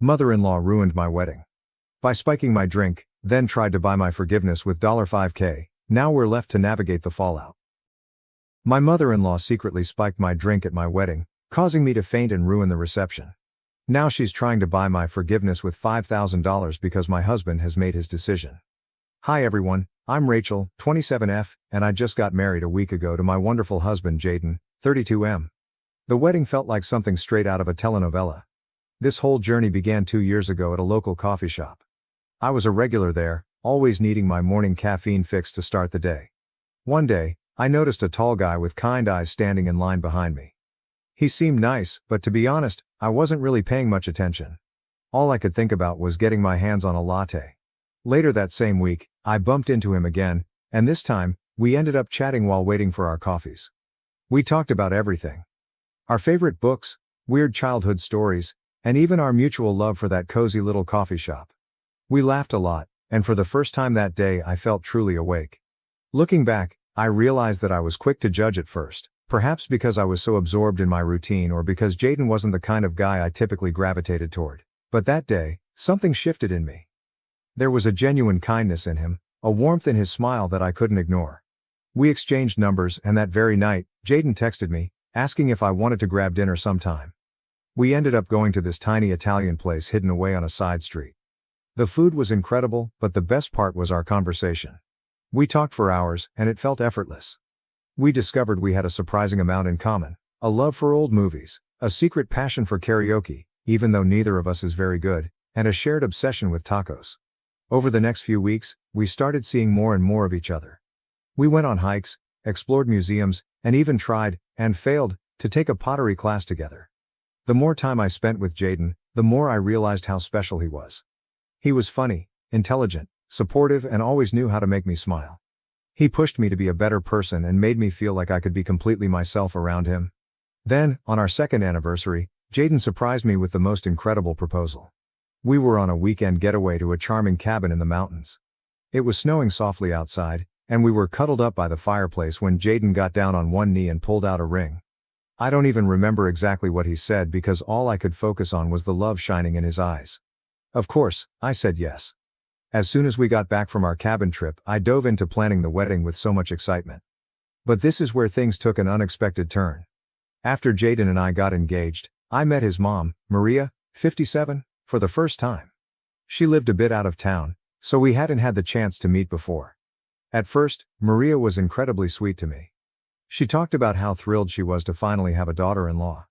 Mother-in-law ruined my wedding. By spiking my drink, then tried to buy my forgiveness with $5K, now we're left to navigate the fallout. My mother-in-law secretly spiked my drink at my wedding, causing me to faint and ruin the reception. Now she's trying to buy my forgiveness with $5,000 because my husband has made his decision. Hi everyone, I'm Rachel, 27F, and I just got married a week ago to my wonderful husband Jaden, 32M. The wedding felt like something straight out of a telenovela. This whole journey began 2 years ago at a local coffee shop. I was a regular there, always needing my morning caffeine fix to start the day. One day, I noticed a tall guy with kind eyes standing in line behind me. He seemed nice, but to be honest, I wasn't really paying much attention. All I could think about was getting my hands on a latte. Later that same week, I bumped into him again, and this time, we ended up chatting while waiting for our coffees. We talked about everything. Our favorite books, weird childhood stories, and even our mutual love for that cozy little coffee shop. We laughed a lot, and for the first time that day I felt truly awake. Looking back, I realized that I was quick to judge at first, perhaps because I was so absorbed in my routine or because Jaden wasn't the kind of guy I typically gravitated toward. But that day, something shifted in me. There was a genuine kindness in him, a warmth in his smile that I couldn't ignore. We exchanged numbers, and that very night, Jaden texted me, asking if I wanted to grab dinner sometime. We ended up going to this tiny Italian place hidden away on a side street. The food was incredible, but the best part was our conversation. We talked for hours, and it felt effortless. We discovered we had a surprising amount in common, a love for old movies, a secret passion for karaoke, even though neither of us is very good, and a shared obsession with tacos. Over the next few weeks, we started seeing more and more of each other. We went on hikes, explored museums, and even tried, and failed, to take a pottery class together. The more time I spent with Jaden, the more I realized how special he was. He was funny, intelligent, supportive, and always knew how to make me smile. He pushed me to be a better person and made me feel like I could be completely myself around him. Then, on our second anniversary, Jaden surprised me with the most incredible proposal. We were on a weekend getaway to a charming cabin in the mountains. It was snowing softly outside, and we were cuddled up by the fireplace when Jaden got down on one knee and pulled out a ring. I don't even remember exactly what he said because all I could focus on was the love shining in his eyes. Of course, I said yes. As soon as we got back from our cabin trip, I dove into planning the wedding with so much excitement. But this is where things took an unexpected turn. After Jaden and I got engaged, I met his mom, Maria, 57, for the first time. She lived a bit out of town, so we hadn't had the chance to meet before. At first, Maria was incredibly sweet to me. She talked about how thrilled she was to finally have a daughter-in-law.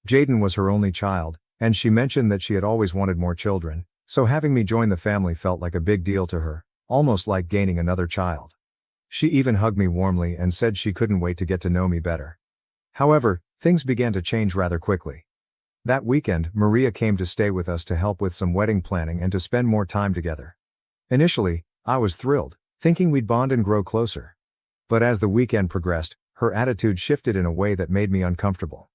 Jaden was her only child, and she mentioned that she had always wanted more children, so having me join the family felt like a big deal to her, almost like gaining another child. She even hugged me warmly and said she couldn't wait to get to know me better. However, things began to change rather quickly. That weekend, Maria came to stay with us to help with some wedding planning and to spend more time together. Initially, I was thrilled, thinking we'd bond and grow closer. But as the weekend progressed, her attitude shifted in a way that made me uncomfortable.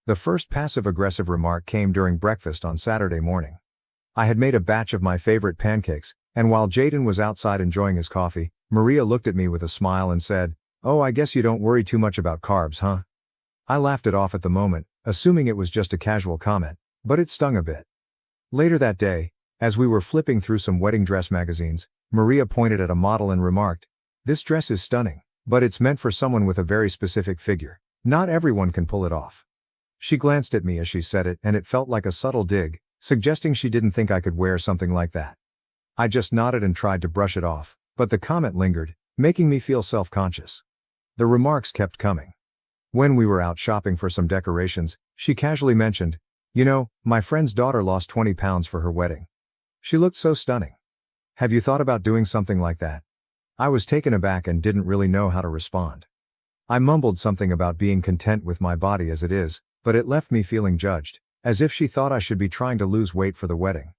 The first passive-aggressive remark came during breakfast on Saturday morning. I had made a batch of my favorite pancakes, and while Jaden was outside enjoying his coffee, Maria looked at me with a smile and said, "Oh, I guess you don't worry too much about carbs, huh?" I laughed it off at the moment, assuming it was just a casual comment, but it stung a bit. Later that day, as we were flipping through some wedding dress magazines, Maria pointed at a model and remarked, "This dress is stunning, but it's meant for someone with a very specific figure. Not everyone can pull it off." She glanced at me as she said it, and it felt like a subtle dig, suggesting she didn't think I could wear something like that. I just nodded and tried to brush it off, but the comment lingered, making me feel self-conscious. The remarks kept coming. When we were out shopping for some decorations, she casually mentioned, "You know, my friend's daughter lost 20 pounds for her wedding. She looked so stunning. Have you thought about doing something like that?" I was taken aback and didn't really know how to respond. I mumbled something about being content with my body as it is, but it left me feeling judged, as if she thought I should be trying to lose weight for the wedding.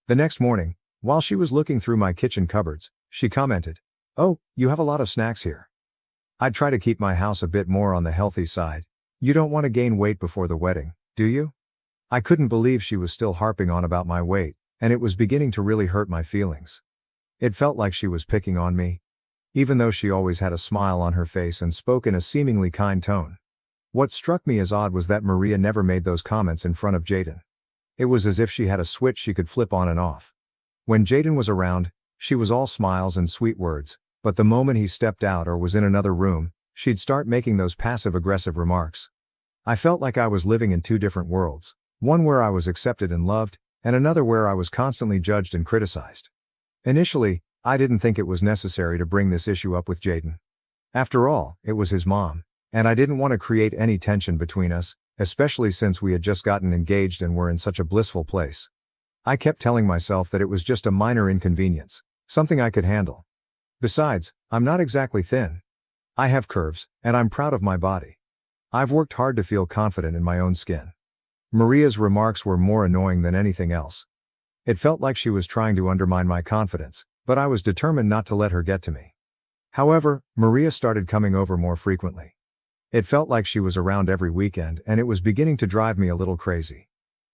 The next morning, while she was looking through my kitchen cupboards, she commented, "Oh, you have a lot of snacks here. I'd try to keep my house a bit more on the healthy side. You don't want to gain weight before the wedding, do you?" I couldn't believe she was still harping on about my weight, and it was beginning to really hurt my feelings. It felt like she was picking on me, even though she always had a smile on her face and spoke in a seemingly kind tone. What struck me as odd was that Maria never made those comments in front of Jaden. It was as if she had a switch she could flip on and off. When Jaden was around, she was all smiles and sweet words, but the moment he stepped out or was in another room, she'd start making those passive-aggressive remarks. I felt like I was living in two different worlds, one where I was accepted and loved, and another where I was constantly judged and criticized. Initially, I didn't think it was necessary to bring this issue up with Jaden. After all, it was his mom, and I didn't want to create any tension between us, especially since we had just gotten engaged and were in such a blissful place. I kept telling myself that it was just a minor inconvenience, something I could handle. Besides, I'm not exactly thin. I have curves, and I'm proud of my body. I've worked hard to feel confident in my own skin. Maria's remarks were more annoying than anything else. It felt like she was trying to undermine my confidence, but I was determined not to let her get to me. However, Maria started coming over more frequently. It felt like she was around every weekend, and it was beginning to drive me a little crazy.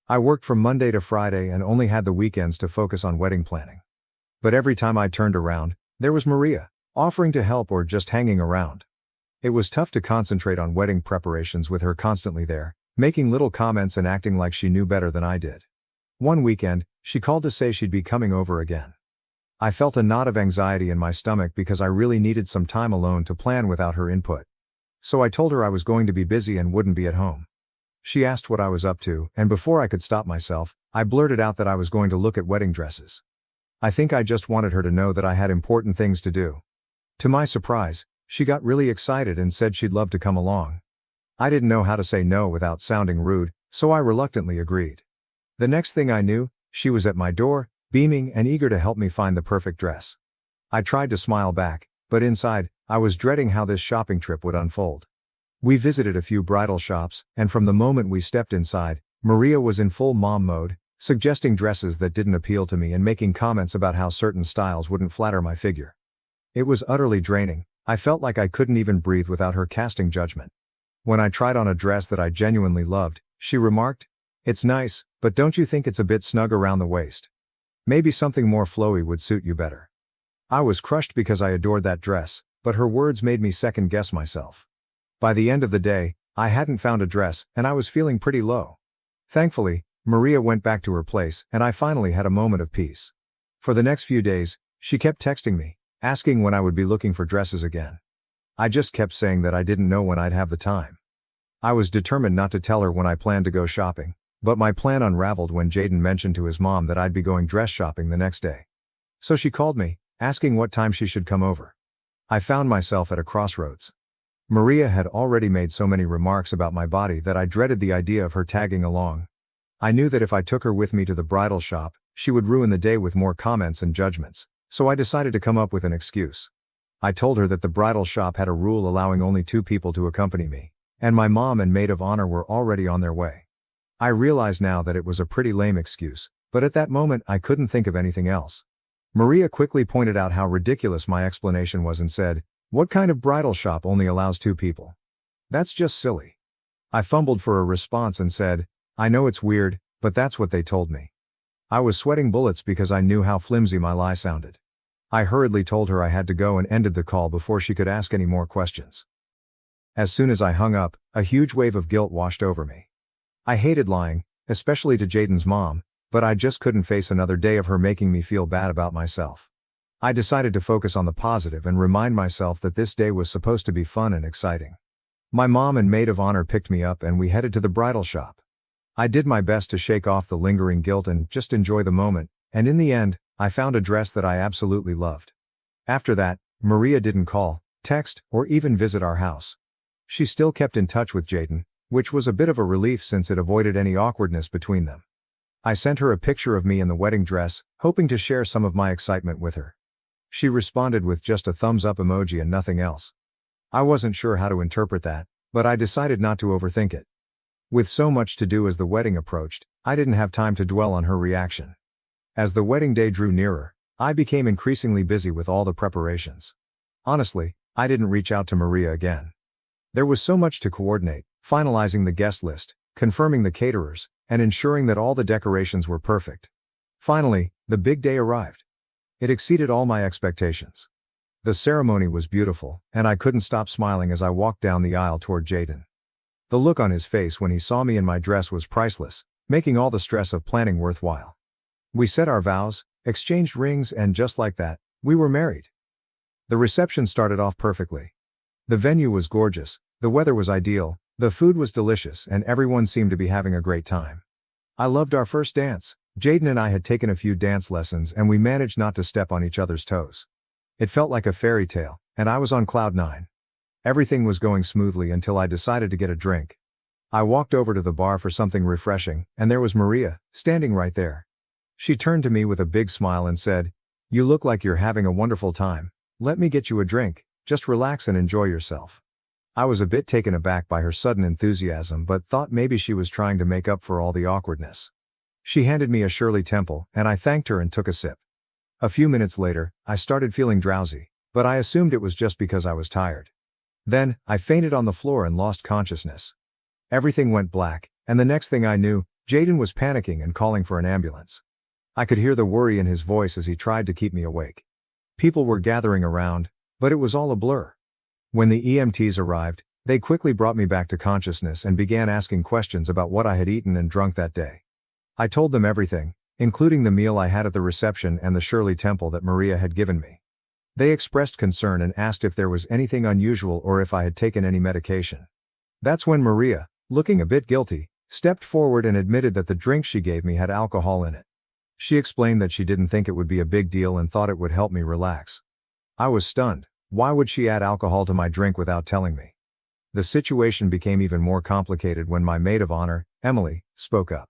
I worked from Monday to Friday and only had the weekends to focus on wedding planning. But every time I turned around, there was Maria, offering to help or just hanging around. It was tough to concentrate on wedding preparations with her constantly there, making little comments and acting like she knew better than I did. One weekend, she called to say she'd be coming over again. I felt a knot of anxiety in my stomach because I really needed some time alone to plan without her input. So I told her I was going to be busy and wouldn't be at home. She asked what I was up to, and before I could stop myself, I blurted out that I was going to look at wedding dresses. I think I just wanted her to know that I had important things to do. To my surprise, she got really excited and said she'd love to come along. I didn't know how to say no without sounding rude, so I reluctantly agreed. The next thing I knew, she was at my door, beaming and eager to help me find the perfect dress. I tried to smile back, but inside, I was dreading how this shopping trip would unfold. We visited a few bridal shops, and from the moment we stepped inside, Maria was in full mom mode, suggesting dresses that didn't appeal to me and making comments about how certain styles wouldn't flatter my figure. It was utterly draining. I felt like I couldn't even breathe without her casting judgment. When I tried on a dress that I genuinely loved, she remarked, "It's nice, but don't you think it's a bit snug around the waist? Maybe something more flowy would suit you better." I was crushed because I adored that dress, but her words made me second-guess myself. By the end of the day, I hadn't found a dress, and I was feeling pretty low. Thankfully, Maria went back to her place, and I finally had a moment of peace. For the next few days, she kept texting me, asking when I would be looking for dresses again. I just kept saying that I didn't know when I'd have the time. I was determined not to tell her when I planned to go shopping, but my plan unraveled when Jaden mentioned to his mom that I'd be going dress shopping the next day. So she called me, asking what time she should come over. I found myself at a crossroads. Maria had already made so many remarks about my body that I dreaded the idea of her tagging along. I knew that if I took her with me to the bridal shop, she would ruin the day with more comments and judgments, so I decided to come up with an excuse. I told her that the bridal shop had a rule allowing only 2 people to accompany me, and my mom and maid of honor were already on their way. I realize now that it was a pretty lame excuse, but at that moment I couldn't think of anything else. Maria quickly pointed out how ridiculous my explanation was and said, "What kind of bridal shop only allows 2 people? That's just silly." I fumbled for a response and said, "I know it's weird, but that's what they told me." I was sweating bullets because I knew how flimsy my lie sounded. I hurriedly told her I had to go and ended the call before she could ask any more questions. As soon as I hung up, a huge wave of guilt washed over me. I hated lying, especially to Jaden's mom, but I just couldn't face another day of her making me feel bad about myself. I decided to focus on the positive and remind myself that this day was supposed to be fun and exciting. My mom and maid of honor picked me up and we headed to the bridal shop. I did my best to shake off the lingering guilt and just enjoy the moment, and in the end, I found a dress that I absolutely loved. After that, Maria didn't call, text, or even visit our house. She still kept in touch with Jaden, which was a bit of a relief since it avoided any awkwardness between them. I sent her a picture of me in the wedding dress, hoping to share some of my excitement with her. She responded with just a thumbs up emoji and nothing else. I wasn't sure how to interpret that, but I decided not to overthink it. With so much to do as the wedding approached, I didn't have time to dwell on her reaction. As the wedding day drew nearer, I became increasingly busy with all the preparations. Honestly, I didn't reach out to Maria again. There was so much to coordinate, finalizing the guest list, confirming the caterers, and ensuring that all the decorations were perfect. Finally, the big day arrived. It exceeded all my expectations. The ceremony was beautiful, and I couldn't stop smiling as I walked down the aisle toward Jaden. The look on his face when he saw me in my dress was priceless, making all the stress of planning worthwhile. We said our vows, exchanged rings, and just like that, we were married. The reception started off perfectly. The venue was gorgeous, the weather was ideal, the food was delicious, and everyone seemed to be having a great time. I loved our first dance. Jaden and I had taken a few dance lessons and we managed not to step on each other's toes. It felt like a fairy tale, and I was on cloud nine. Everything was going smoothly until I decided to get a drink. I walked over to the bar for something refreshing, and there was Maria, standing right there. She turned to me with a big smile and said, "You look like you're having a wonderful time. Let me get you a drink, just relax and enjoy yourself." I was a bit taken aback by her sudden enthusiasm but thought maybe she was trying to make up for all the awkwardness. She handed me a Shirley Temple, and I thanked her and took a sip. A few minutes later, I started feeling drowsy, but I assumed it was just because I was tired. Then, I fainted on the floor and lost consciousness. Everything went black, and the next thing I knew, Jaden was panicking and calling for an ambulance. I could hear the worry in his voice as he tried to keep me awake. People were gathering around, but it was all a blur. When the EMTs arrived, they quickly brought me back to consciousness and began asking questions about what I had eaten and drunk that day. I told them everything, including the meal I had at the reception and the Shirley Temple that Maria had given me. They expressed concern and asked if there was anything unusual or if I had taken any medication. That's when Maria, looking a bit guilty, stepped forward and admitted that the drink she gave me had alcohol in it. She explained that she didn't think it would be a big deal and thought it would help me relax. I was stunned. Why would she add alcohol to my drink without telling me? The situation became even more complicated when my maid of honor, Emily, spoke up.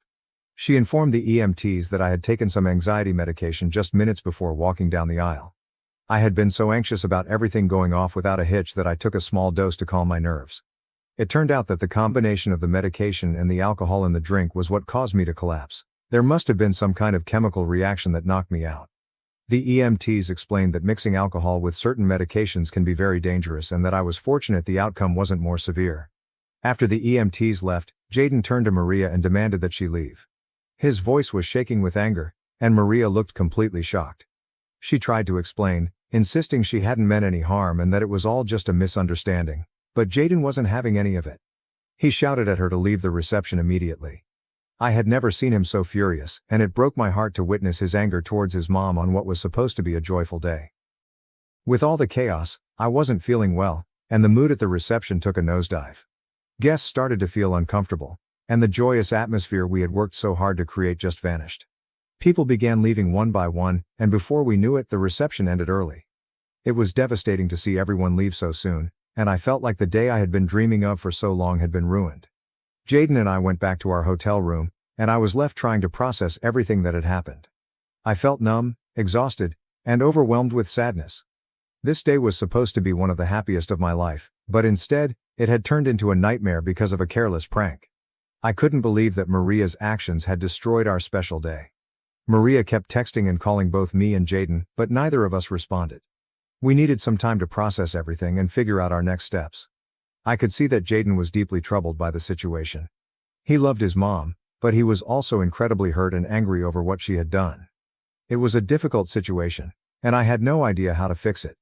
She informed the EMTs that I had taken some anxiety medication just minutes before walking down the aisle. I had been so anxious about everything going off without a hitch that I took a small dose to calm my nerves. It turned out that the combination of the medication and the alcohol in the drink was what caused me to collapse. There must have been some kind of chemical reaction that knocked me out. The EMTs explained that mixing alcohol with certain medications can be very dangerous and that I was fortunate the outcome wasn't more severe. After the EMTs left, Jaden turned to Maria and demanded that she leave. His voice was shaking with anger, and Maria looked completely shocked. She tried to explain, insisting she hadn't meant any harm and that it was all just a misunderstanding, but Jaden wasn't having any of it. He shouted at her to leave the reception immediately. I had never seen him so furious, and it broke my heart to witness his anger towards his mom on what was supposed to be a joyful day. With all the chaos, I wasn't feeling well, and the mood at the reception took a nosedive. Guests started to feel uncomfortable, and the joyous atmosphere we had worked so hard to create just vanished. People began leaving one by one, and before we knew it, the reception ended early. It was devastating to see everyone leave so soon, and I felt like the day I had been dreaming of for so long had been ruined. Jaden and I went back to our hotel room, and I was left trying to process everything that had happened. I felt numb, exhausted, and overwhelmed with sadness. This day was supposed to be one of the happiest of my life, but instead, it had turned into a nightmare because of a careless prank. I couldn't believe that Maria's actions had destroyed our special day. Maria kept texting and calling both me and Jaden, but neither of us responded. We needed some time to process everything and figure out our next steps. I could see that Jaden was deeply troubled by the situation. He loved his mom, but he was also incredibly hurt and angry over what she had done. It was a difficult situation, and I had no idea how to fix it.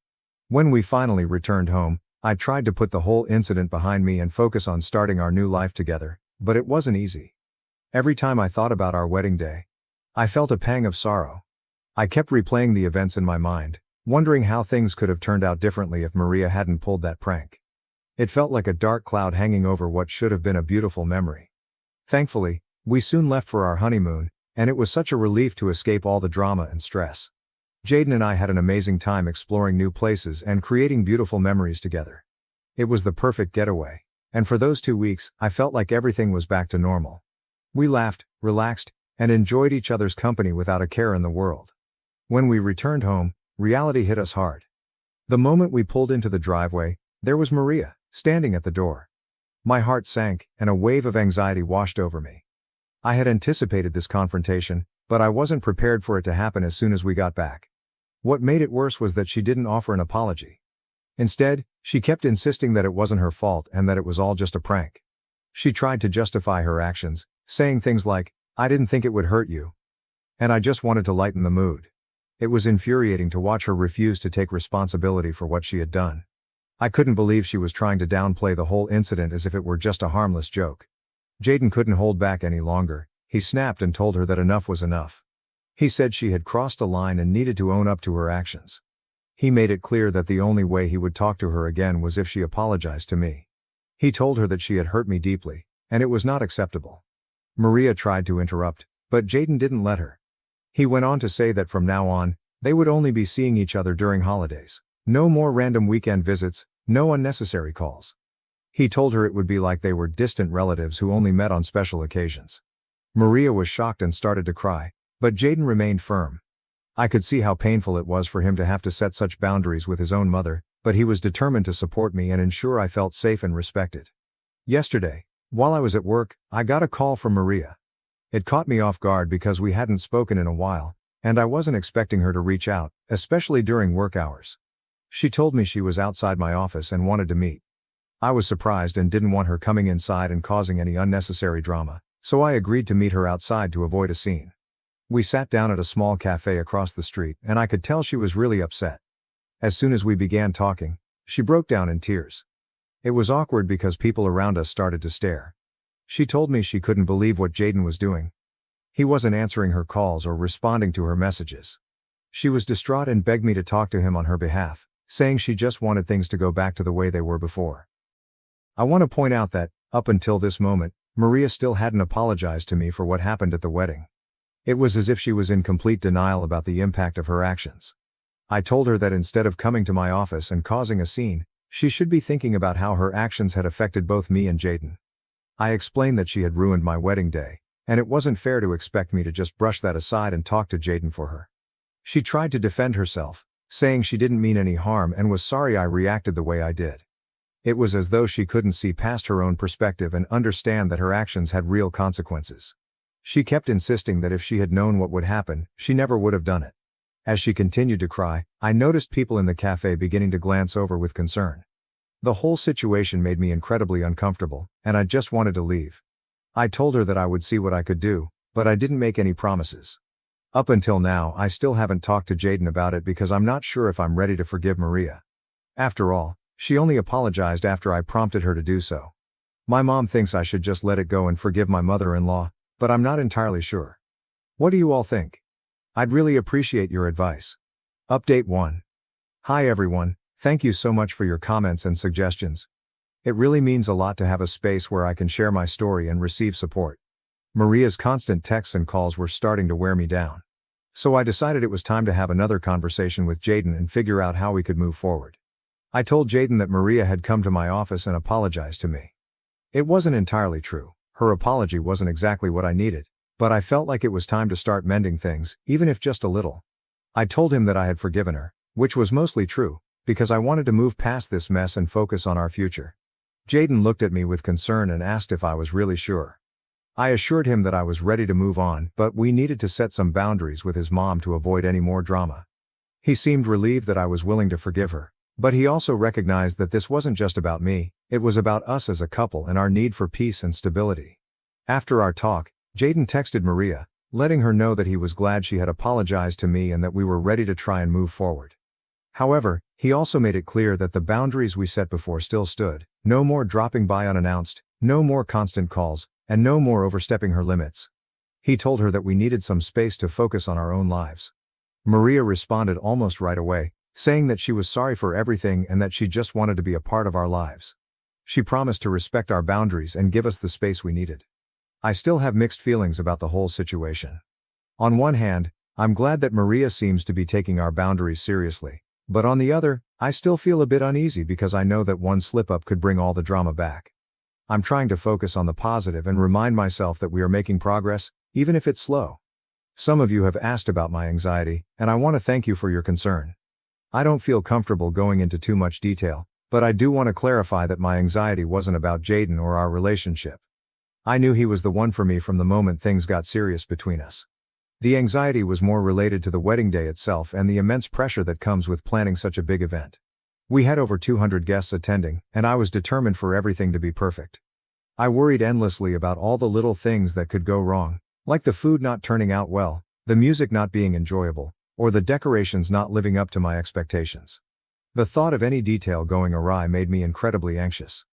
When we finally returned home, I tried to put the whole incident behind me and focus on starting our new life together, but it wasn't easy. Every time I thought about our wedding day, I felt a pang of sorrow. I kept replaying the events in my mind, wondering how things could have turned out differently if Maria hadn't pulled that prank. It felt like a dark cloud hanging over what should have been a beautiful memory. Thankfully, we soon left for our honeymoon, and it was such a relief to escape all the drama and stress. Jaden and I had an amazing time exploring new places and creating beautiful memories together. It was the perfect getaway, and for those 2 weeks, I felt like everything was back to normal. We laughed, relaxed, and enjoyed each other's company without a care in the world. When we returned home, reality hit us hard. The moment we pulled into the driveway, there was Maria, standing at the door. My heart sank, and a wave of anxiety washed over me. I had anticipated this confrontation, but I wasn't prepared for it to happen as soon as we got back. What made it worse was that she didn't offer an apology. Instead, she kept insisting that it wasn't her fault and that it was all just a prank. She tried to justify her actions, saying things like, "I didn't think it would hurt you. And I just wanted to lighten the mood." It was infuriating to watch her refuse to take responsibility for what she had done. I couldn't believe she was trying to downplay the whole incident as if it were just a harmless joke. Jaden couldn't hold back any longer, he snapped and told her that enough was enough. He said she had crossed a line and needed to own up to her actions. He made it clear that the only way he would talk to her again was if she apologized to me. He told her that she had hurt me deeply, and it was not acceptable. Maria tried to interrupt, but Jaden didn't let her. He went on to say that from now on, they would only be seeing each other during holidays. No more random weekend visits, no unnecessary calls. He told her it would be like they were distant relatives who only met on special occasions. Maria was shocked and started to cry, but Jaden remained firm. I could see how painful it was for him to have to set such boundaries with his own mother, but he was determined to support me and ensure I felt safe and respected. Yesterday, while I was at work, I got a call from Maria. It caught me off guard because we hadn't spoken in a while, and I wasn't expecting her to reach out, especially during work hours. She told me she was outside my office and wanted to meet. I was surprised and didn't want her coming inside and causing any unnecessary drama, so I agreed to meet her outside to avoid a scene. We sat down at a small cafe across the street, and I could tell she was really upset. As soon as we began talking, she broke down in tears. It was awkward because people around us started to stare. She told me she couldn't believe what Jaden was doing. He wasn't answering her calls or responding to her messages. She was distraught and begged me to talk to him on her behalf, saying she just wanted things to go back to the way they were before. I want to point out that, up until this moment, Maria still hadn't apologized to me for what happened at the wedding. It was as if she was in complete denial about the impact of her actions. I told her that instead of coming to my office and causing a scene, she should be thinking about how her actions had affected both me and Jaden. I explained that she had ruined my wedding day, and it wasn't fair to expect me to just brush that aside and talk to Jaden for her. She tried to defend herself, saying she didn't mean any harm and was sorry I reacted the way I did. It was as though she couldn't see past her own perspective and understand that her actions had real consequences. She kept insisting that if she had known what would happen, she never would have done it. As she continued to cry, I noticed people in the cafe beginning to glance over with concern. The whole situation made me incredibly uncomfortable, and I just wanted to leave. I told her that I would see what I could do, but I didn't make any promises. Up until now, I still haven't talked to Jaden about it because I'm not sure if I'm ready to forgive Maria. After all, she only apologized after I prompted her to do so. My mom thinks I should just let it go and forgive my mother-in-law, but I'm not entirely sure. What do you all think? I'd really appreciate your advice. Update 1. Hi everyone, thank you so much for your comments and suggestions. It really means a lot to have a space where I can share my story and receive support. Maria's constant texts and calls were starting to wear me down. So I decided it was time to have another conversation with Jaden and figure out how we could move forward. I told Jaden that Maria had come to my office and apologized to me. It wasn't entirely true. Her apology wasn't exactly what I needed, but I felt like it was time to start mending things, even if just a little. I told him that I had forgiven her, which was mostly true, because I wanted to move past this mess and focus on our future. Jaden looked at me with concern and asked if I was really sure. I assured him that I was ready to move on, but we needed to set some boundaries with his mom to avoid any more drama. He seemed relieved that I was willing to forgive her, but he also recognized that this wasn't just about me, it was about us as a couple and our need for peace and stability. After our talk, Jaden texted Maria, letting her know that he was glad she had apologized to me and that we were ready to try and move forward. However, he also made it clear that the boundaries we set before still stood: no more dropping by unannounced, no more constant calls, and no more overstepping her limits. He told her that we needed some space to focus on our own lives. Maria responded almost right away, saying that she was sorry for everything and that she just wanted to be a part of our lives. She promised to respect our boundaries and give us the space we needed. I still have mixed feelings about the whole situation. On one hand, I'm glad that Maria seems to be taking our boundaries seriously, but on the other, I still feel a bit uneasy because I know that one slip-up could bring all the drama back. I'm trying to focus on the positive and remind myself that we are making progress, even if it's slow. Some of you have asked about my anxiety, and I want to thank you for your concern. I don't feel comfortable going into too much detail, but I do want to clarify that my anxiety wasn't about Jaden or our relationship. I knew he was the one for me from the moment things got serious between us. The anxiety was more related to the wedding day itself and the immense pressure that comes with planning such a big event. We had over 200 guests attending, and I was determined for everything to be perfect. I worried endlessly about all the little things that could go wrong, like the food not turning out well, the music not being enjoyable, or the decorations not living up to my expectations. The thought of any detail going awry made me incredibly anxious.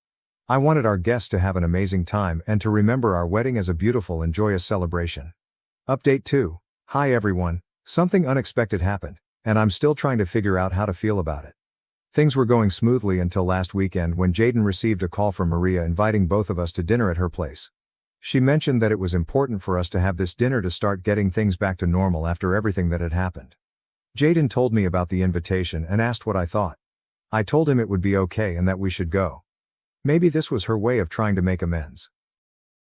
I wanted our guests to have an amazing time and to remember our wedding as a beautiful and joyous celebration. Update 2. Hi everyone, something unexpected happened, and I'm still trying to figure out how to feel about it. Things were going smoothly until last weekend when Jaden received a call from Maria inviting both of us to dinner at her place. She mentioned that it was important for us to have this dinner to start getting things back to normal after everything that had happened. Jaden told me about the invitation and asked what I thought. I told him it would be okay and that we should go. Maybe this was her way of trying to make amends.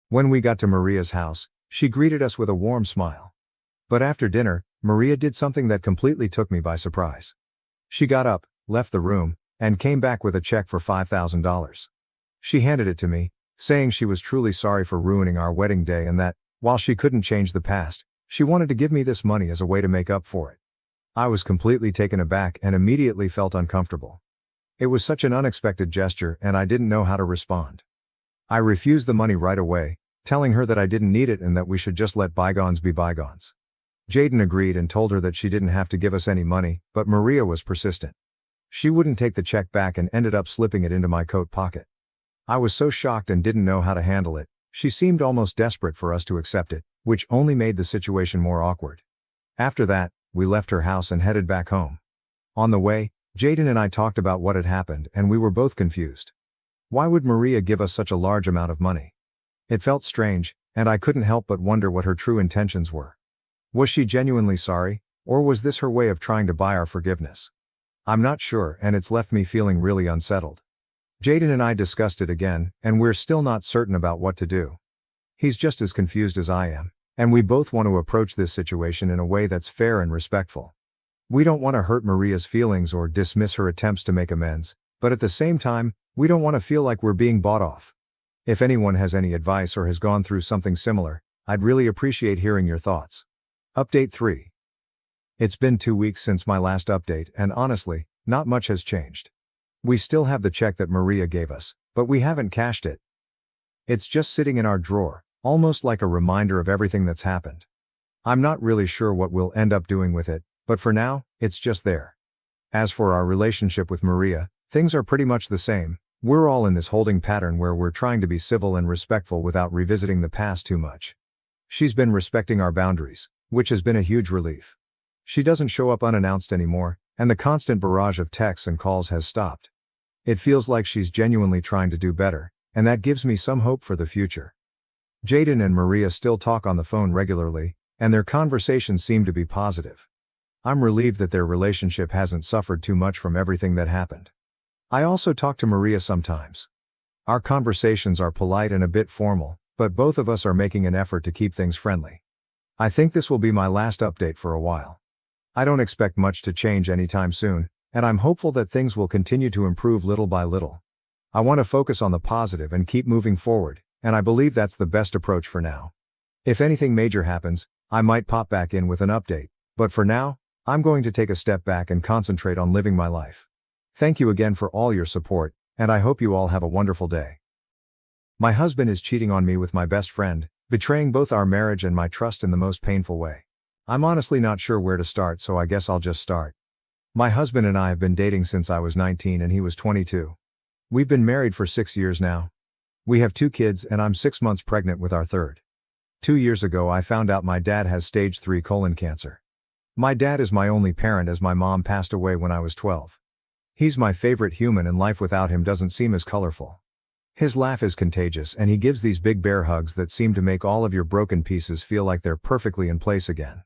When we got to Maria's house, she greeted us with a warm smile. But after dinner, Maria did something that completely took me by surprise. She got up, left the room, and came back with a check for $5,000. She handed it to me, saying she was truly sorry for ruining our wedding day and that, while she couldn't change the past, she wanted to give me this money as a way to make up for it. I was completely taken aback and immediately felt uncomfortable. It was such an unexpected gesture and I didn't know how to respond. I refused the money right away, telling her that I didn't need it and that we should just let bygones be bygones. Jaden agreed and told her that she didn't have to give us any money, but Maria was persistent. She wouldn't take the check back and ended up slipping it into my coat pocket. I was so shocked and didn't know how to handle it. She seemed almost desperate for us to accept it, which only made the situation more awkward. After that, we left her house and headed back home. On the way, Jaden and I talked about what had happened and we were both confused. Why would Maria give us such a large amount of money? It felt strange, and I couldn't help but wonder what her true intentions were. Was she genuinely sorry, or was this her way of trying to buy our forgiveness? I'm not sure and it's left me feeling really unsettled. Jaden and I discussed it again, and we're still not certain about what to do. He's just as confused as I am, and we both want to approach this situation in a way that's fair and respectful. We don't want to hurt Maria's feelings or dismiss her attempts to make amends, but at the same time, we don't want to feel like we're being bought off. If anyone has any advice or has gone through something similar, I'd really appreciate hearing your thoughts. Update 3. It's been 2 weeks since my last update and honestly, not much has changed. We still have the check that Maria gave us, but we haven't cashed it. It's just sitting in our drawer, almost like a reminder of everything that's happened. I'm not really sure what we'll end up doing with it, but for now, it's just there. As for our relationship with Maria, things are pretty much the same. We're all in this holding pattern where we're trying to be civil and respectful without revisiting the past too much. She's been respecting our boundaries, which has been a huge relief. She doesn't show up unannounced anymore, and the constant barrage of texts and calls has stopped. It feels like she's genuinely trying to do better, and that gives me some hope for the future. Jaden and Maria still talk on the phone regularly, and their conversations seem to be positive. I'm relieved that their relationship hasn't suffered too much from everything that happened. I also talk to Maria sometimes. Our conversations are polite and a bit formal, but both of us are making an effort to keep things friendly. I think this will be my last update for a while. I don't expect much to change anytime soon, and I'm hopeful that things will continue to improve little by little. I want to focus on the positive and keep moving forward, and I believe that's the best approach for now. If anything major happens, I might pop back in with an update, but for now, I'm going to take a step back and concentrate on living my life. Thank you again for all your support, and I hope you all have a wonderful day. My husband is cheating on me with my best friend, betraying both our marriage and my trust in the most painful way. I'm honestly not sure where to start, so I guess I'll just start. My husband and I have been dating since I was 19 and he was 22. We've been married for 6 years now. We have 2 kids and I'm 6 months pregnant with our third. 2 years ago I found out my dad has stage 3 colon cancer. My dad is my only parent as my mom passed away when I was 12. He's my favorite human and life without him doesn't seem as colorful. His laugh is contagious and he gives these big bear hugs that seem to make all of your broken pieces feel like they're perfectly in place again.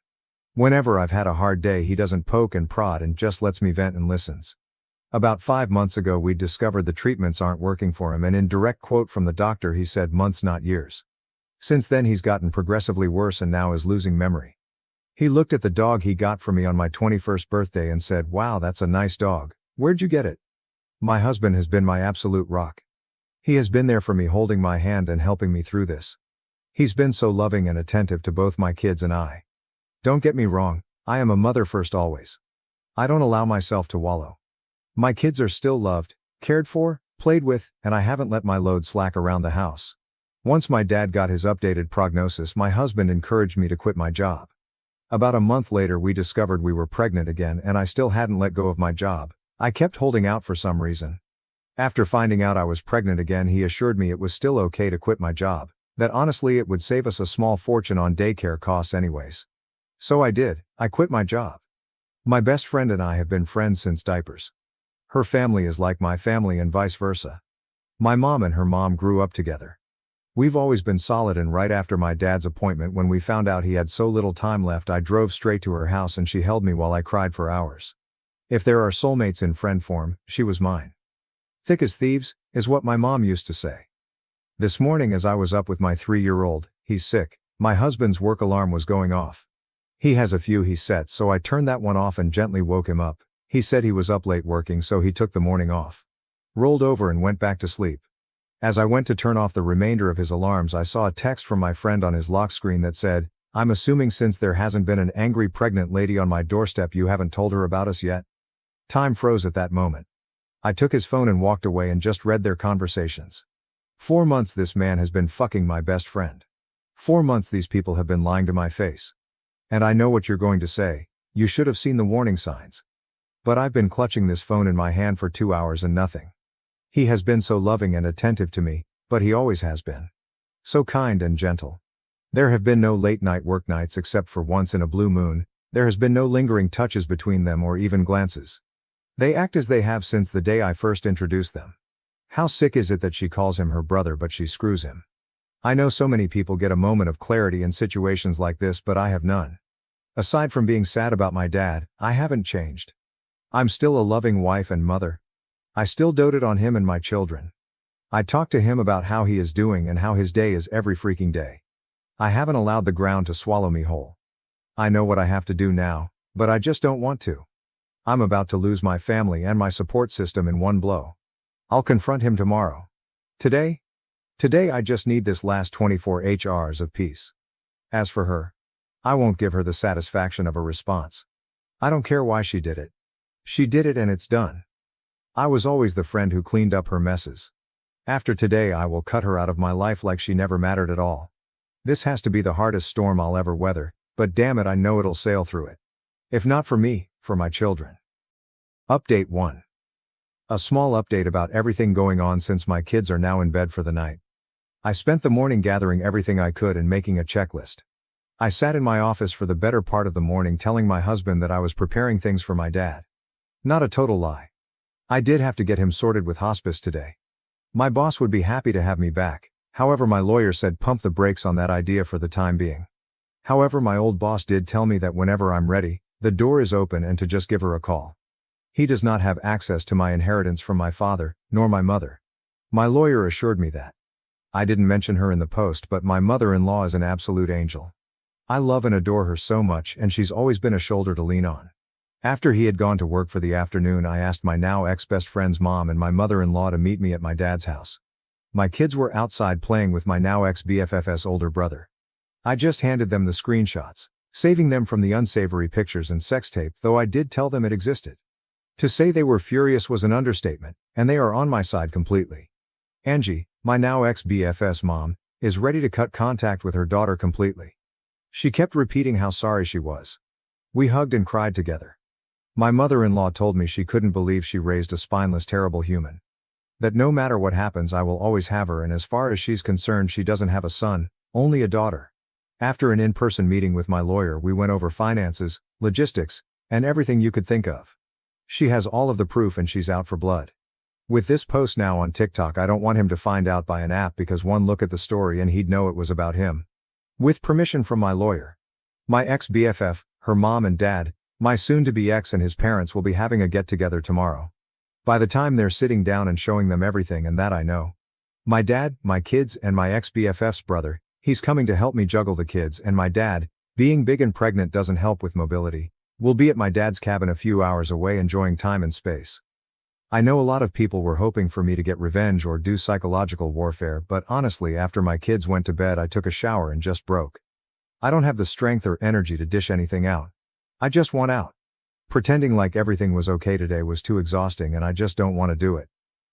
Whenever I've had a hard day he doesn't poke and prod and just lets me vent and listens. About 5 months ago we discovered the treatments aren't working for him and in direct quote from the doctor he said months not years. Since then he's gotten progressively worse and now is losing memory. He looked at the dog he got for me on my 21st birthday and said, "Wow, that's a nice dog. Where'd you get it?" My husband has been my absolute rock. He has been there for me holding my hand and helping me through this. He's been so loving and attentive to both my kids and I. Don't get me wrong, I am a mother first always. I don't allow myself to wallow. My kids are still loved, cared for, played with, and I haven't let my load slack around the house. Once my dad got his updated prognosis, my husband encouraged me to quit my job. About a month later we discovered we were pregnant again and I still hadn't let go of my job. I kept holding out for some reason. After finding out I was pregnant again, he assured me it was still okay to quit my job, that honestly it would save us a small fortune on daycare costs anyways. So I did, I quit my job. My best friend and I have been friends since diapers. Her family is like my family and vice versa. My mom and her mom grew up together. We've always been solid, and right after my dad's appointment, when we found out he had so little time left, I drove straight to her house and she held me while I cried for hours. If there are soulmates in friend form, she was mine. Thick as thieves, is what my mom used to say. This morning as I was up with my 3-year-old, he's sick, my husband's work alarm was going off. He has a few he sets, so I turned that one off and gently woke him up. He said he was up late working, so he took the morning off. Rolled over and went back to sleep. As I went to turn off the remainder of his alarms, I saw a text from my friend on his lock screen that said, "I'm assuming since there hasn't been an angry pregnant lady on my doorstep, you haven't told her about us yet?" Time froze at that moment. I took his phone and walked away and just read their conversations. 4 months this man has been fucking my best friend. 4 months these people have been lying to my face. And I know what you're going to say, you should have seen the warning signs. But I've been clutching this phone in my hand for 2 hours and nothing. He has been so loving and attentive to me, but he always has been. So kind and gentle. There have been no late night work nights except for once in a blue moon. There has been no lingering touches between them or even glances. They act as they have since the day I first introduced them. How sick is it that she calls him her brother but she screws him? I know so many people get a moment of clarity in situations like this, but I have none. Aside from being sad about my dad, I haven't changed. I'm still a loving wife and mother. I still doted on him and my children. I talk to him about how he is doing and how his day is every freaking day. I haven't allowed the ground to swallow me whole. I know what I have to do now, but I just don't want to. I'm about to lose my family and my support system in one blow. I'll confront him tomorrow. Today I just need this last 24 hours of peace. As for her, I won't give her the satisfaction of a response. I don't care why she did it. She did it and it's done. I was always the friend who cleaned up her messes. After today I will cut her out of my life like she never mattered at all. This has to be the hardest storm I'll ever weather, but damn it, I know it'll sail through it. If not for me, for my children. Update 1. A small update about everything going on since my kids are now in bed for the night. I spent the morning gathering everything I could and making a checklist. I sat in my office for the better part of the morning telling my husband that I was preparing things for my dad. Not a total lie. I did have to get him sorted with hospice today. My boss would be happy to have me back, however my lawyer said pump the brakes on that idea for the time being. However, my old boss did tell me that whenever I'm ready, the door is open and to just give her a call. He does not have access to my inheritance from my father, nor my mother. My lawyer assured me that. I didn't mention her in the post, but my mother-in-law is an absolute angel. I love and adore her so much, and she's always been a shoulder to lean on. After he had gone to work for the afternoon, I asked my now ex-best friend's mom and my mother-in-law to meet me at my dad's house. My kids were outside playing with my now ex-BFF's older brother. I just handed them the screenshots, saving them from the unsavory pictures and sex tape, though I did tell them it existed. To say they were furious was an understatement, and they are on my side completely. Angie, my now ex-BFF's mom, is ready to cut contact with her daughter completely. She kept repeating how sorry she was. We hugged and cried together. My mother-in-law told me she couldn't believe she raised a spineless, terrible human. That no matter what happens I will always have her, and as far as she's concerned she doesn't have a son, only a daughter. After an in-person meeting with my lawyer we went over finances, logistics, and everything you could think of. She has all of the proof and she's out for blood. With this post now on TikTok I don't want him to find out by an app, because one look at the story and he'd know it was about him. With permission from my lawyer. My ex-BFF, her mom and dad, my soon-to-be ex and his parents will be having a get-together tomorrow. By the time they're sitting down and showing them everything and that I know. My dad, my kids and my ex-BFF's brother, he's coming to help me juggle the kids, and my dad, being big and pregnant doesn't help with mobility, will be at my dad's cabin a few hours away enjoying time and space. I know a lot of people were hoping for me to get revenge or do psychological warfare, but honestly after my kids went to bed I took a shower and just broke. I don't have the strength or energy to dish anything out. I just want out. Pretending like everything was okay today was too exhausting and I just don't want to do it.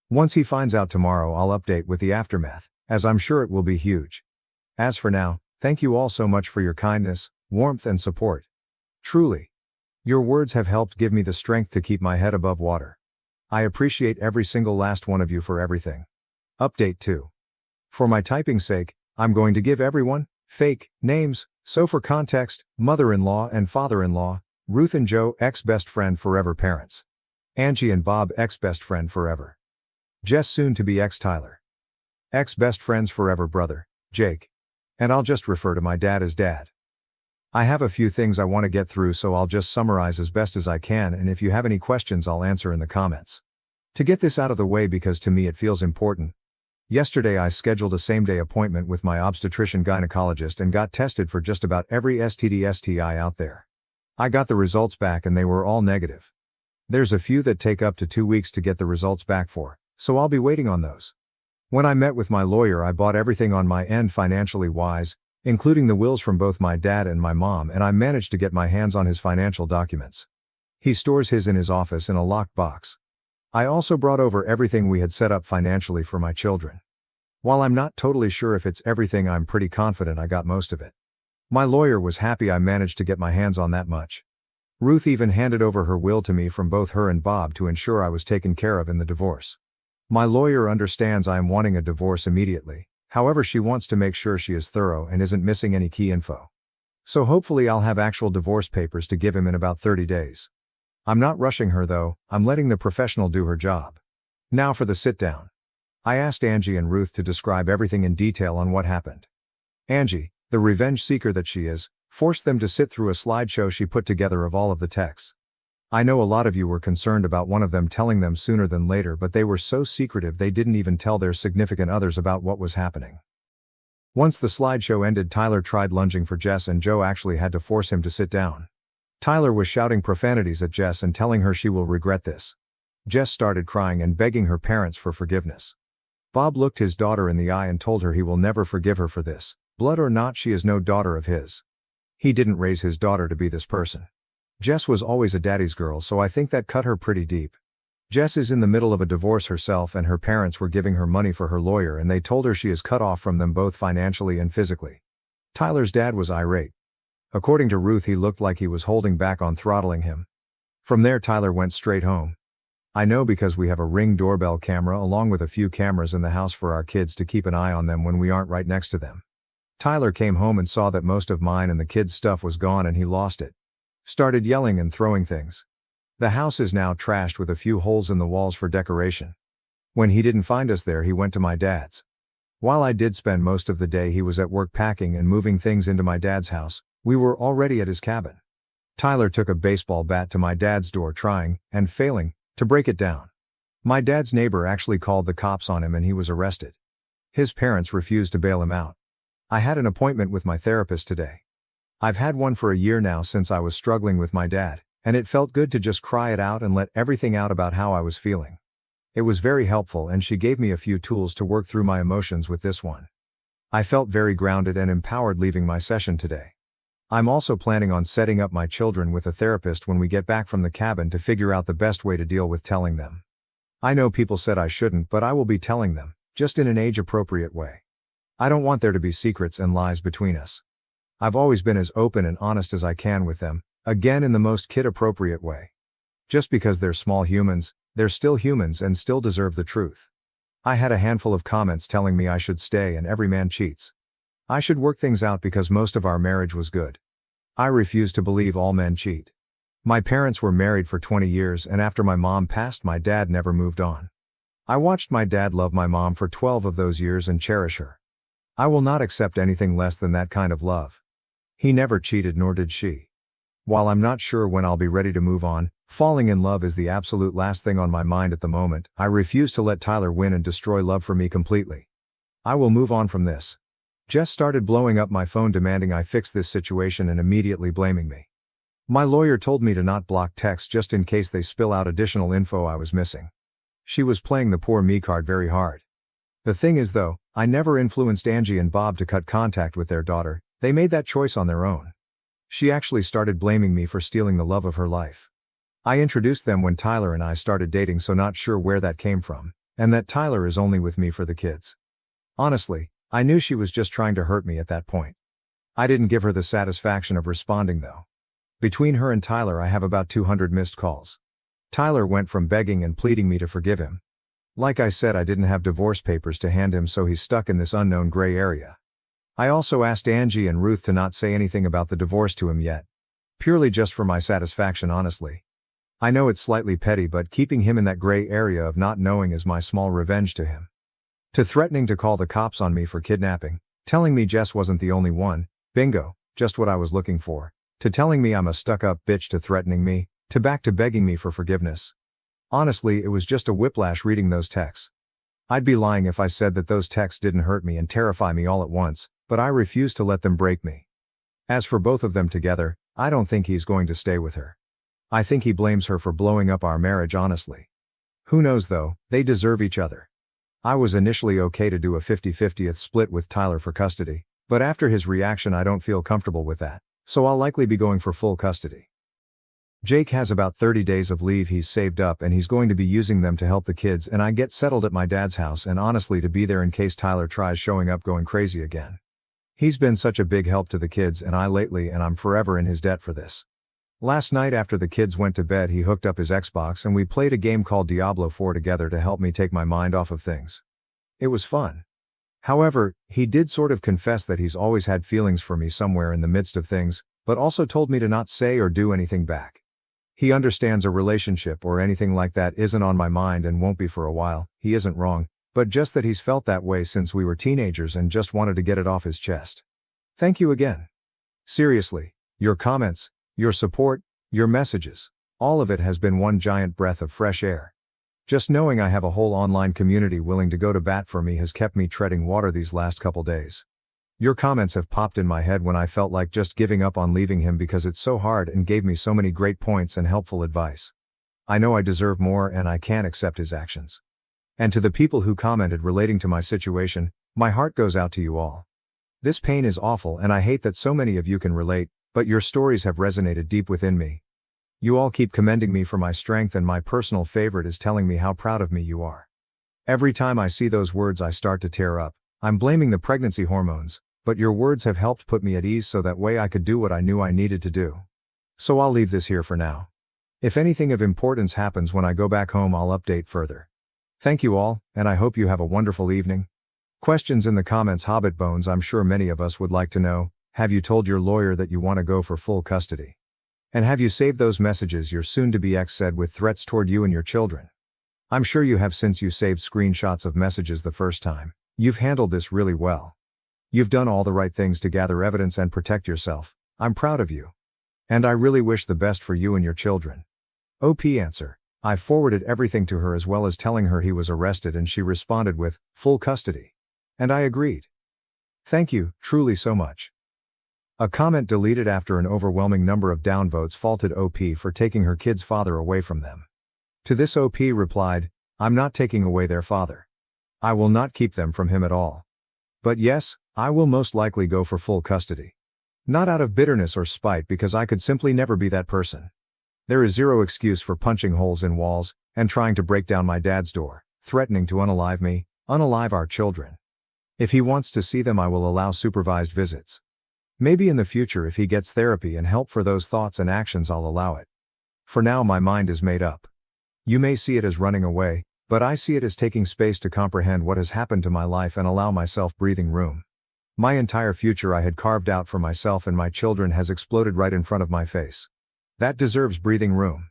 Once he finds out tomorrow I'll update with the aftermath, as I'm sure it will be huge. As for now, thank you all so much for your kindness, warmth and support. Truly. Your words have helped give me the strength to keep my head above water. I appreciate every single last one of you for everything. Update 2. For my typing's sake, I'm going to give everyone fake names, so for context, mother-in-law and father-in-law, Ruth and Joe ex-best friend forever parents. Angie and Bob ex-best friend forever. Jess soon to be ex-Tyler. Ex-best friends forever brother, Jake. And I'll just refer to my dad as Dad. I have a few things I want to get through, so I'll just summarize as best as I can, and if you have any questions I'll answer in the comments. To get this out of the way, because to me it feels important. Yesterday I scheduled a same-day appointment with my obstetrician gynecologist and got tested for just about every STD/STI out there. I got the results back and they were all negative. There's a few that take up to 2 weeks to get the results back for, so I'll be waiting on those. When I met with my lawyer, I bought everything on my end financially wise, including the wills from both my dad and my mom, and I managed to get my hands on his financial documents. He stores his in his office in a locked box. I also brought over everything we had set up financially for my children. While I'm not totally sure if it's everything, I'm pretty confident I got most of it. My lawyer was happy I managed to get my hands on that much. Ruth even handed over her will to me from both her and Bob to ensure I was taken care of in the divorce. My lawyer understands I am wanting a divorce immediately, however she wants to make sure she is thorough and isn't missing any key info. So hopefully I'll have actual divorce papers to give him in about 30 days. I'm not rushing her though, I'm letting the professional do her job. Now for the sit down. I asked Angie and Ruth to describe everything in detail on what happened. Angie, the revenge seeker that she is, forced them to sit through a slideshow she put together of all of the texts. I know a lot of you were concerned about one of them telling them sooner than later, but they were so secretive they didn't even tell their significant others about what was happening. Once the slideshow ended, Tyler tried lunging for Jess and Joe actually had to force him to sit down. Tyler was shouting profanities at Jess and telling her she will regret this. Jess started crying and begging her parents for forgiveness. Bob looked his daughter in the eye and told her he will never forgive her for this. Blood or not, she is no daughter of his. He didn't raise his daughter to be this person. Jess was always a daddy's girl, so I think that cut her pretty deep. Jess is in the middle of a divorce herself and her parents were giving her money for her lawyer and they told her she is cut off from them both financially and physically. Tyler's dad was irate. According to Ruth, he looked like he was holding back on throttling him. From there Tyler went straight home. I know because we have a Ring doorbell camera along with a few cameras in the house for our kids to keep an eye on them when we aren't right next to them. Tyler came home and saw that most of mine and the kids' stuff was gone and he lost it. Started yelling and throwing things. The house is now trashed with a few holes in the walls for decoration. When he didn't find us there, he went to my dad's. While I did spend most of the day, he was at work packing and moving things into my dad's house. We were already at his cabin. Tyler took a baseball bat to my dad's door trying, and failing, to break it down. My dad's neighbor actually called the cops on him and he was arrested. His parents refused to bail him out. I had an appointment with my therapist today. I've had one for a year now since I was struggling with my dad, and it felt good to just cry it out and let everything out about how I was feeling. It was very helpful and she gave me a few tools to work through my emotions with this one. I felt very grounded and empowered leaving my session today. I'm also planning on setting up my children with a therapist when we get back from the cabin to figure out the best way to deal with telling them. I know people said I shouldn't, but I will be telling them, just in an age-appropriate way. I don't want there to be secrets and lies between us. I've always been as open and honest as I can with them, again in the most kid-appropriate way. Just because they're small humans, they're still humans and still deserve the truth. I had a handful of comments telling me I should stay and every man cheats. I should work things out because most of our marriage was good. I refuse to believe all men cheat. My parents were married for 20 years and after my mom passed, my dad never moved on. I watched my dad love my mom for 12 of those years and cherish her. I will not accept anything less than that kind of love. He never cheated, nor did she. While I'm not sure when I'll be ready to move on, falling in love is the absolute last thing on my mind at the moment. I refuse to let Tyler win and destroy love for me completely. I will move on from this. Jess started blowing up my phone demanding I fix this situation and immediately blaming me. My lawyer told me to not block texts just in case they spill out additional info I was missing. She was playing the poor me card very hard. The thing is though, I never influenced Angie and Bob to cut contact with their daughter. They made that choice on their own. She actually started blaming me for stealing the love of her life. I introduced them when Tyler and I started dating, so not sure where that came from, and that Tyler is only with me for the kids. Honestly, I knew she was just trying to hurt me at that point. I didn't give her the satisfaction of responding though. Between her and Tyler I have about 200 missed calls. Tyler went from begging and pleading me to forgive him. Like I said, I didn't have divorce papers to hand him, so he's stuck in this unknown gray area. I also asked Angie and Ruth to not say anything about the divorce to him yet. Purely just for my satisfaction, honestly. I know it's slightly petty, but keeping him in that gray area of not knowing is my small revenge to him. To threatening to call the cops on me for kidnapping, telling me Jess wasn't the only one, bingo, just what I was looking for, to telling me I'm a stuck-up bitch, to threatening me, to back to begging me for forgiveness. Honestly, it was just a whiplash reading those texts. I'd be lying if I said that those texts didn't hurt me and terrify me all at once, but I refuse to let them break me. As for both of them together, I don't think he's going to stay with her. I think he blames her for blowing up our marriage, honestly. Who knows though, they deserve each other. I was initially okay to do a 50-50th split with Tyler for custody, but after his reaction I don't feel comfortable with that, so I'll likely be going for full custody. Jake has about 30 days of leave he's saved up, and he's going to be using them to help the kids and I get settled at my dad's house, and honestly to be there in case Tyler tries showing up going crazy again. He's been such a big help to the kids and I lately, and I'm forever in his debt for this. Last night after the kids went to bed, he hooked up his Xbox and we played a game called Diablo 4 together to help me take my mind off of things. It was fun. However, he did sort of confess that he's always had feelings for me somewhere in the midst of things, but also told me to not say or do anything back. He understands a relationship or anything like that isn't on my mind and won't be for a while. He isn't wrong, but just that he's felt that way since we were teenagers and just wanted to get it off his chest. Thank you again. Seriously, your comments, your support, your messages, all of it has been one giant breath of fresh air. Just knowing I have a whole online community willing to go to bat for me has kept me treading water these last couple days. Your comments have popped in my head when I felt like just giving up on leaving him because it's so hard, and gave me so many great points and helpful advice. I know I deserve more and I can't accept his actions. And to the people who commented relating to my situation, my heart goes out to you all. This pain is awful and I hate that so many of you can relate, but your stories have resonated deep within me. You all keep commending me for my strength, and my personal favorite is telling me how proud of me you are. Every time I see those words I start to tear up. I'm blaming the pregnancy hormones, but your words have helped put me at ease so that way I could do what I knew I needed to do. So I'll leave this here for now. If anything of importance happens when I go back home, I'll update further. Thank you all, and I hope you have a wonderful evening. Questions in the comments, Hobbit Bones. I'm sure many of us would like to know, have you told your lawyer that you want to go for full custody? And have you saved those messages your soon-to-be ex said with threats toward you and your children? I'm sure you have, since you saved screenshots of messages the first time. You've handled this really well. You've done all the right things to gather evidence and protect yourself. I'm proud of you. And I really wish the best for you and your children. OP answer. I forwarded everything to her as well as telling her he was arrested, and she responded with, full custody. And I agreed. Thank you, truly so much. A comment deleted after an overwhelming number of downvotes faulted OP for taking her kid's father away from them. To this, OP replied, I'm not taking away their father. I will not keep them from him at all. But yes, I will most likely go for full custody. Not out of bitterness or spite, because I could simply never be that person. There is zero excuse for punching holes in walls, and trying to break down my dad's door, threatening to unalive me, unalive our children. If he wants to see them, I will allow supervised visits. Maybe in the future, if he gets therapy and help for those thoughts and actions, I'll allow it. For now, my mind is made up. You may see it as running away, but I see it as taking space to comprehend what has happened to my life and allow myself breathing room. My entire future I had carved out for myself and my children has exploded right in front of my face. That deserves breathing room.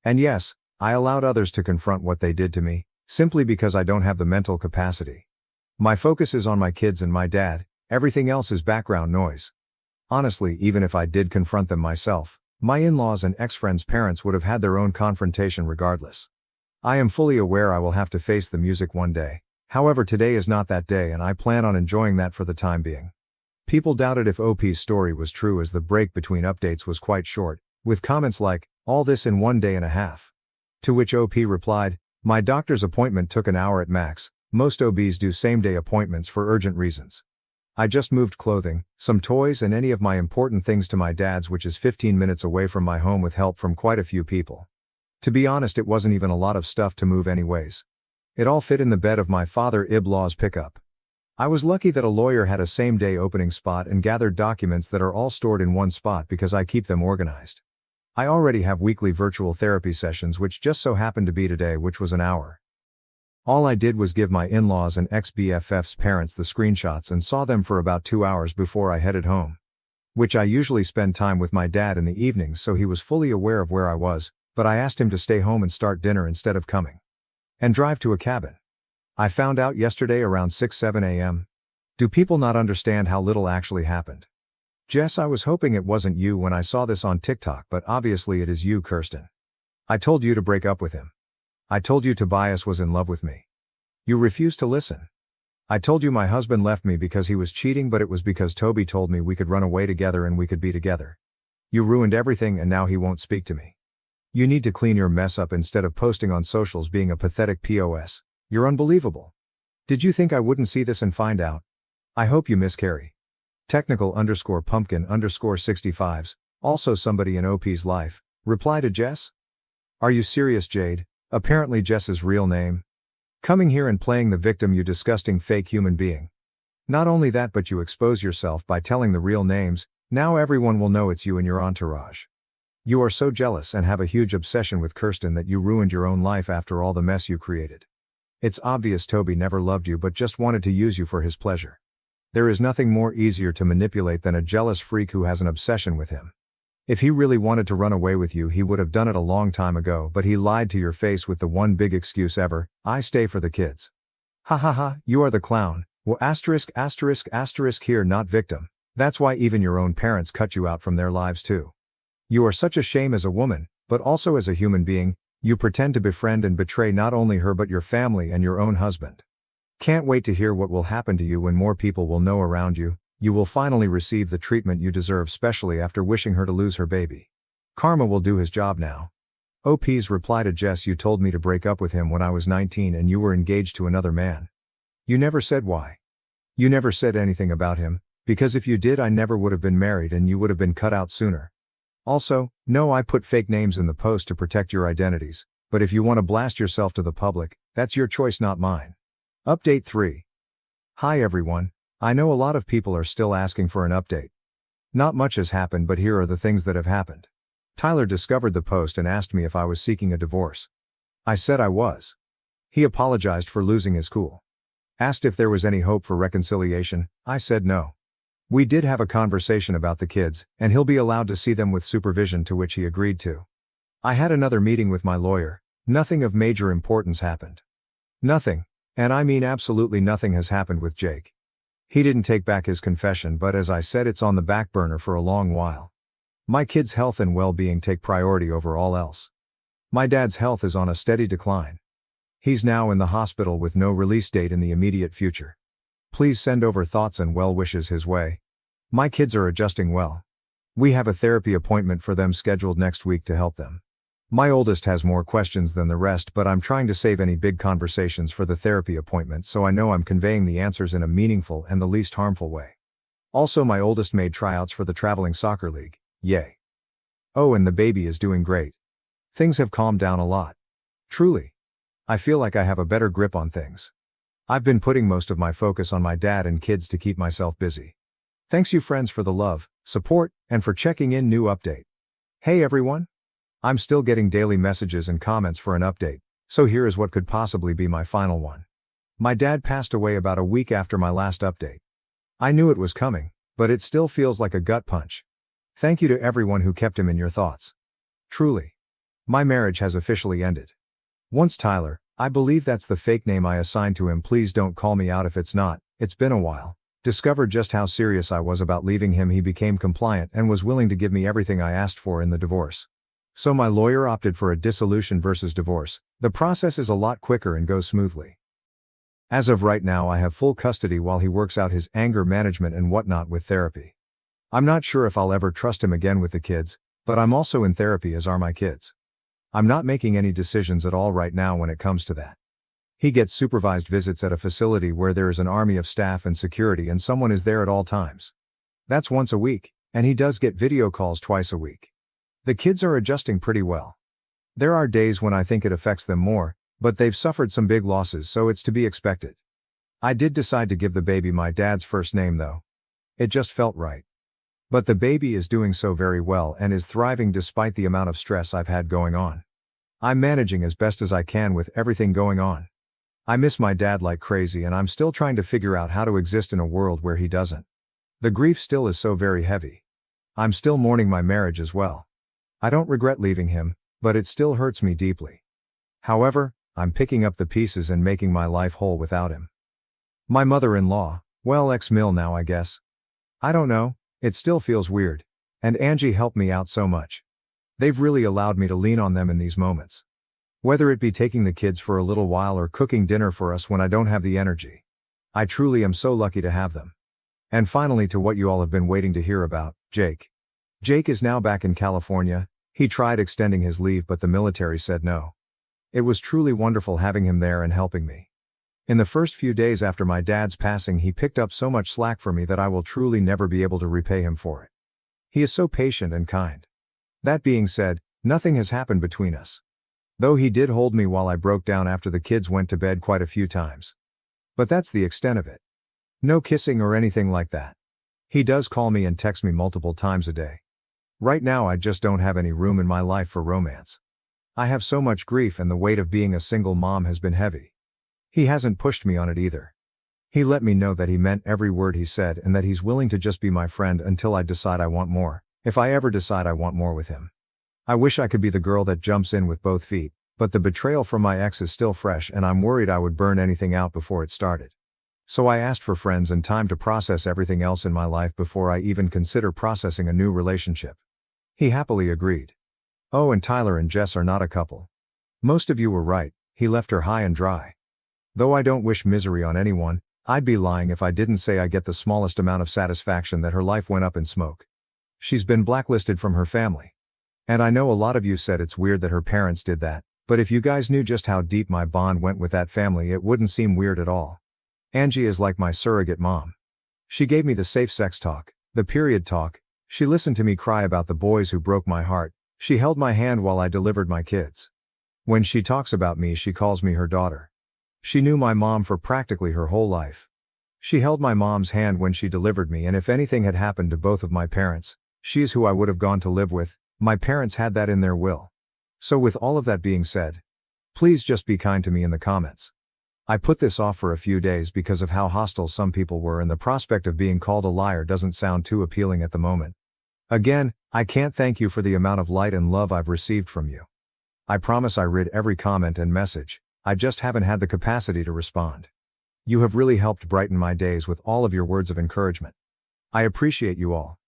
And yes, I allowed others to confront what they did to me, simply because I don't have the mental capacity. My focus is on my kids and my dad, everything else is background noise. Honestly, even if I did confront them myself, my in-laws and ex-friends' parents would have had their own confrontation regardless. I am fully aware I will have to face the music one day. However, today is not that day, and I plan on enjoying that for the time being. People doubted if OP's story was true, as the break between updates was quite short, with comments like, all this in 1 day and a half. To which OP replied, my doctor's appointment took an hour at max, most OBs do same-day appointments for urgent reasons. I just moved clothing, some toys and any of my important things to my dad's, which is 15 minutes away from my home, with help from quite a few people. To be honest, it wasn't even a lot of stuff to move anyways. It all fit in the bed of my father-in-law's pickup. I was lucky that a lawyer had a same-day opening spot and gathered documents that are all stored in one spot because I keep them organized. I already have weekly virtual therapy sessions which just so happened to be today, which was an hour. All I did was give my in-laws and ex-BFF's parents the screenshots and saw them for about 2 hours before I headed home. Which I usually spend time with my dad in the evenings, so he was fully aware of where I was, but I asked him to stay home and start dinner instead of coming and drive to a cabin. I found out yesterday around 6-7 a.m. Do people not understand how little actually happened? Jess, I was hoping it wasn't you when I saw this on TikTok, but obviously it is you, Kirsten. I told you to break up with him. I told you Tobias was in love with me. You refused to listen. I told you my husband left me because he was cheating, but it was because Toby told me we could run away together and we could be together. You ruined everything and now he won't speak to me. You need to clean your mess up instead of posting on socials being a pathetic POS. You're unbelievable. Did you think I wouldn't see this and find out? I hope you miscarry. Technical_pumpkin_65s, also somebody in OP's life, reply to Jess? Are you serious, Jade? Apparently Jess's real name. Coming here and playing the victim, you disgusting fake human being. Not only that, but you expose yourself by telling the real names. Now everyone will know it's you and your entourage. You are so jealous and have a huge obsession with Kirsten that you ruined your own life after all the mess you created. It's obvious Toby never loved you but just wanted to use you for his pleasure. There is nothing more easier to manipulate than a jealous freak who has an obsession with him. If he really wanted to run away with you, he would have done it a long time ago, but he lied to your face with the one big excuse ever: I stay for the kids. Ha ha ha, you are the clown. Well, **** here, not victim. That's why even your own parents cut you out from their lives too. You are such a shame as a woman, but also as a human being. You pretend to befriend and betray not only her but your family and your own husband. Can't wait to hear what will happen to you when more people will know around you. You will finally receive the treatment you deserve, especially after wishing her to lose her baby. Karma will do his job now. OP's reply to Jess: you told me to break up with him when I was 19 and you were engaged to another man. You never said why. You never said anything about him, because if you did I never would have been married and you would have been cut out sooner. Also, no, I put fake names in the post to protect your identities, but if you want to blast yourself to the public, that's your choice, not mine. Update 3. Hi everyone. I know a lot of people are still asking for an update. Not much has happened, but here are the things that have happened. Tyler discovered the post and asked me if I was seeking a divorce. I said I was. He apologized for losing his cool. Asked if there was any hope for reconciliation. I said no. We did have a conversation about the kids, and he'll be allowed to see them with supervision, to which he agreed to. I had another meeting with my lawyer. Nothing of major importance happened. Nothing, and I mean absolutely nothing, has happened with Jake. He didn't take back his confession, but as I said, it's on the back burner for a long while. My kids' health and well-being take priority over all else. My dad's health is on a steady decline. He's now in the hospital with no release date in the immediate future. Please send over thoughts and well wishes his way. My kids are adjusting well. We have a therapy appointment for them scheduled next week to help them. My oldest has more questions than the rest, but I'm trying to save any big conversations for the therapy appointment, so I know I'm conveying the answers in a meaningful and the least harmful way. Also, my oldest made tryouts for the traveling soccer league. Yay. Oh, and the baby is doing great. Things have calmed down a lot. Truly. I feel like I have a better grip on things. I've been putting most of my focus on my dad and kids to keep myself busy. Thanks you friends for the love, support, and for checking in. New update. Hey everyone. I'm still getting daily messages and comments for an update, so here is what could possibly be my final one. My dad passed away about a week after my last update. I knew it was coming, but it still feels like a gut punch. Thank you to everyone who kept him in your thoughts. Truly. My marriage has officially ended. Once Tyler, I believe that's the fake name I assigned to him, please don't call me out if it's not, it's been a while, discovered just how serious I was about leaving him, he became compliant and was willing to give me everything I asked for in the divorce. So my lawyer opted for a dissolution versus divorce. The process is a lot quicker and goes smoothly. As of right now, I have full custody while he works out his anger management and whatnot with therapy. I'm not sure if I'll ever trust him again with the kids, but I'm also in therapy, as are my kids. I'm not making any decisions at all right now when it comes to that. He gets supervised visits at a facility where there is an army of staff and security and someone is there at all times. That's once a week, and he does get video calls twice a week. The kids are adjusting pretty well. There are days when I think it affects them more, but they've suffered some big losses, so it's to be expected. I did decide to give the baby my dad's first name though. It just felt right. But the baby is doing so very well and is thriving despite the amount of stress I've had going on. I'm managing as best as I can with everything going on. I miss my dad like crazy and I'm still trying to figure out how to exist in a world where he doesn't. The grief still is so very heavy. I'm still mourning my marriage as well. I don't regret leaving him, but it still hurts me deeply. However, I'm picking up the pieces and making my life whole without him. My mother-in-law, well, ex-mill now I guess. I don't know, it still feels weird. And Angie helped me out so much. They've really allowed me to lean on them in these moments. Whether it be taking the kids for a little while or cooking dinner for us when I don't have the energy. I truly am so lucky to have them. And finally, to what you all have been waiting to hear about, Jake. Jake is now back in California. He tried extending his leave but the military said no. It was truly wonderful having him there and helping me. In the first few days after my dad's passing, he picked up so much slack for me that I will truly never be able to repay him for it. He is so patient and kind. That being said, nothing has happened between us. Though he did hold me while I broke down after the kids went to bed quite a few times. But that's the extent of it. No kissing or anything like that. He does call me and text me multiple times a day. Right now I just don't have any room in my life for romance. I have so much grief and the weight of being a single mom has been heavy. He hasn't pushed me on it either. He let me know that he meant every word he said and that he's willing to just be my friend until I decide I want more, if I ever decide I want more with him. I wish I could be the girl that jumps in with both feet, but the betrayal from my ex is still fresh and I'm worried I would burn anything out before it started. So I asked for friends and time to process everything else in my life before I even consider processing a new relationship. He happily agreed. Oh, and Tyler and Jess are not a couple. Most of you were right, he left her high and dry. Though I don't wish misery on anyone, I'd be lying if I didn't say I get the smallest amount of satisfaction that her life went up in smoke. She's been blacklisted from her family. And I know a lot of you said it's weird that her parents did that, but if you guys knew just how deep my bond went with that family, it wouldn't seem weird at all. Angie is like my surrogate mom. She gave me the safe sex talk, the period talk, she listened to me cry about the boys who broke my heart, she held my hand while I delivered my kids. When she talks about me, she calls me her daughter. She knew my mom for practically her whole life. She held my mom's hand when she delivered me, and if anything had happened to both of my parents, she's who I would have gone to live with. My parents had that in their will. So with all of that being said, please just be kind to me in the comments. I put this off for a few days because of how hostile some people were and the prospect of being called a liar doesn't sound too appealing at the moment. Again, I can't thank you for the amount of light and love I've received from you. I promise I read every comment and message, I just haven't had the capacity to respond. You have really helped brighten my days with all of your words of encouragement. I appreciate you all.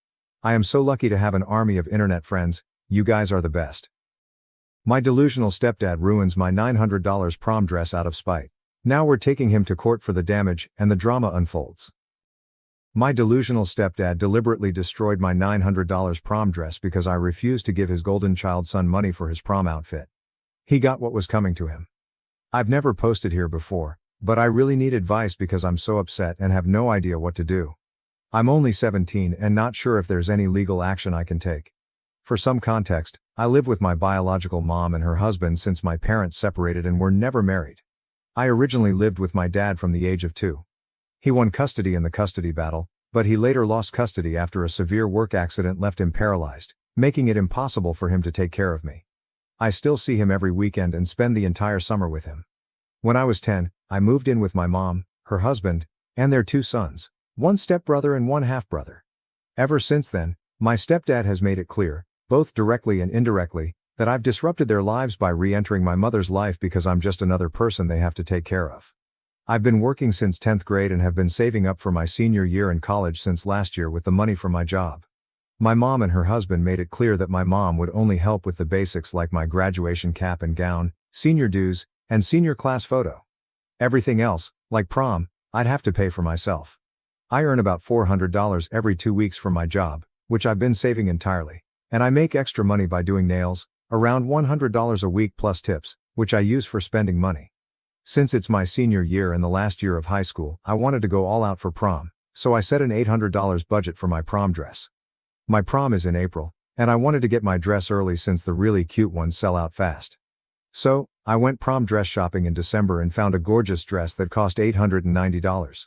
I am so lucky to have an army of internet friends, you guys are the best. My delusional stepdad ruins my $900 prom dress out of spite. Now we're taking him to court for the damage, and the drama unfolds. My delusional stepdad deliberately destroyed my $900 prom dress because I refused to give his golden child son money for his prom outfit. He got what was coming to him. I've never posted here before, but I really need advice because I'm so upset and have no idea what to do. I'm only 17 and not sure if there's any legal action I can take. For some context, I live with my biological mom and her husband since my parents separated and were never married. I originally lived with my dad from the age of 2. He won custody in the custody battle, but he later lost custody after a severe work accident left him paralyzed, making it impossible for him to take care of me. I still see him every weekend and spend the entire summer with him. When I was 10, I moved in with my mom, her husband, and their 2 sons, one stepbrother and one half-brother. Ever since then, my stepdad has made it clear, both directly and indirectly, that I've disrupted their lives by re-entering my mother's life because I'm just another person they have to take care of. I've been working since 10th grade and have been saving up for my senior year in college since last year with the money from my job. My mom and her husband made it clear that my mom would only help with the basics like my graduation cap and gown, senior dues, and senior class photo. Everything else, like prom, I'd have to pay for myself. I earn about $400 every 2 weeks from my job, which I've been saving entirely, and I make extra money by doing nails, around $100 a week plus tips, which I use for spending money. Since it's my senior year and the last year of high school, I wanted to go all out for prom, so I set an $800 budget for my prom dress. My prom is in April, and I wanted to get my dress early since the really cute ones sell out fast. So, I went prom dress shopping in December and found a gorgeous dress that cost $890.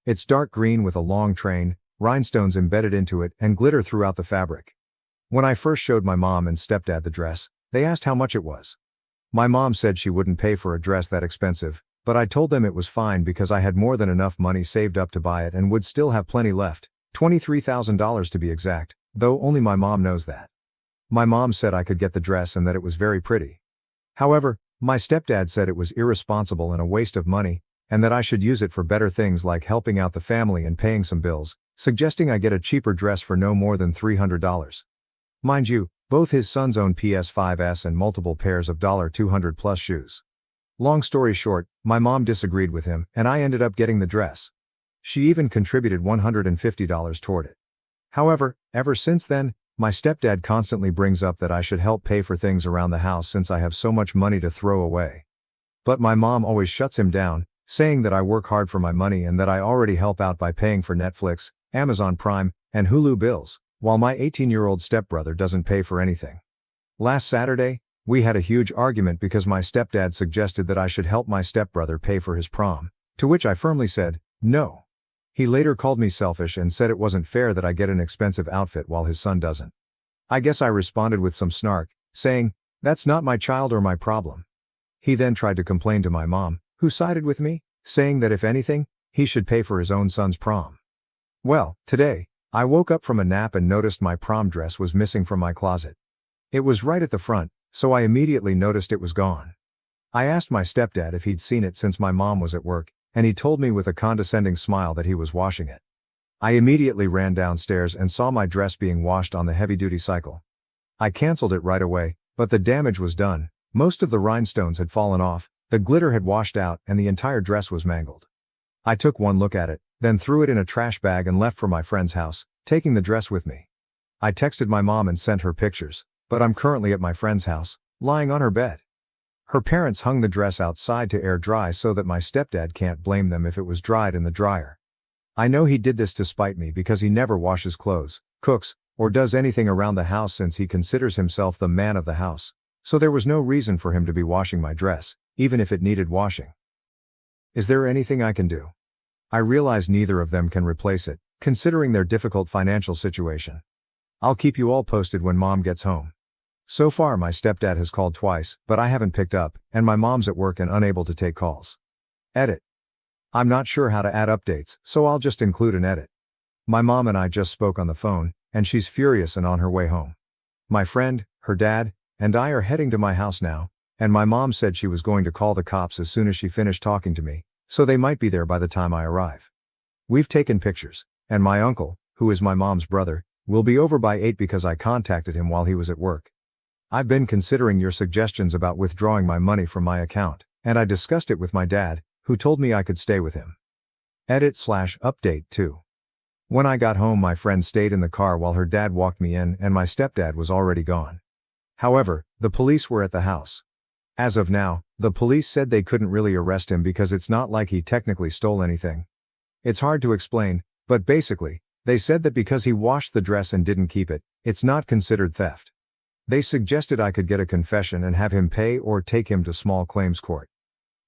It's dark green with a long train, rhinestones embedded into it, and glitter throughout the fabric. When I first showed my mom and stepdad the dress, they asked how much it was. My mom said she wouldn't pay for a dress that expensive, but I told them it was fine because I had more than enough money saved up to buy it and would still have plenty left, $23,000 to be exact, though only my mom knows that. My mom said I could get the dress and that it was very pretty. However, my stepdad said it was irresponsible and a waste of money, and that I should use it for better things like helping out the family and paying some bills, suggesting I get a cheaper dress for no more than $300. Mind you, both his sons own PS5s and multiple pairs of $200 plus shoes. Long story short, my mom disagreed with him, and I ended up getting the dress. She even contributed $150 toward it. However, ever since then, my stepdad constantly brings up that I should help pay for things around the house since I have so much money to throw away. But my mom always shuts him down, saying that I work hard for my money and that I already help out by paying for Netflix, Amazon Prime, and Hulu bills, while my 18-year-old stepbrother doesn't pay for anything. Last Saturday, we had a huge argument because my stepdad suggested that I should help my stepbrother pay for his prom, to which I firmly said, no. He later called me selfish and said it wasn't fair that I get an expensive outfit while his son doesn't. I guess I responded with some snark, saying, that's not my child or my problem. He then tried to complain to my mom, who sided with me, saying that if anything, he should pay for his own son's prom. Well, today, I woke up from a nap and noticed my prom dress was missing from my closet. It was right at the front, so I immediately noticed it was gone. I asked my stepdad if he'd seen it since my mom was at work, and he told me with a condescending smile that he was washing it. I immediately ran downstairs and saw my dress being washed on the heavy-duty cycle. I canceled it right away, but the damage was done. Most of the rhinestones had fallen off, the glitter had washed out, and the entire dress was mangled. I took one look at it, then threw it in a trash bag and left for my friend's house, taking the dress with me. I texted my mom and sent her pictures, but I'm currently at my friend's house, lying on her bed. Her parents hung the dress outside to air dry so that my stepdad can't blame them if it was dried in the dryer. I know he did this to spite me because he never washes clothes, cooks, or does anything around the house since he considers himself the man of the house, so there was no reason for him to be washing my dress, even if it needed washing. Is there anything I can do? I realize neither of them can replace it, considering their difficult financial situation. I'll keep you all posted when mom gets home. So far my stepdad has called twice, but I haven't picked up, and my mom's at work and unable to take calls. Edit. I'm not sure how to add updates, so I'll just include an edit. My mom and I just spoke on the phone, and she's furious and on her way home. My friend, her dad, and I are heading to my house now, and my mom said she was going to call the cops as soon as she finished talking to me, so they might be there by the time I arrive. We've taken pictures, and my uncle, who is my mom's brother, will be over by 8 because I contacted him while he was at work. I've been considering your suggestions about withdrawing my money from my account, and I discussed it with my dad, who told me I could stay with him. Edit/update 2. When I got home my friend stayed in the car while her dad walked me in and my stepdad was already gone. However, the police were at the house. As of now, the police said they couldn't really arrest him because it's not like he technically stole anything. It's hard to explain, but basically, they said that because he washed the dress and didn't keep it, it's not considered theft. They suggested I could get a confession and have him pay or take him to small claims court.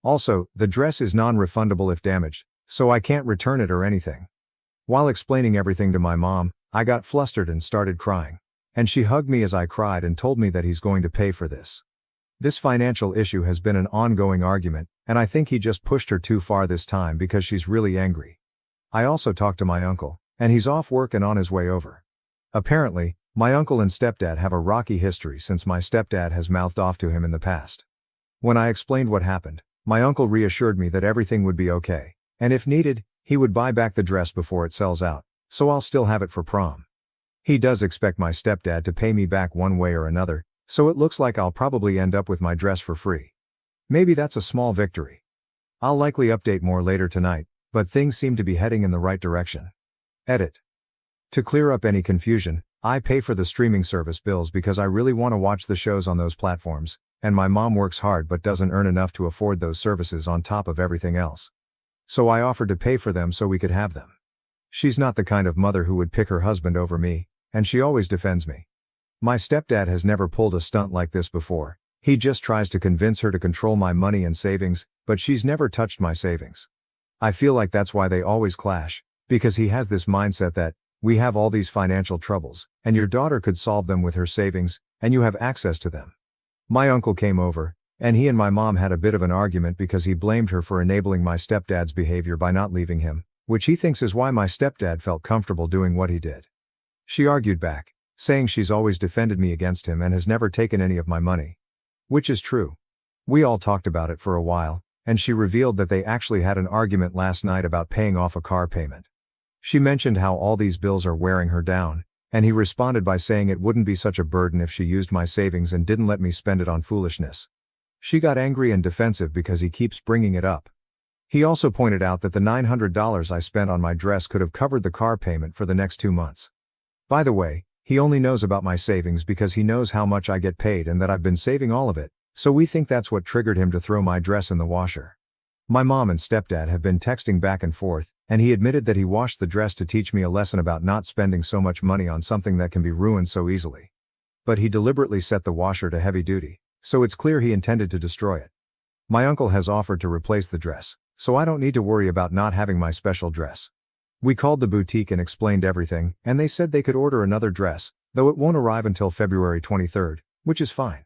Also, the dress is non-refundable if damaged, so I can't return it or anything. While explaining everything to my mom, I got flustered and started crying. And she hugged me as I cried and told me that he's going to pay for this. This financial issue has been an ongoing argument, and I think he just pushed her too far this time because she's really angry. I also talked to my uncle, and he's off work and on his way over. Apparently, my uncle and stepdad have a rocky history since my stepdad has mouthed off to him in the past. When I explained what happened, my uncle reassured me that everything would be okay, and if needed, he would buy back the dress before it sells out, so I'll still have it for prom. He does expect my stepdad to pay me back one way or another, so it looks like I'll probably end up with my dress for free. Maybe that's a small victory. I'll likely update more later tonight, but things seem to be heading in the right direction. Edit. To clear up any confusion, I pay for the streaming service bills because I really want to watch the shows on those platforms, and my mom works hard but doesn't earn enough to afford those services on top of everything else. So I offered to pay for them so we could have them. She's not the kind of mother who would pick her husband over me, and she always defends me. My stepdad has never pulled a stunt like this before. He just tries to convince her to control my money and savings, but she's never touched my savings. I feel like that's why they always clash, because he has this mindset that, we have all these financial troubles, and your daughter could solve them with her savings, and you have access to them. My uncle came over, and he and my mom had a bit of an argument because he blamed her for enabling my stepdad's behavior by not leaving him, which he thinks is why my stepdad felt comfortable doing what he did. She argued back, saying she's always defended me against him and has never taken any of my money. Which is true. We all talked about it for a while, and she revealed that they actually had an argument last night about paying off a car payment. She mentioned how all these bills are wearing her down, and he responded by saying it wouldn't be such a burden if she used my savings and didn't let me spend it on foolishness. She got angry and defensive because he keeps bringing it up. He also pointed out that the $900 I spent on my dress could have covered the car payment for the next 2 months. By the way, he only knows about my savings because he knows how much I get paid and that I've been saving all of it, so we think that's what triggered him to throw my dress in the washer. My mom and stepdad have been texting back and forth, and he admitted that he washed the dress to teach me a lesson about not spending so much money on something that can be ruined so easily. But he deliberately set the washer to heavy duty, so it's clear he intended to destroy it. My uncle has offered to replace the dress, so I don't need to worry about not having my special dress. We called the boutique and explained everything, and they said they could order another dress, though it won't arrive until February 23rd, which is fine.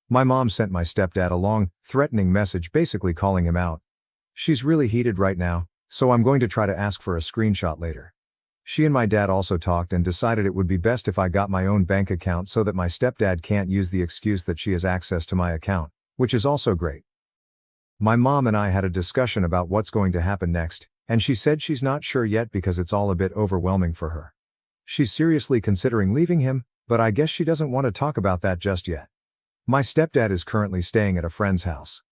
My mom sent my stepdad a long, threatening message basically calling him out. She's really heated right now, so I'm going to try to ask for a screenshot later. She and my dad also talked and decided it would be best if I got my own bank account so that my stepdad can't use the excuse that she has access to my account, which is also great. My mom and I had a discussion about what's going to happen next, and she said she's not sure yet because it's all a bit overwhelming for her. She's seriously considering leaving him, but I guess she doesn't want to talk about that just yet. My stepdad is currently staying at a friend's house.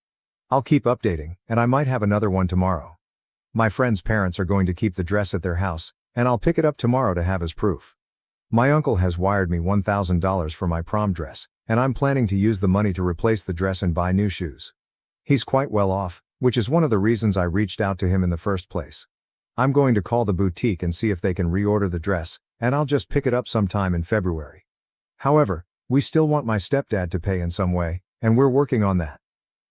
I'll keep updating, and I might have another one tomorrow. My friend's parents are going to keep the dress at their house, and I'll pick it up tomorrow to have as proof. My uncle has wired me $1,000 for my prom dress, and I'm planning to use the money to replace the dress and buy new shoes. He's quite well off, which is one of the reasons I reached out to him in the first place. I'm going to call the boutique and see if they can reorder the dress, and I'll just pick it up sometime in February. However, we still want my stepdad to pay in some way, and we're working on that.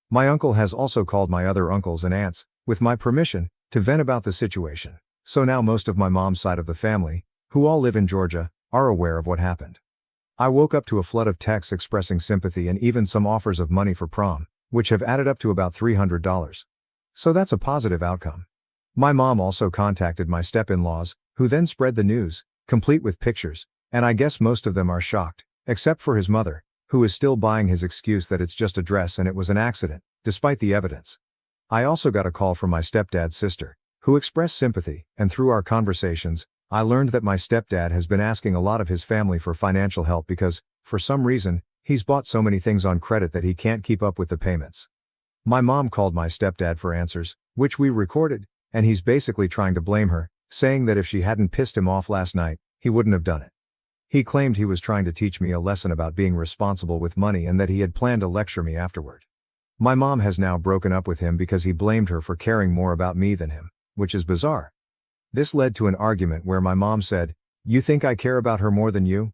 My uncle has also called my other uncles and aunts, with my permission, to vent about the situation. So now most of my mom's side of the family, who all live in Georgia, are aware of what happened. I woke up to a flood of texts expressing sympathy and even some offers of money for prom, which have added up to about $300. So that's a positive outcome. My mom also contacted my step-in-laws, who then spread the news, complete with pictures, and I guess most of them are shocked, except for his mother, who is still buying his excuse that it's just a dress and it was an accident, despite the evidence. I also got a call from my stepdad's sister, who expressed sympathy, and through our conversations, I learned that my stepdad has been asking a lot of his family for financial help because, for some reason, he's bought so many things on credit that he can't keep up with the payments. My mom called my stepdad for answers, which we recorded, and he's basically trying to blame her, saying that if she hadn't pissed him off last night, he wouldn't have done it. He claimed he was trying to teach me a lesson about being responsible with money and that he had planned to lecture me afterward. My mom has now broken up with him because he blamed her for caring more about me than him, which is bizarre. This led to an argument where my mom said, "You think I care about her more than you?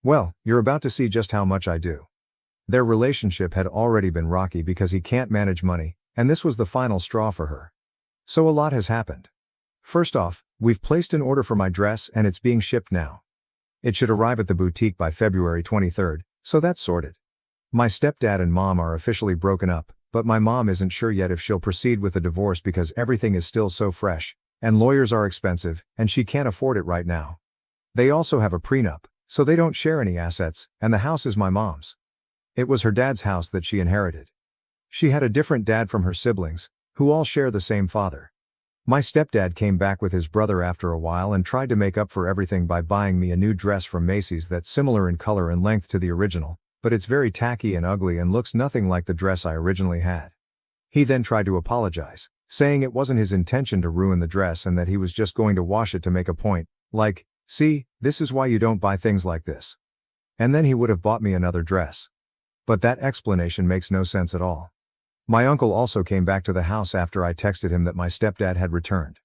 Well, you're about to see just how much I do." Their relationship had already been rocky because he can't manage money, and this was the final straw for her. So a lot has happened. First off, we've placed an order for my dress and it's being shipped now. It should arrive at the boutique by February 23rd, so that's sorted. My stepdad and mom are officially broken up, but my mom isn't sure yet if she'll proceed with the divorce because everything is still so fresh, and lawyers are expensive, and she can't afford it right now. They also have a prenup, so they don't share any assets, and the house is my mom's. It was her dad's house that she inherited. She had a different dad from her siblings, who all share the same father. My stepdad came back with his brother after a while and tried to make up for everything by buying me a new dress from Macy's that's similar in color and length to the original, but it's very tacky and ugly and looks nothing like the dress I originally had. He then tried to apologize, saying it wasn't his intention to ruin the dress and that he was just going to wash it to make a point, like, "See, this is why you don't buy things like this." And then he would have bought me another dress. But that explanation makes no sense at all. My uncle also came back to the house after I texted him that my stepdad had returned.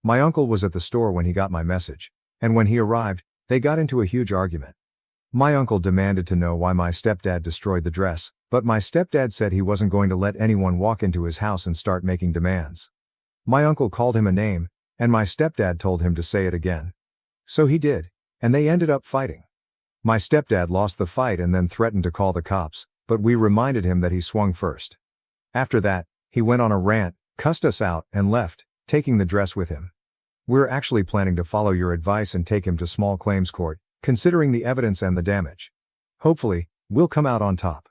My uncle was at the store when he got my message, and when he arrived, they got into a huge argument. My uncle demanded to know why my stepdad destroyed the dress, but my stepdad said he wasn't going to let anyone walk into his house and start making demands. My uncle called him a name, and my stepdad told him to say it again. So he did. And they ended up fighting. My stepdad lost the fight and then threatened to call the cops, but we reminded him that he swung first. After that, he went on a rant, cussed us out, and left, taking the dress with him. We're actually planning to follow your advice and take him to small claims court, considering the evidence and the damage. Hopefully, we'll come out on top.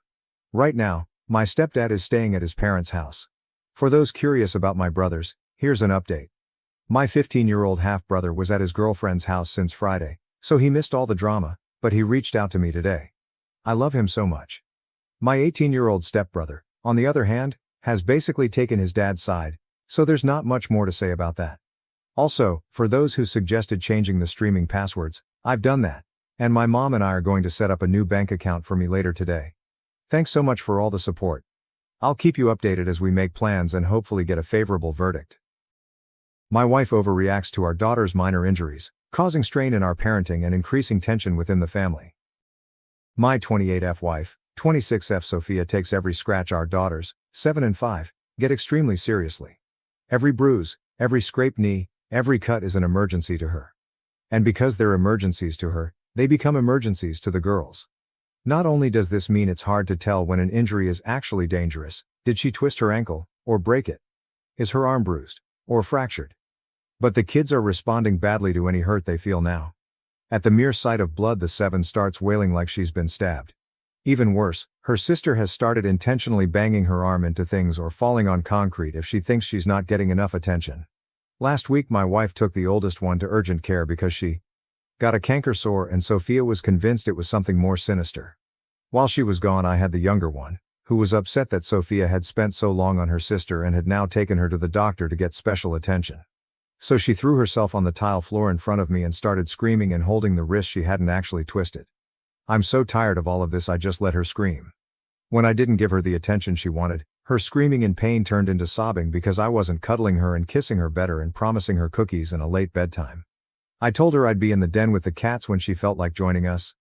Right now, my stepdad is staying at his parents' house. For those curious about my brothers, here's an update. My 15-year-old half-brother was at his girlfriend's house since Friday, so he missed all the drama, but he reached out to me today. I love him so much. My 18-year-old stepbrother, on the other hand, has basically taken his dad's side, so there's not much more to say about that. Also, for those who suggested changing the streaming passwords, I've done that, and my mom and I are going to set up a new bank account for me later today. Thanks so much for all the support. I'll keep you updated as we make plans and hopefully get a favorable verdict. My wife overreacts to our daughter's minor injuries, causing strain in our parenting and increasing tension within the family. My 28F wife, 26F Sophia takes every scratch our daughters, 7 and 5, get extremely seriously. Every bruise, every scraped knee, every cut is an emergency to her. And because they're emergencies to her, they become emergencies to the girls. Not only does this mean it's hard to tell when an injury is actually dangerous, did she twist her ankle, or break it? Is her arm bruised, or fractured? But the kids are responding badly to any hurt they feel now. At the mere sight of blood, the 7 starts wailing like she's been stabbed. Even worse, her sister has started intentionally banging her arm into things or falling on concrete if she thinks she's not getting enough attention. Last week my wife took the oldest one to urgent care because she got a canker sore and Sophia was convinced it was something more sinister. While she was gone, I had the younger one, who was upset that Sophia had spent so long on her sister and had now taken her to the doctor to get special attention. So she threw herself on the tile floor in front of me and started screaming and holding the wrist she hadn't actually twisted. I'm so tired of all of this, I just let her scream. When I didn't give her the attention she wanted, her screaming in pain turned into sobbing because I wasn't cuddling her and kissing her better and promising her cookies and a late bedtime. I told her I'd be in the den with the cats when she felt like joining us.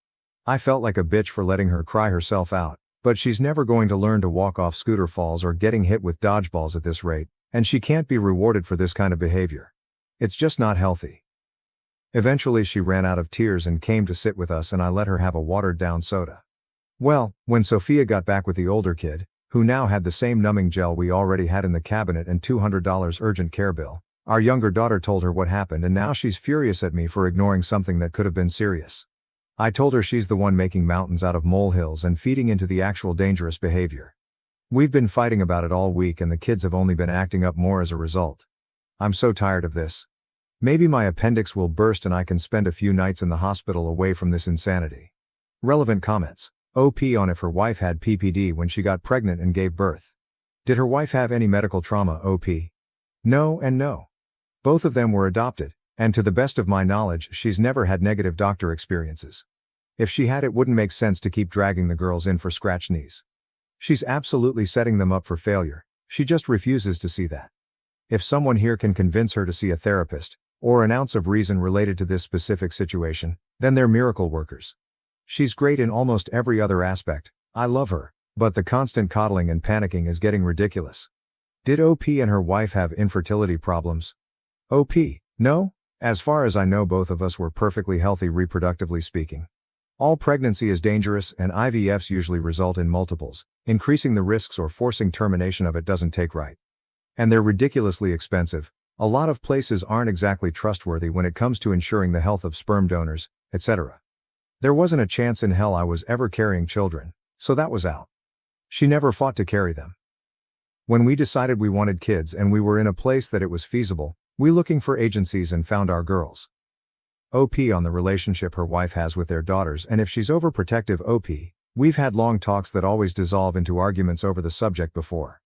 I felt like a bitch for letting her cry herself out, but she's never going to learn to walk off scooter falls or getting hit with dodgeballs at this rate, and she can't be rewarded for this kind of behavior. It's just not healthy. Eventually she ran out of tears and came to sit with us and I let her have a watered-down soda. Well, when Sophia got back with the older kid, who now had the same numbing gel we already had in the cabinet and $200 urgent care bill, our younger daughter told her what happened and now she's furious at me for ignoring something that could have been serious. I told her she's the one making mountains out of molehills and feeding into the actual dangerous behavior. We've been fighting about it all week and the kids have only been acting up more as a result. I'm so tired of this. Maybe my appendix will burst and I can spend a few nights in the hospital away from this insanity. Relevant comments. OP on if her wife had PPD when she got pregnant and gave birth. Did her wife have any medical trauma? OP. No and no. Both of them were adopted, and to the best of my knowledge she's never had negative doctor experiences. If she had, it wouldn't make sense to keep dragging the girls in for scratched knees. She's absolutely setting them up for failure, she just refuses to see that. If someone here can convince her to see a therapist, or an ounce of reason related to this specific situation, then they're miracle workers. She's great in almost every other aspect, I love her, but the constant coddling and panicking is getting ridiculous. Did OP and her wife have infertility problems? OP, no? As far as I know, both of us were perfectly healthy reproductively speaking. All pregnancy is dangerous and IVFs usually result in multiples, increasing the risks or forcing termination of it doesn't take right. And they're ridiculously expensive. A lot of places aren't exactly trustworthy when it comes to ensuring the health of sperm donors, etc. There wasn't a chance in hell I was ever carrying children, so that was out. She never fought to carry them. When we decided we wanted kids and we were in a place that it was feasible, we looking for agencies and found our girls. OP on the relationship her wife has with their daughters and if she's overprotective. OP, we've had long talks that always dissolve into arguments over the subject before.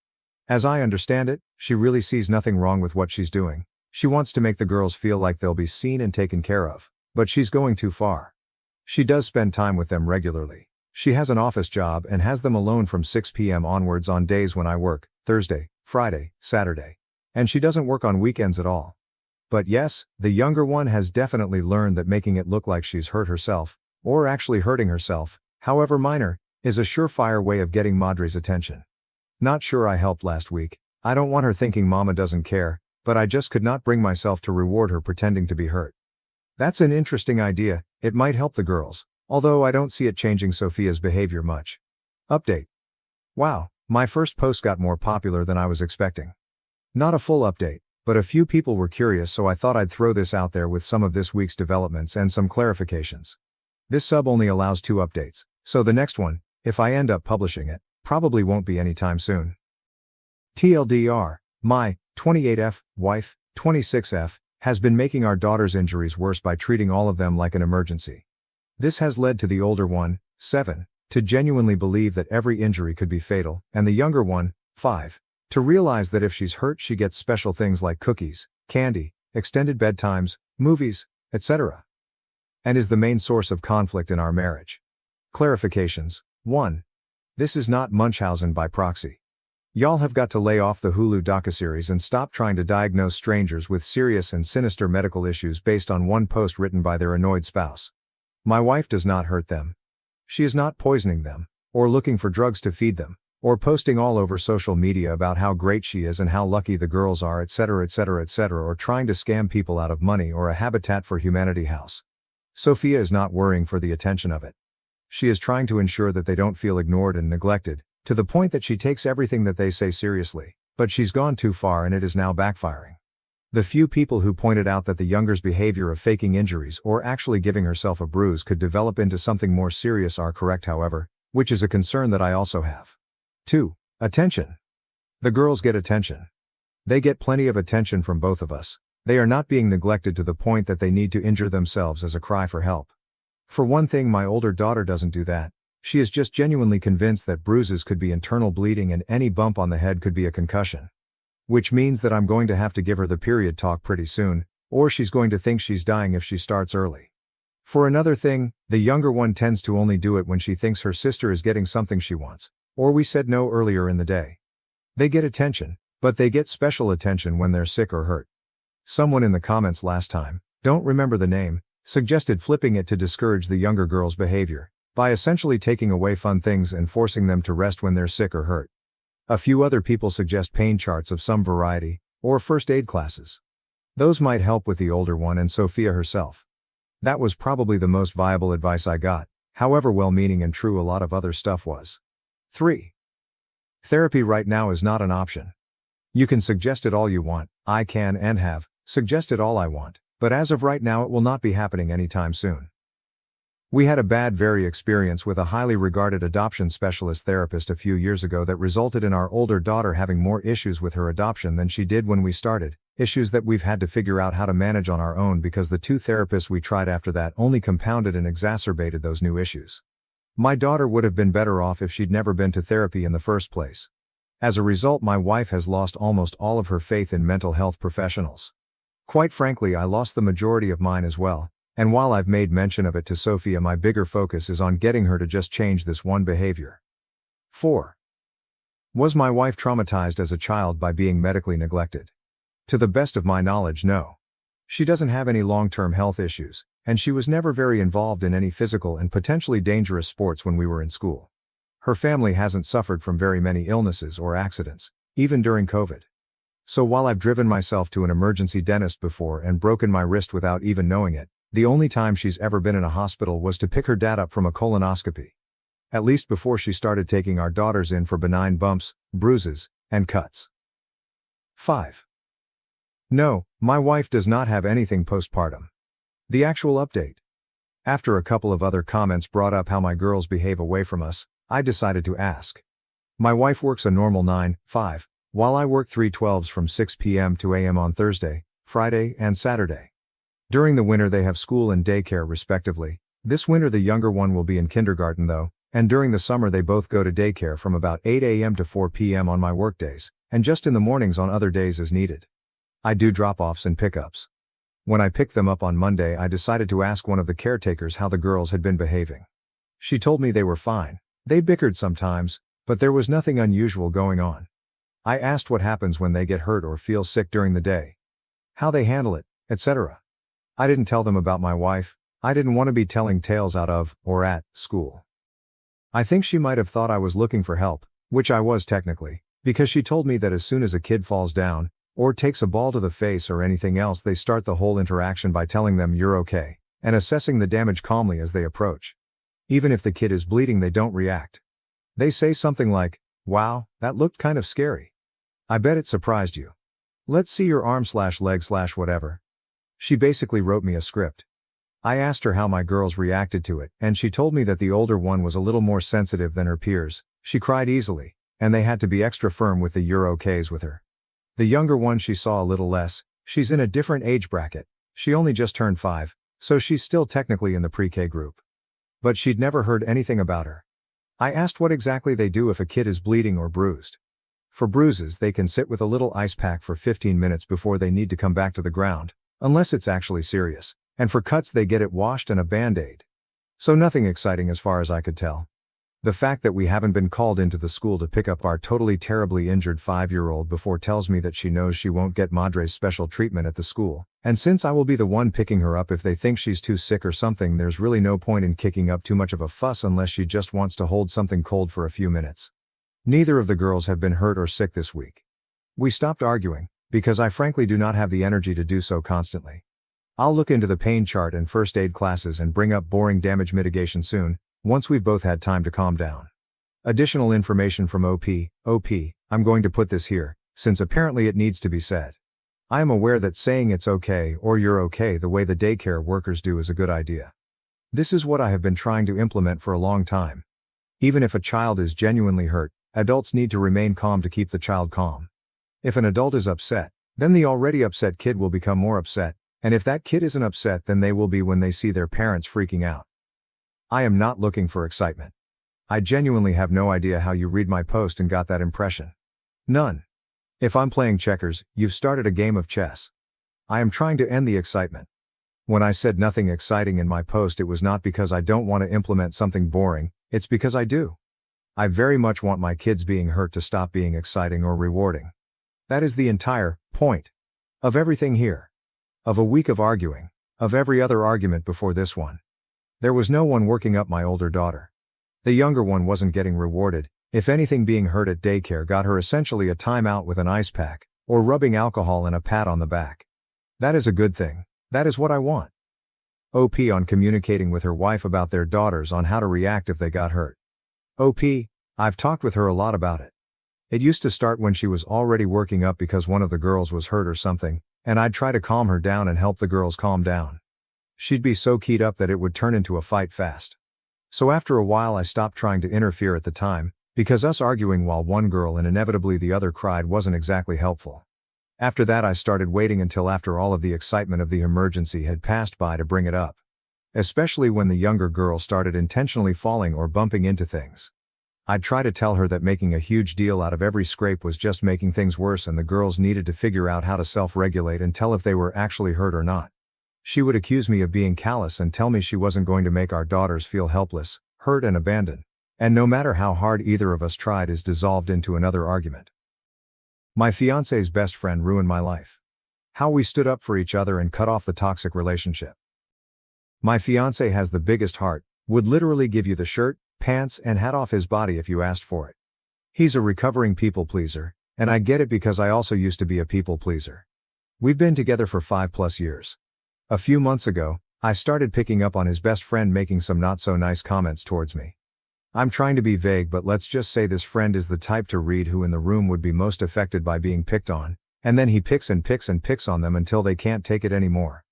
As I understand it, she really sees nothing wrong with what she's doing. She wants to make the girls feel like they'll be seen and taken care of, but she's going too far. She does spend time with them regularly. She has an office job and has them alone from 6 p.m. onwards on days when I work, Thursday, Friday, Saturday. And she doesn't work on weekends at all. But yes, the younger one has definitely learned that making it look like she's hurt herself, or actually hurting herself, however minor, is a surefire way of getting Madre's attention. Not sure I helped last week. I don't want her thinking mama doesn't care, but I just could not bring myself to reward her pretending to be hurt. That's an interesting idea, it might help the girls, although I don't see it changing Sophia's behavior much. Update. Wow, my first post got more popular than I was expecting. Not a full update, but a few people were curious, so I thought I'd throw this out there with some of this week's developments and some clarifications. This sub only allows 2 updates, so the next one, if I end up publishing it, probably won't be anytime soon. TLDR, my 28F wife, 26F, has been making our daughter's injuries worse by treating all of them like an emergency. This has led to the older one, 7, to genuinely believe that every injury could be fatal, and the younger one, 5, to realize that if she's hurt she gets special things like cookies, candy, extended bedtimes, movies, etc. And is the main source of conflict in our marriage. Clarifications. 1. This is not Munchausen by proxy. Y'all have got to lay off the Hulu docuseries and stop trying to diagnose strangers with serious and sinister medical issues based on one post written by their annoyed spouse. My wife does not hurt them. She is not poisoning them, or looking for drugs to feed them, or posting all over social media about how great she is and how lucky the girls are, etc., etc., etc., or trying to scam people out of money or a Habitat for Humanity house. Sophia is not worrying for the attention of it. She is trying to ensure that they don't feel ignored and neglected, to the point that she takes everything that they say seriously, but she's gone too far and it is now backfiring. The few people who pointed out that the younger's behavior of faking injuries or actually giving herself a bruise could develop into something more serious are correct, however, which is a concern that I also have. 2. Attention. The girls get attention. They get plenty of attention from both of us. They are not being neglected to the point that they need to injure themselves as a cry for help. For one thing, my older daughter doesn't do that. She is just genuinely convinced that bruises could be internal bleeding and any bump on the head could be a concussion. Which means that I'm going to have to give her the period talk pretty soon, or she's going to think she's dying if she starts early. For another thing, the younger one tends to only do it when she thinks her sister is getting something she wants, or we said no earlier in the day. They get attention, but they get special attention when they're sick or hurt. Someone in the comments last time, don't remember the name, suggested flipping it to discourage the younger girl's behavior, by essentially taking away fun things and forcing them to rest when they're sick or hurt. A few other people suggest pain charts of some variety, or first aid classes. Those might help with the older one and Sophia herself. That was probably the most viable advice I got, however well-meaning and true a lot of other stuff was. 3. Therapy right now is not an option. You can suggest it all you want, I can and have suggested all I want, but as of right now it will not be happening anytime soon. We had a bad experience with a highly regarded adoption specialist therapist a few years ago that resulted in our older daughter having more issues with her adoption than she did when we started, issues that we've had to figure out how to manage on our own because the 2 therapists we tried after that only compounded and exacerbated those new issues. My daughter would have been better off if she'd never been to therapy in the first place. As a result, my wife has lost almost all of her faith in mental health professionals. Quite frankly, I lost the majority of mine as well, and while I've made mention of it to Sophia, my bigger focus is on getting her to just change this one behavior. 4. Was my wife traumatized as a child by being medically neglected? To the best of my knowledge, no. She doesn't have any long-term health issues, and she was never very involved in any physical and potentially dangerous sports when we were in school. Her family hasn't suffered from very many illnesses or accidents, even during COVID. So while I've driven myself to an emergency dentist before and broken my wrist without even knowing it, the only time she's ever been in a hospital was to pick her dad up from a colonoscopy. At least before she started taking our daughters in for benign bumps, bruises, and cuts. 5. No, my wife does not have anything postpartum. The actual update. After a couple of other comments brought up how my girls behave away from us, I decided to ask. My wife works a normal 9-5, while I work 3/12s from 6 p.m. to a.m. on Thursday, Friday, and Saturday. During the winter they have school and daycare respectively. This winter the younger one will be in kindergarten though, and during the summer they both go to daycare from about 8 a.m. to 4 p.m. on my workdays, and just in the mornings on other days as needed. I do drop-offs and pickups. When I picked them up on Monday, I decided to ask one of the caretakers how the girls had been behaving. She told me they were fine. They bickered sometimes, but there was nothing unusual going on. I asked what happens when they get hurt or feel sick during the day, how they handle it, etc. I didn't tell them about my wife. I didn't want to be telling tales out of, or at, school. I think she might have thought I was looking for help, which I was technically, because she told me that as soon as a kid falls down, or takes a ball to the face or anything else, they start the whole interaction by telling them you're okay, and assessing the damage calmly as they approach. Even if the kid is bleeding, they don't react. They say something like, "Wow, that looked kind of scary. I bet it surprised you. Let's see your arm/leg/whatever." She basically wrote me a script. I asked her how my girls reacted to it, and she told me that the older one was a little more sensitive than her peers. She cried easily, and they had to be extra firm with the "you're okays" with her. The younger one she saw a little less. She's in a different age bracket. She only just turned 5, so she's still technically in the pre-K group. But she'd never heard anything about her. I asked what exactly they do if a kid is bleeding or bruised. For bruises, they can sit with a little ice pack for 15 minutes before they need to come back to the ground, unless it's actually serious. And for cuts, they get it washed and a band-aid. So nothing exciting as far as I could tell. The fact that we haven't been called into the school to pick up our totally terribly injured 5-year-old before tells me that she knows she won't get Madre's special treatment at the school, and since I will be the one picking her up if they think she's too sick or something, there's really no point in kicking up too much of a fuss unless she just wants to hold something cold for a few minutes. Neither of the girls have been hurt or sick this week. We stopped arguing, because I frankly do not have the energy to do so constantly. I'll look into the pain chart and first aid classes and bring up boring damage mitigation soon, once we've both had time to calm down. Additional information from OP, I'm going to put this here, since apparently it needs to be said. I am aware that saying it's okay or you're okay the way the daycare workers do is a good idea. This is what I have been trying to implement for a long time. Even if a child is genuinely hurt, adults need to remain calm to keep the child calm. If an adult is upset, then the already upset kid will become more upset, and if that kid isn't upset, then they will be when they see their parents freaking out. I am not looking for excitement. I genuinely have no idea how you read my post and got that impression. None. If I'm playing checkers, you've started a game of chess. I am trying to end the excitement. When I said nothing exciting in my post, it was not because I don't want to implement something boring, it's because I do. I very much want my kids being hurt to stop being exciting or rewarding. That is the entire point of everything here. Of a week of arguing, of every other argument before this one. There was no one working up my older daughter. The younger one wasn't getting rewarded. If anything, being hurt at daycare got her essentially a timeout with an ice pack, or rubbing alcohol and a pat on the back. That is a good thing. That is what I want. OP on communicating with her wife about their daughters on how to react if they got hurt. OP, I've talked with her a lot about it. It used to start when she was already working up because one of the girls was hurt or something, and I'd try to calm her down and help the girls calm down. She'd be so keyed up that it would turn into a fight fast. So after a while I stopped trying to interfere at the time, because us arguing while one girl and inevitably the other cried wasn't exactly helpful. After that I started waiting until after all of the excitement of the emergency had passed by to bring it up. Especially when the younger girl started intentionally falling or bumping into things. I'd try to tell her that making a huge deal out of every scrape was just making things worse and the girls needed to figure out how to self-regulate and tell if they were actually hurt or not. She would accuse me of being callous and tell me she wasn't going to make our daughters feel helpless, hurt and abandoned. And no matter how hard either of us tried is dissolved into another argument. My fiancé's best friend ruined my life. How we stood up for each other and cut off the toxic relationship. My fiancé has the biggest heart, would literally give you the shirt, pants and hat off his body if you asked for it. He's a recovering people pleaser, and I get it because I also used to be a people pleaser. We've been together for 5+ years. A few months ago, I started picking up on his best friend making some not so nice comments towards me. I'm trying to be vague, but let's just say this friend is the type to read who in the room would be most affected by being picked on, and then he picks and picks and picks on them until they can't take it anymore.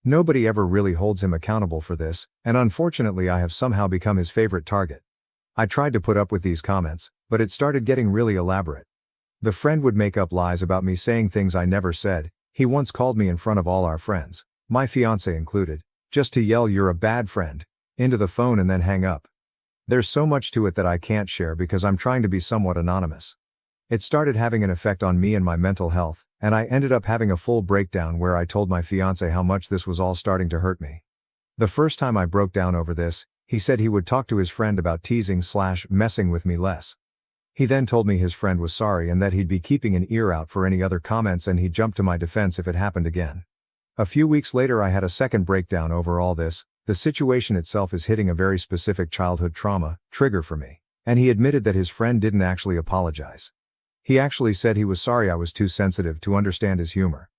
Nobody ever really holds him accountable for this, and unfortunately I have somehow become his favorite target. I tried to put up with these comments, but it started getting really elaborate. The friend would make up lies about me saying things I never said. He once called me in front of all our friends, my fiancé included, just to yell "you're a bad friend" into the phone and then hang up. There's so much to it that I can't share because I'm trying to be somewhat anonymous. It started having an effect on me and my mental health, and I ended up having a full breakdown where I told my fiancé how much this was all starting to hurt me. The first time I broke down over this, he said he would talk to his friend about teasing/messing with me less. He then told me his friend was sorry and that he'd be keeping an ear out for any other comments and he'd jump to my defense if it happened again. A few weeks later I had a second breakdown over all this. The situation itself is hitting a very specific childhood trauma trigger for me, and he admitted that his friend didn't actually apologize. He actually said he was sorry I was too sensitive to understand his humor.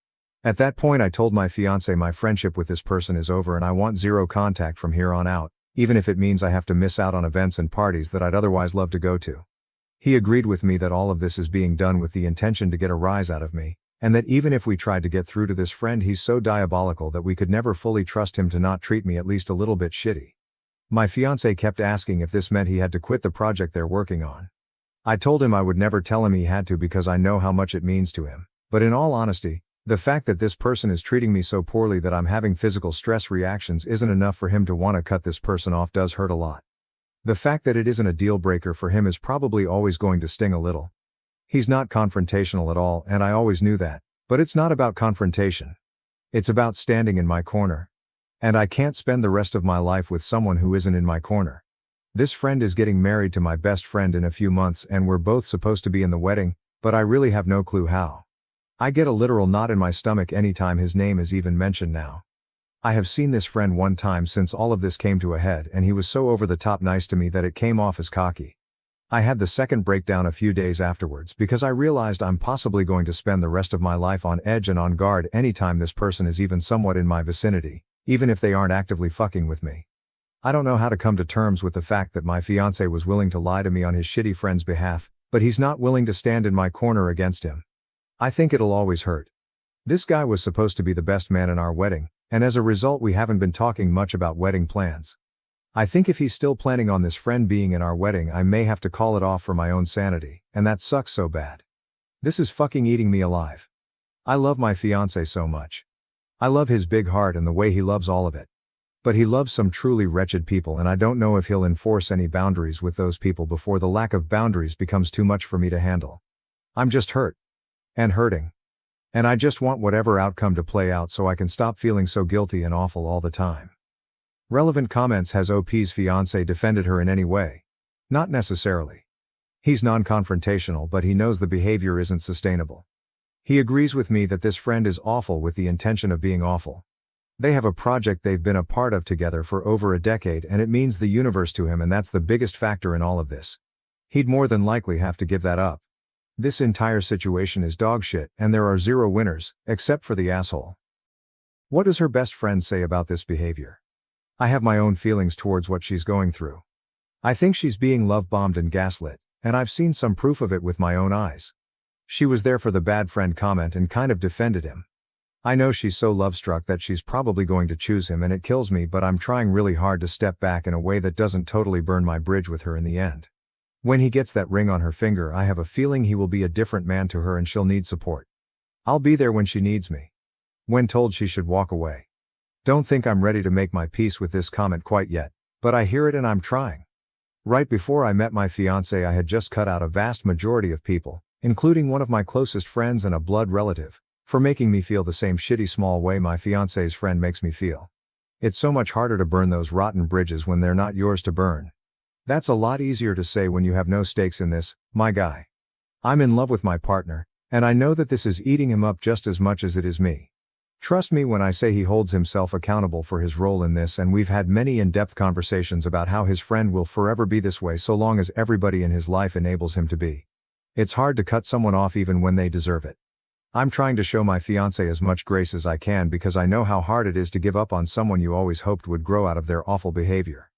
At that point I told my fiancé my friendship with this person is over and I want zero contact from here on out, even if it means I have to miss out on events and parties that I'd otherwise love to go to. He agreed with me that all of this is being done with the intention to get a rise out of me, and that even if we tried to get through to this friend he's so diabolical that we could never fully trust him to not treat me at least a little bit shitty. My fiancé kept asking if this meant he had to quit the project they're working on. I told him I would never tell him he had to because I know how much it means to him, but in all honesty, the fact that this person is treating me so poorly that I'm having physical stress reactions isn't enough for him to want to cut this person off does hurt a lot. The fact that it isn't a deal breaker for him is probably always going to sting a little. He's not confrontational at all and I always knew that, but it's not about confrontation. It's about standing in my corner. And I can't spend the rest of my life with someone who isn't in my corner. This friend is getting married to my best friend in a few months and we're both supposed to be in the wedding, but I really have no clue how. I get a literal knot in my stomach anytime his name is even mentioned now. I have seen this friend one time since all of this came to a head and he was so over the top nice to me that it came off as cocky. I had the second breakdown a few days afterwards because I realized I'm possibly going to spend the rest of my life on edge and on guard anytime this person is even somewhat in my vicinity, even if they aren't actively fucking with me. I don't know how to come to terms with the fact that my fiancé was willing to lie to me on his shitty friend's behalf, but he's not willing to stand in my corner against him. I think it'll always hurt. This guy was supposed to be the best man in our wedding, and as a result we haven't been talking much about wedding plans. I think if he's still planning on this friend being in our wedding I may have to call it off for my own sanity, and that sucks so bad. This is fucking eating me alive. I love my fiancé so much. I love his big heart and the way he loves all of it. But he loves some truly wretched people and I don't know if he'll enforce any boundaries with those people before the lack of boundaries becomes too much for me to handle. I'm just hurt. And hurting. And I just want whatever outcome to play out so I can stop feeling so guilty and awful all the time. Relevant comments. Has OP's fiancé defended her in any way? Not necessarily. He's non-confrontational but he knows the behavior isn't sustainable. He agrees with me that this friend is awful with the intention of being awful. They have a project they've been a part of together for over a decade and it means the universe to him and that's the biggest factor in all of this. He'd more than likely have to give that up. This entire situation is dog shit and there are zero winners, except for the asshole. What does her best friend say about this behavior? I have my own feelings towards what she's going through. I think she's being love-bombed and gaslit, and I've seen some proof of it with my own eyes. She was there for the bad friend comment and kind of defended him. I know she's so love-struck that she's probably going to choose him and it kills me but I'm trying really hard to step back in a way that doesn't totally burn my bridge with her in the end. When he gets that ring on her finger I have a feeling he will be a different man to her and she'll need support. I'll be there when she needs me. When told she should walk away. Don't think I'm ready to make my peace with this comment quite yet, but I hear it and I'm trying. Right before I met my fiancé I had just cut out a vast majority of people, including one of my closest friends and a blood relative, for making me feel the same shitty small way my fiancé's friend makes me feel. It's so much harder to burn those rotten bridges when they're not yours to burn. That's a lot easier to say when you have no stakes in this, my guy. I'm in love with my partner, and I know that this is eating him up just as much as it is me. Trust me when I say he holds himself accountable for his role in this and we've had many in-depth conversations about how his friend will forever be this way so long as everybody in his life enables him to be. It's hard to cut someone off even when they deserve it. I'm trying to show my fiancé as much grace as I can because I know how hard it is to give up on someone you always hoped would grow out of their awful behavior.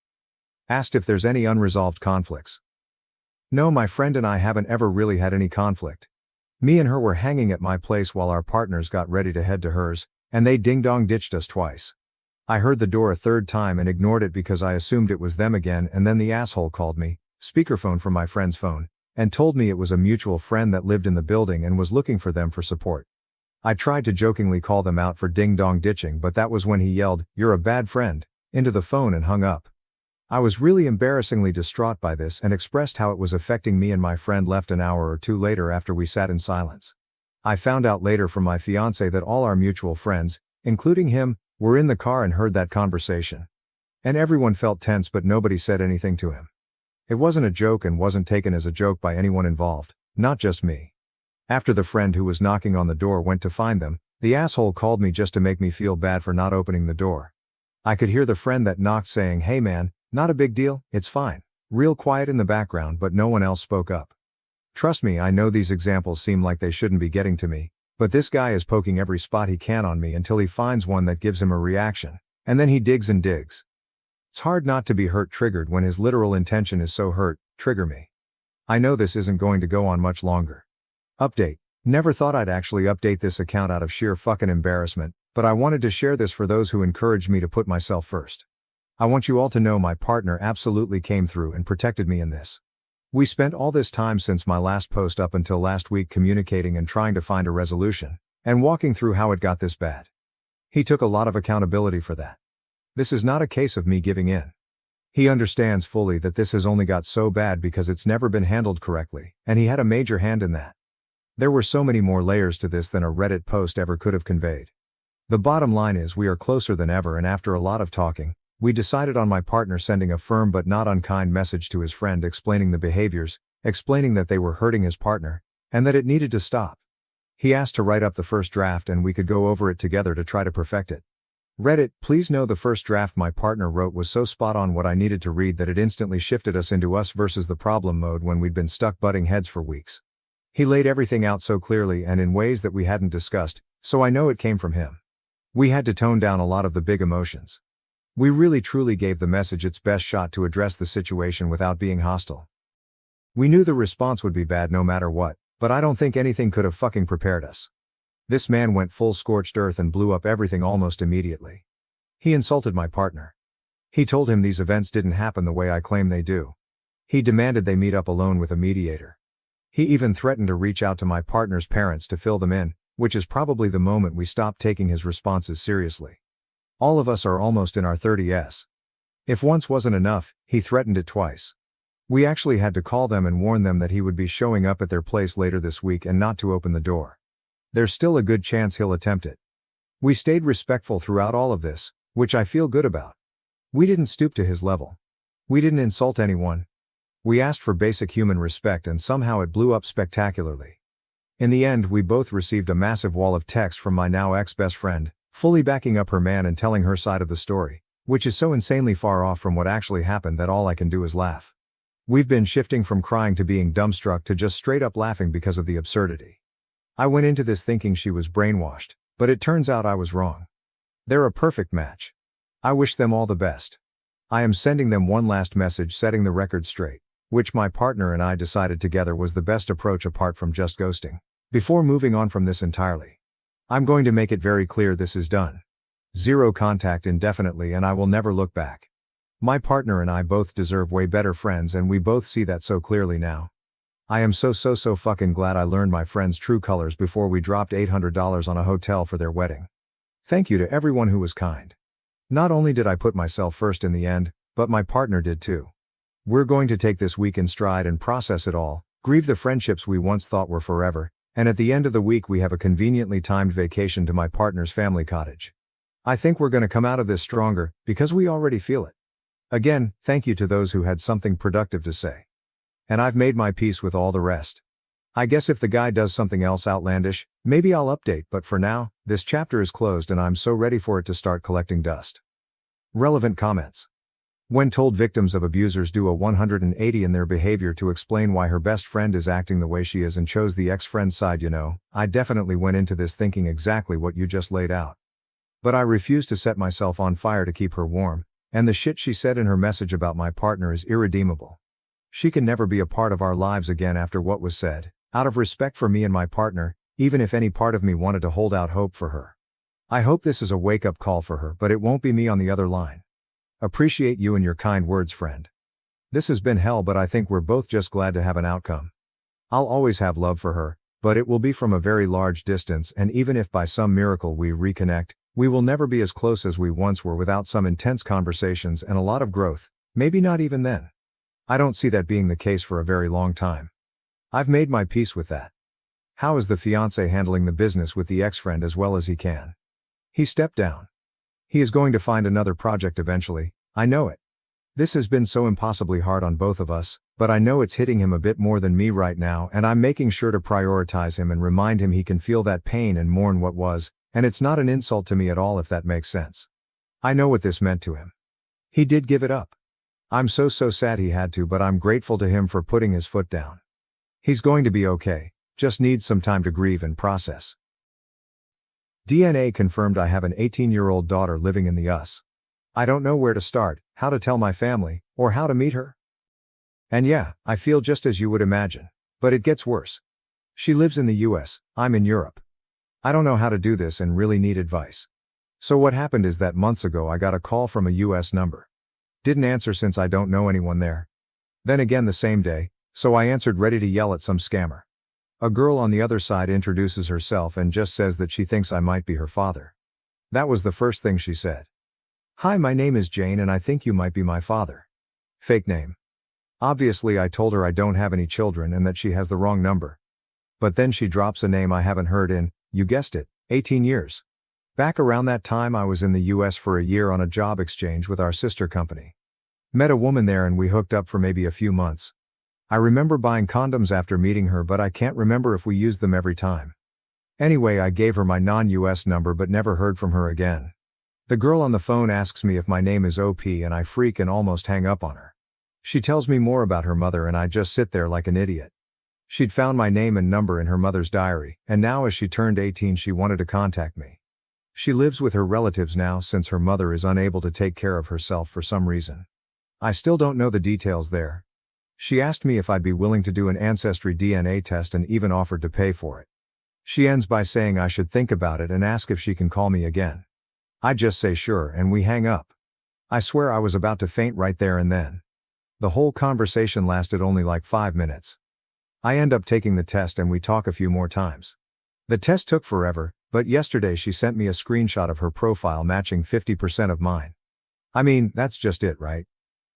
Asked if there's any unresolved conflicts. No, my friend and I haven't ever really had any conflict. Me and her were hanging at my place while our partners got ready to head to hers, and they ding-dong ditched us twice. I heard the door a third time and ignored it because I assumed it was them again and then the asshole called me, speakerphone from my friend's phone, and told me it was a mutual friend that lived in the building and was looking for them for support. I tried to jokingly call them out for ding-dong ditching but that was when he yelled, "You're a bad friend," into the phone and hung up. I was really embarrassingly distraught by this and expressed how it was affecting me and my friend left an hour or two later after we sat in silence. I found out later from my fiancé that all our mutual friends, including him, were in the car and heard that conversation. And everyone felt tense but nobody said anything to him. It wasn't a joke and wasn't taken as a joke by anyone involved, not just me. After the friend who was knocking on the door went to find them, the asshole called me just to make me feel bad for not opening the door. I could hear the friend that knocked saying, "Hey man, not a big deal, it's fine," real quiet in the background but no one else spoke up. Trust me, I know these examples seem like they shouldn't be getting to me, but this guy is poking every spot he can on me until he finds one that gives him a reaction, and then he digs and digs. It's hard not to be triggered when his literal intention is so trigger me. I know this isn't going to go on much longer. Update. Never thought I'd actually update this account out of sheer fucking embarrassment, but I wanted to share this for those who encouraged me to put myself first. I want you all to know my partner absolutely came through and protected me in this. We spent all this time since my last post up until last week communicating and trying to find a resolution, and walking through how it got this bad. He took a lot of accountability for that. This is not a case of me giving in. He understands fully that this has only got so bad because it's never been handled correctly, and he had a major hand in that. There were so many more layers to this than a Reddit post ever could have conveyed. The bottom line is we are closer than ever, and after a lot of talking, we decided on my partner sending a firm but not unkind message to his friend explaining the behaviors, explaining that they were hurting his partner, and that it needed to stop. He asked to write up the first draft and we could go over it together to try to perfect it. Reddit, please know the first draft my partner wrote was so spot on what I needed to read that it instantly shifted us into us versus the problem mode when we'd been stuck butting heads for weeks. He laid everything out so clearly and in ways that we hadn't discussed, so I know it came from him. We had to tone down a lot of the big emotions. We really truly gave the message its best shot to address the situation without being hostile. We knew the response would be bad no matter what, but I don't think anything could have fucking prepared us. This man went full scorched earth and blew up everything almost immediately. He insulted my partner. He told him these events didn't happen the way I claim they do. He demanded they meet up alone with a mediator. He even threatened to reach out to my partner's parents to fill them in, which is probably the moment we stopped taking his responses seriously. All of us are almost in our 30s. If once wasn't enough, he threatened it twice. We actually had to call them and warn them that he would be showing up at their place later this week and not to open the door. There's still a good chance he'll attempt it. We stayed respectful throughout all of this, which I feel good about. We didn't stoop to his level. We didn't insult anyone. We asked for basic human respect and somehow it blew up spectacularly. In the end, we both received a massive wall of text from my now ex-best friend, fully backing up her man and telling her side of the story, which is so insanely far off from what actually happened that all I can do is laugh. We've been shifting from crying to being dumbstruck to just straight up laughing because of the absurdity. I went into this thinking she was brainwashed, but it turns out I was wrong. They're a perfect match. I wish them all the best. I am sending them one last message setting the record straight, which my partner and I decided together was the best approach apart from just ghosting, before moving on from this entirely. I'm going to make it very clear this is done. Zero contact indefinitely and I will never look back. My partner and I both deserve way better friends and we both see that so clearly now. I am so fucking glad I learned my friend's true colors before we dropped $800 on a hotel for their wedding. Thank you to everyone who was kind. Not only did I put myself first in the end, but my partner did too. We're going to take this week in stride and process it all, grieve the friendships we once thought were forever, and at the end of the week we have a conveniently timed vacation to my partner's family cottage. I think we're going to come out of this stronger, because we already feel it. Again, thank you to those who had something productive to say. And I've made my peace with all the rest. I guess if the guy does something else outlandish, maybe I'll update, but for now, this chapter is closed and I'm so ready for it to start collecting dust. Relevant comments. When told victims of abusers do a 180 in their behavior to explain why her best friend is acting the way she is and chose the ex-friend's side, I definitely went into this thinking exactly what you just laid out. But I refuse to set myself on fire to keep her warm, and the shit she said in her message about my partner is irredeemable. She can never be a part of our lives again after what was said, out of respect for me and my partner, even if any part of me wanted to hold out hope for her. I hope this is a wake-up call for her, but it won't be me on the other line. Appreciate you and your kind words, friend. This has been hell, but I think we're both just glad to have an outcome. I'll always have love for her, but it will be from a very large distance, and even if by some miracle we reconnect, we will never be as close as we once were without some intense conversations and a lot of growth, maybe not even then. I don't see that being the case for a very long time. I've made my peace with that. How is the fiancé handling the business with the ex-friend as well as he can? He stepped down. He is going to find another project eventually, I know it. This has been so impossibly hard on both of us, but I know it's hitting him a bit more than me right now, and I'm making sure to prioritize him and remind him he can feel that pain and mourn what was, and it's not an insult to me at all if that makes sense. I know what this meant to him. He did give it up. I'm so sad he had to, but I'm grateful to him for putting his foot down. He's going to be okay, just needs some time to grieve and process. DNA confirmed I have an 18-year-old daughter living in the US. I don't know where to start, how to tell my family, or how to meet her. And yeah, I feel just as you would imagine. But it gets worse. She lives in the US, I'm in Europe. I don't know how to do this and really need advice. So what happened is that months ago I got a call from a US number. Didn't answer since I don't know anyone there. Then again the same day, so I answered ready to yell at some scammer. A girl on the other side introduces herself and just says that she thinks I might be her father. That was the first thing she said. Hi, my name is Jane and I think you might be my father. Fake name. Obviously I told her I don't have any children and that she has the wrong number. But then she drops a name I haven't heard in, you guessed it, 18 years. Back around that time I was in the US for a year on a job exchange with our sister company. Met a woman there and we hooked up for maybe a few months. I remember buying condoms after meeting her but I can't remember if we used them every time. Anyway, I gave her my non-US number but never heard from her again. The girl on the phone asks me if my name is OP and I freak and almost hang up on her. She tells me more about her mother and I just sit there like an idiot. She'd found my name and number in her mother's diary, and now as she turned 18 she wanted to contact me. She lives with her relatives now since her mother is unable to take care of herself for some reason. I still don't know the details there. She asked me if I'd be willing to do an ancestry DNA test and even offered to pay for it. She ends by saying I should think about it and ask if she can call me again. I just say sure and we hang up. I swear I was about to faint right there and then. The whole conversation lasted only like 5 minutes. I end up taking the test and we talk a few more times. The test took forever, but yesterday she sent me a screenshot of her profile matching 50% of mine. I mean, that's just it, right?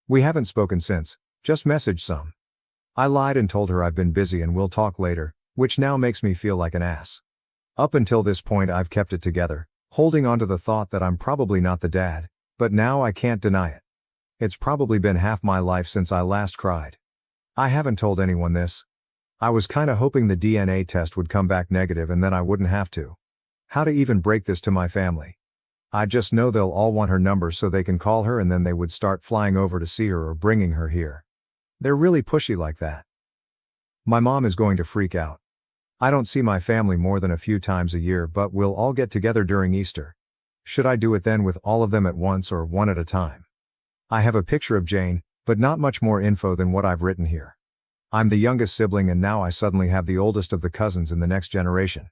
We haven't spoken since, just messaged some. I lied and told her I've been busy and we'll talk later, which now makes me feel like an ass. Up until this point I've kept it together, holding on to the thought that I'm probably not the dad, but now I can't deny it. It's probably been half my life since I last cried. I haven't told anyone this. I was kinda hoping the DNA test would come back negative and then I wouldn't have to. How to even break this to my family? I just know they'll all want her number so they can call her and then they would start flying over to see her or bringing her here. They're really pushy like that. My mom is going to freak out. I don't see my family more than a few times a year but we'll all get together during Easter. Should I do it then with all of them at once or one at a time? I have a picture of Jane, but not much more info than what I've written here. I'm the youngest sibling and now I suddenly have the oldest of the cousins in the next generation.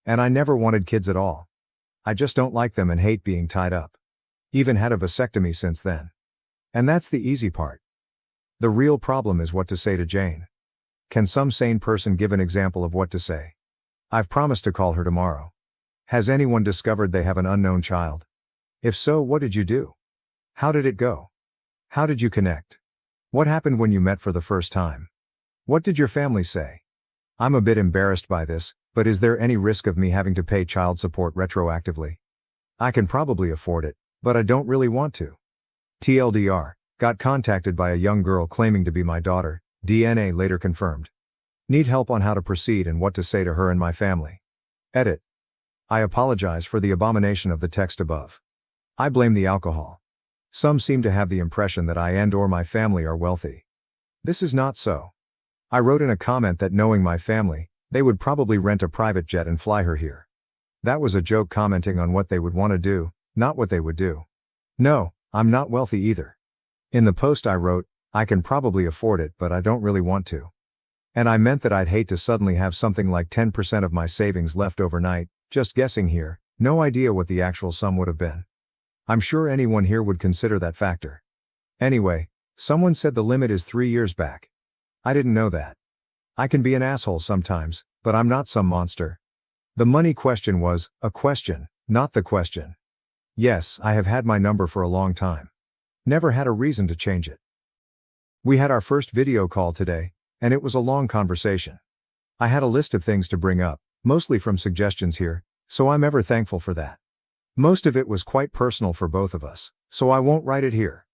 And I never wanted kids at all. I just don't like them and hate being tied up. Even had a vasectomy since then. And that's the easy part. The real problem is what to say to Jane. Can some sane person give an example of what to say? I've promised to call her tomorrow. Has anyone discovered they have an unknown child? If so, what did you do? How did it go? How did you connect? What happened when you met for the first time? What did your family say? I'm a bit embarrassed by this, but is there any risk of me having to pay child support retroactively? I can probably afford it, but I don't really want to. TLDR, got contacted by a young girl claiming to be my daughter, DNA later confirmed. Need help on how to proceed and what to say to her and my family. Edit. I apologize for the abomination of the text above. I blame the alcohol. Some seem to have the impression that I and/or my family are wealthy. This is not so. I wrote in a comment that knowing my family, they would probably rent a private jet and fly her here. That was a joke commenting on what they would want to do, not what they would do. No, I'm not wealthy either. In the post I wrote, I can probably afford it but I don't really want to. And I meant that I'd hate to suddenly have something like 10% of my savings left overnight, just guessing here, no idea what the actual sum would have been. I'm sure anyone here would consider that factor. Anyway, someone said the limit is 3 years back. I didn't know that. I can be an asshole sometimes, but I'm not some monster. The money question was a question, not the question. Yes, I have had my number for a long time. Never had a reason to change it. We had our first video call today, and it was a long conversation. I had a list of things to bring up, mostly from suggestions here, so I'm ever thankful for that. Most of it was quite personal for both of us, so I won't write it here.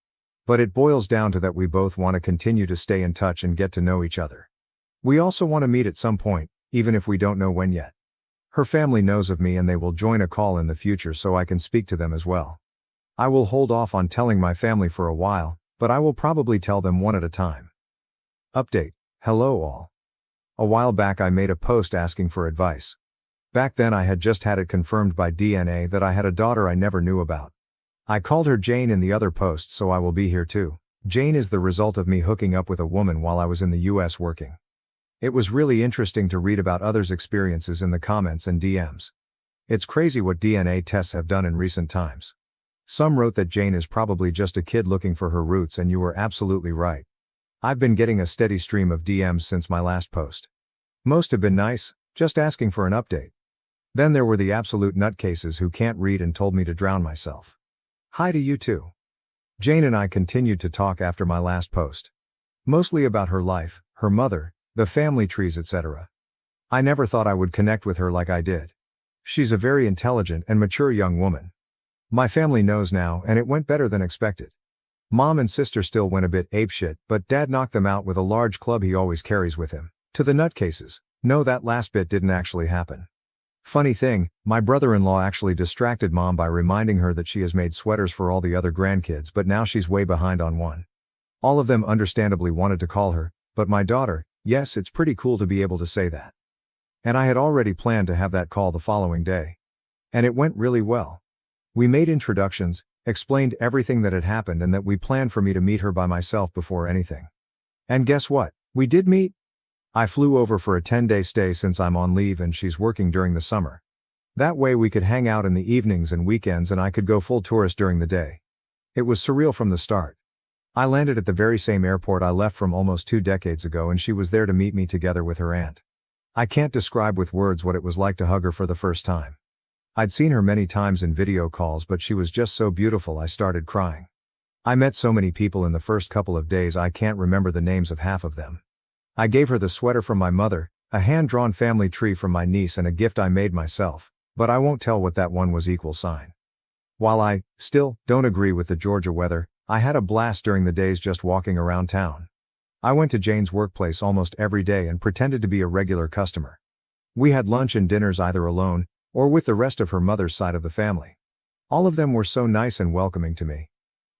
But it boils down to that we both want to continue to stay in touch and get to know each other. We also want to meet at some point, even if we don't know when yet. Her family knows of me and they will join a call in the future so I can speak to them as well. I will hold off on telling my family for a while, but I will probably tell them one at a time. Update. Hello all. A while back I made a post asking for advice. Back then I had just had it confirmed by DNA that I had a daughter I never knew about. I called her Jane in the other post, so I will be here too. Jane is the result of me hooking up with a woman while I was in the US working. It was really interesting to read about others' experiences in the comments and DMs. It's crazy what DNA tests have done in recent times. Some wrote that Jane is probably just a kid looking for her roots, and you were absolutely right. I've been getting a steady stream of DMs since my last post. Most have been nice, just asking for an update. Then there were the absolute nutcases who can't read and told me to drown myself. Hi to you too. Jane and I continued to talk after my last post. Mostly about her life, her mother, the family trees, etc. I never thought I would connect with her like I did. She's a very intelligent and mature young woman. My family knows now, and it went better than expected. Mom and sister still went a bit apeshit, but Dad knocked them out with a large club he always carries with him. To the nutcases, no, that last bit didn't actually happen. Funny thing, my brother-in-law actually distracted Mom by reminding her that she has made sweaters for all the other grandkids, but now she's way behind on one. All of them understandably wanted to call her, but my daughter, yes, it's pretty cool to be able to say that. And I had already planned to have that call the following day. And it went really well. We made introductions, explained everything that had happened, and that we planned for me to meet her by myself before anything. And guess what? We did meet. I flew over for a 10-day stay since I'm on leave and she's working during the summer. That way we could hang out in the evenings and weekends, and I could go full tourist during the day. It was surreal from the start. I landed at the very same airport I left from almost 2 decades ago, and she was there to meet me together with her aunt. I can't describe with words what it was like to hug her for the first time. I'd seen her many times in video calls, but she was just so beautiful I started crying. I met so many people in the first couple of days I can't remember the names of half of them. I gave her the sweater from my mother, a hand-drawn family tree from my niece, and a gift I made myself, but I won't tell what that one was. While I, still, don't agree with the Georgia weather, I had a blast during the days just walking around town. I went to Jane's workplace almost every day and pretended to be a regular customer. We had lunch and dinners either alone, or with the rest of her mother's side of the family. All of them were so nice and welcoming to me.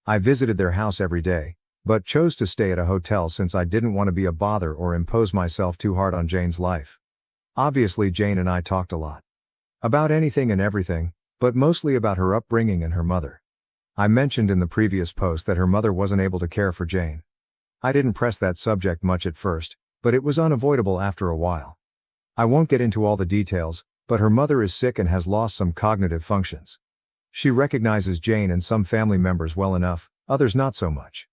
I visited their house every day, but chose to stay at a hotel since I didn't want to be a bother or impose myself too hard on Jane's life. Obviously Jane and I talked a lot. About anything and everything, but mostly about her upbringing and her mother. I mentioned in the previous post that her mother wasn't able to care for Jane. I didn't press that subject much at first, but it was unavoidable after a while. I won't get into all the details, but her mother is sick and has lost some cognitive functions. She recognizes Jane and some family members well enough, others not so much.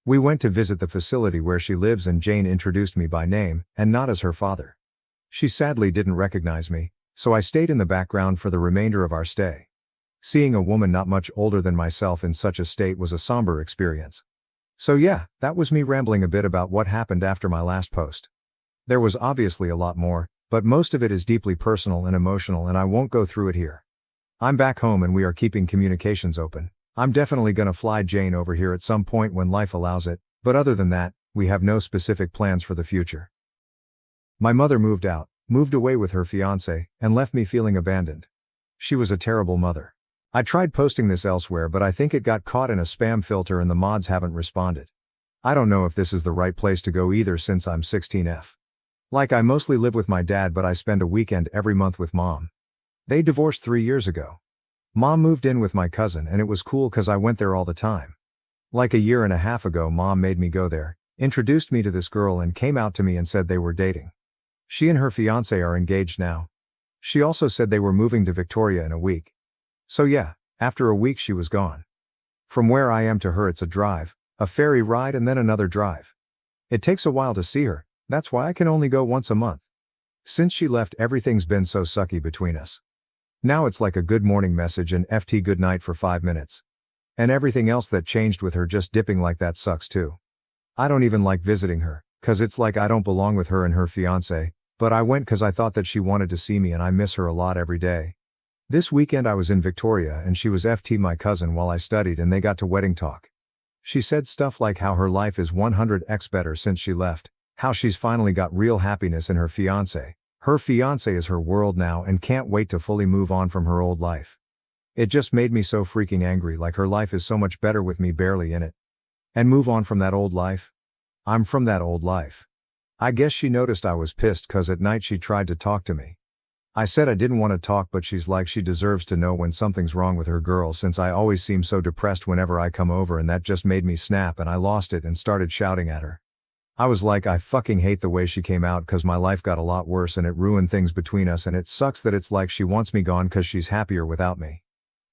We went to visit the facility where she lives, and Jane introduced me by name, and not as her father. She sadly didn't recognize me, so I stayed in the background for the remainder of our stay. Seeing a woman not much older than myself in such a state was a somber experience. So yeah, that was me rambling a bit about what happened after my last post. There was obviously a lot more, but most of it is deeply personal and emotional, and I won't go through it here. I'm back home and we are keeping communications open. I'm definitely gonna fly Jane over here at some point when life allows it, but other than that, we have no specific plans for the future. My mother moved away with her fiancé, and left me feeling abandoned. She was a terrible mother. I tried posting this elsewhere, but I think it got caught in a spam filter and the mods haven't responded. I don't know if this is the right place to go either, since I'm 16F. I mostly live with my dad, but I spend a weekend every month with Mom. They divorced 3 years ago. Mom moved in with my cousin, and it was cool cause I went there all the time. A year and a half ago Mom made me go there, introduced me to this girl, and came out to me and said they were dating. She and her fiancé are engaged now. She also said they were moving to Victoria in a week. So yeah, after a week she was gone. From where I am to her it's a drive, a ferry ride, and then another drive. It takes a while to see her. That's why I can only go once a month. Since she left, everything's been so sucky between us. Now it's like a good morning message and FT good night for 5 minutes. And everything else that changed with her just dipping like that sucks too. I don't even like visiting her, cause it's like I don't belong with her and her fiancé, but I went cause I thought that she wanted to see me and I miss her a lot every day. This weekend I was in Victoria and she was FT my cousin while I studied, and they got to wedding talk. She said stuff like how her life is 100x better since she left. How she's finally got real happiness in her fiancé. Her fiancé is her world now and can't wait to fully move on from her old life. It just made me so freaking angry, like her life is so much better with me barely in it. And move on from that old life? I'm from that old life. I guess she noticed I was pissed cause at night she tried to talk to me. I said I didn't want to talk, but she's like she deserves to know when something's wrong with her girl since I always seem so depressed whenever I come over, and that just made me snap and I lost it and started shouting at her. I was like, I fucking hate the way she came out cause my life got a lot worse and it ruined things between us, and it sucks that it's like she wants me gone cause she's happier without me.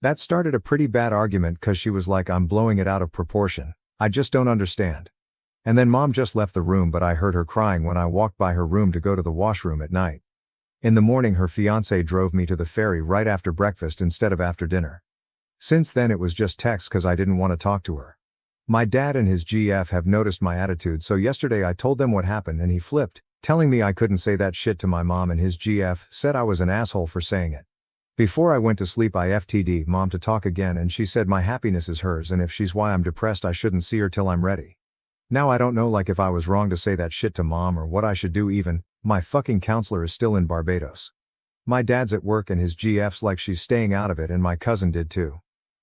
That started a pretty bad argument cause she was like I'm blowing it out of proportion. I just don't understand. And then mom just left the room, but I heard her crying when I walked by her room to go to the washroom at night. In the morning her fiancé drove me to the ferry right after breakfast instead of after dinner. Since then it was just text cause I didn't want to talk to her. My dad and his GF have noticed my attitude, so yesterday I told them what happened and he flipped, telling me I couldn't say that shit to my mom, and his GF said I was an asshole for saying it. Before I went to sleep I FT'd mom to talk again, and she said my happiness is hers, and if she's why I'm depressed I shouldn't see her till I'm ready. Now I don't know like if I was wrong to say that shit to mom or what I should do even. My fucking counselor is still in Barbados. My dad's at work and his GF's like she's staying out of it, and my cousin did too.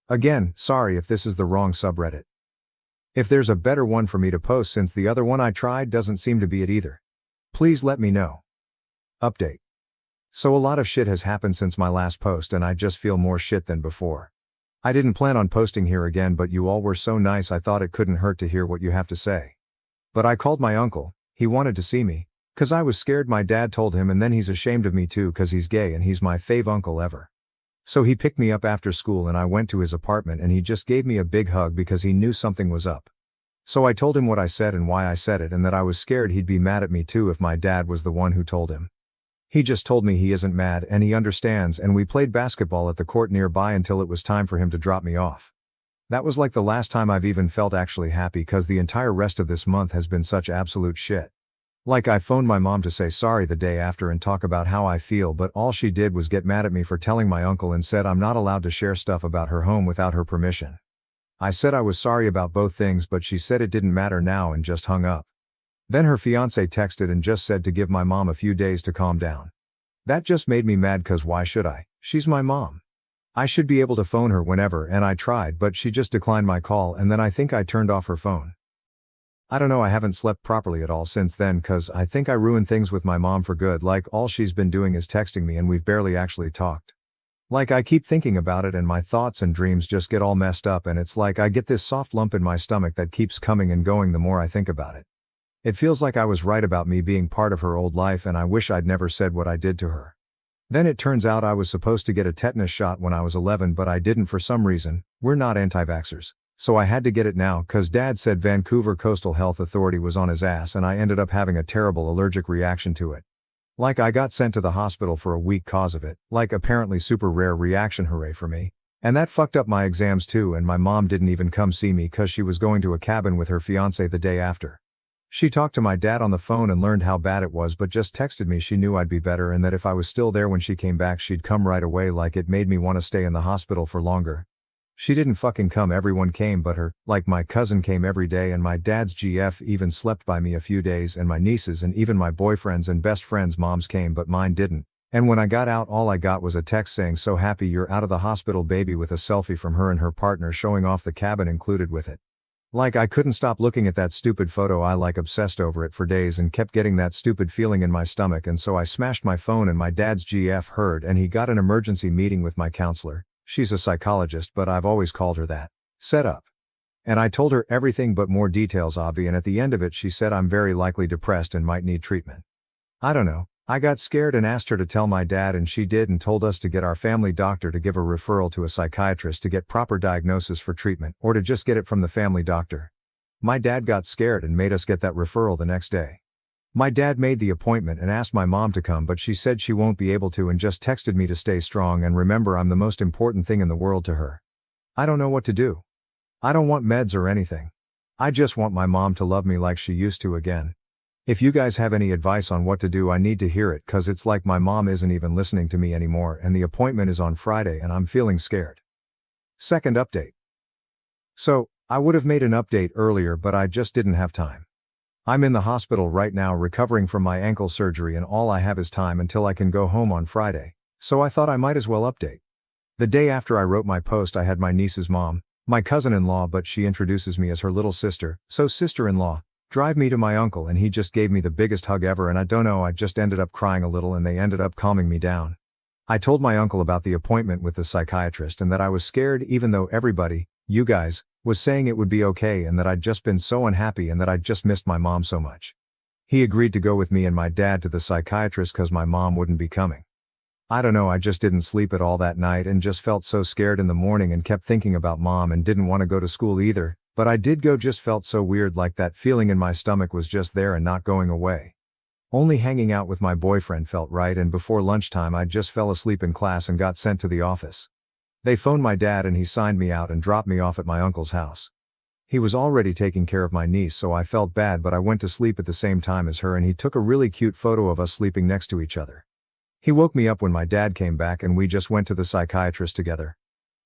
Again, sorry if this is the wrong subreddit. If there's a better one for me to post since the other one I tried doesn't seem to be it either. Please let me know. Update. So a lot of shit has happened since my last post and I just feel more shit than before. I didn't plan on posting here again, but you all were so nice I thought it couldn't hurt to hear what you have to say. But I called my uncle, he wanted to see me. Cause I was scared my dad told him, and then he's ashamed of me too cause he's gay and he's my fave uncle ever. So he picked me up after school and I went to his apartment and he just gave me a big hug because he knew something was up. So I told him what I said and why I said it, and that I was scared he'd be mad at me too if my dad was the one who told him. He just told me he isn't mad and he understands, and we played basketball at the court nearby until it was time for him to drop me off. That was like the last time I've even felt actually happy cause the entire rest of this month has been such absolute shit. Like I phoned my mom to say sorry the day after and talk about how I feel, but all she did was get mad at me for telling my uncle and said I'm not allowed to share stuff about her home without her permission. I said I was sorry about both things, but she said it didn't matter now and just hung up. Then her fiancé texted and just said to give my mom a few days to calm down. That just made me mad cause why should I? She's my mom. I should be able to phone her whenever, and I tried but she just declined my call, and then I think I turned off her phone. I don't know, I haven't slept properly at all since then cause I think I ruined things with my mom for good, like all she's been doing is texting me and we've barely actually talked. Like I keep thinking about it and my thoughts and dreams just get all messed up, and it's like I get this soft lump in my stomach that keeps coming and going the more I think about it. It feels like I was right about me being part of her old life, and I wish I'd never said what I did to her. Then it turns out I was supposed to get a tetanus shot when I was 11, but I didn't for some reason. We're not anti-vaxxers. So I had to get it now cause dad said Vancouver Coastal Health Authority was on his ass, and I ended up having a terrible allergic reaction to it. Like I got sent to the hospital for a week cause of it, like apparently super rare reaction, hooray for me. And that fucked up my exams too, and my mom didn't even come see me cause she was going to a cabin with her fiancé the day after. She talked to my dad on the phone and learned how bad it was, but just texted me she knew I'd be better and that if I was still there when she came back she'd come right away. Like it made me want to stay in the hospital for longer. She didn't fucking come, everyone came but her, like my cousin came every day, and my dad's GF even slept by me a few days, and my nieces and even my boyfriends and best friends' moms came but mine didn't. And when I got out all I got was a text saying so happy you're out of the hospital baby, with a selfie from her and her partner showing off the cabin included with it. Like I couldn't stop looking at that stupid photo, I like obsessed over it for days and kept getting that stupid feeling in my stomach, and so I smashed my phone and my dad's GF heard and he got an emergency meeting with my counselor. She's a psychologist but I've always called her that. Set up. And I told her everything but more details obvi, and at the end of it she said I'm very likely depressed and might need treatment. I don't know. I got scared and asked her to tell my dad, and she did, and told us to get our family doctor to give a referral to a psychiatrist to get proper diagnosis for treatment, or to just get it from the family doctor. My dad got scared and made us get that referral the next day. My dad made the appointment and asked my mom to come, but she said she won't be able to and just texted me to stay strong and remember I'm the most important thing in the world to her. I don't know what to do. I don't want meds or anything. I just want my mom to love me like she used to again. If you guys have any advice on what to do, I need to hear it, cause it's like my mom isn't even listening to me anymore and the appointment is on Friday and I'm feeling scared. Second update. So, I would have made an update earlier but I just didn't have time. I'm in the hospital right now recovering from my ankle surgery and all I have is time until I can go home on Friday, so I thought I might as well update. The day after I wrote my post I had my niece's mom, my cousin-in-law, but she introduces me as her little sister, so sister-in-law, drive me to my uncle, and he just gave me the biggest hug ever, and I don't know, I just ended up crying a little and they ended up calming me down. I told my uncle about the appointment with the psychiatrist and that I was scared even though everybody, you guys, was saying it would be okay, and that I'd just been so unhappy and that I'd just missed my mom so much. He agreed to go with me and my dad to the psychiatrist cause my mom wouldn't be coming. I don't know, I just didn't sleep at all that night and just felt so scared in the morning and kept thinking about mom and didn't want to go to school either, but I did go, just felt so weird, like that feeling in my stomach was just there and not going away. Only hanging out with my boyfriend felt right, and before lunchtime I just fell asleep in class and got sent to the office. They phoned my dad and he signed me out and dropped me off at my uncle's house. He was already taking care of my niece, so I felt bad, but I went to sleep at the same time as her and he took a really cute photo of us sleeping next to each other. He woke me up when my dad came back and we just went to the psychiatrist together.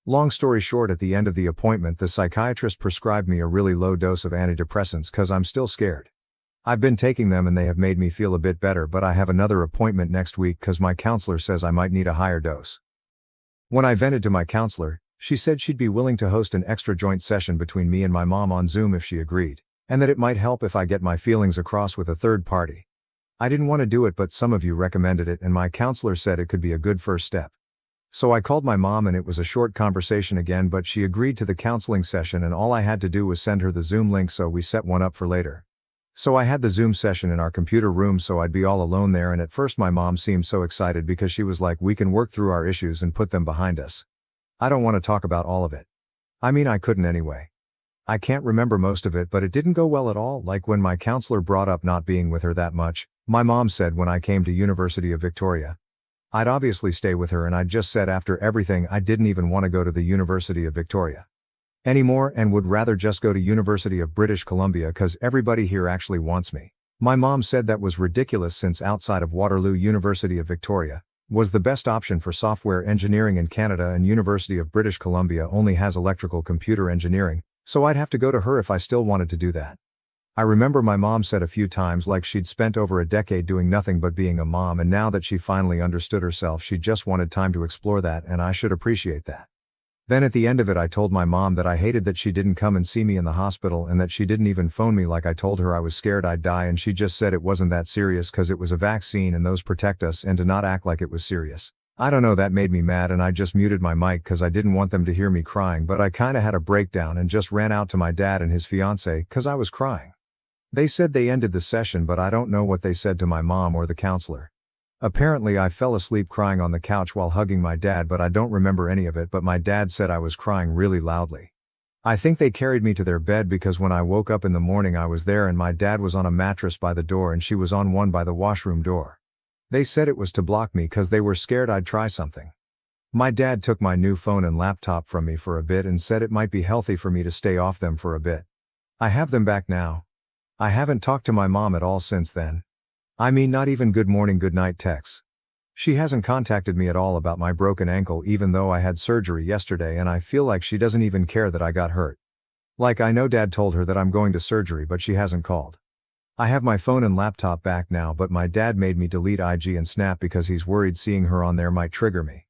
Long story short, at the end of the appointment the psychiatrist prescribed me a really low dose of antidepressants cause I'm still scared. I've been taking them and they have made me feel a bit better, but I have another appointment next week cause my counselor says I might need a higher dose. When I vented to my counselor, she said she'd be willing to host an extra joint session between me and my mom on Zoom if she agreed, and that it might help if I get my feelings across with a third party. I didn't want to do it, but some of you recommended it and my counselor said it could be a good first step. So I called my mom and it was a short conversation again, but she agreed to the counseling session and all I had to do was send her the Zoom link, so we set one up for later. So I had the Zoom session in our computer room so I'd be all alone there, and at first my mom seemed so excited because she was like, we can work through our issues and put them behind us. I don't want to talk about all of it. I mean, I couldn't anyway. I can't remember most of it, but it didn't go well at all. Like when my counselor brought up not being with her that much, my mom said when I came to University of Victoria, I'd obviously stay with her, and I just said after everything I didn't even want to go to the University of Victoria anymore and would rather just go to University of British Columbia cause everybody here actually wants me. My mom said that was ridiculous since outside of Waterloo, University of Victoria was the best option for software engineering in Canada and University of British Columbia only has electrical computer engineering, so I'd have to go to her if I still wanted to do that. I remember my mom said a few times like she'd spent over a decade doing nothing but being a mom, and now that she finally understood herself she just wanted time to explore that, and I should appreciate that. Then at the end of it I told my mom that I hated that she didn't come and see me in the hospital and that she didn't even phone me like I told her I was scared I'd die, and she just said it wasn't that serious cause it was a vaccine and those protect us, and to not act like it was serious. I don't know, that made me mad and I just muted my mic cause I didn't want them to hear me crying, but I kinda had a breakdown and just ran out to my dad and his fiancée cause I was crying. They said they ended the session, but I don't know what they said to my mom or the counselor. Apparently I fell asleep crying on the couch while hugging my dad, but I don't remember any of it, but my dad said I was crying really loudly. I think they carried me to their bed because when I woke up in the morning I was there and my dad was on a mattress by the door and she was on one by the washroom door. They said it was to block me cause they were scared I'd try something. My dad took my new phone and laptop from me for a bit and said it might be healthy for me to stay off them for a bit. I have them back now. I haven't talked to my mom at all since then. I mean, not even good morning, good night texts. She hasn't contacted me at all about my broken ankle even though I had surgery yesterday, and I feel like she doesn't even care that I got hurt. Like, I know dad told her that I'm going to surgery, but she hasn't called. I have my phone and laptop back now, but my dad made me delete IG and Snap because he's worried seeing her on there might trigger me.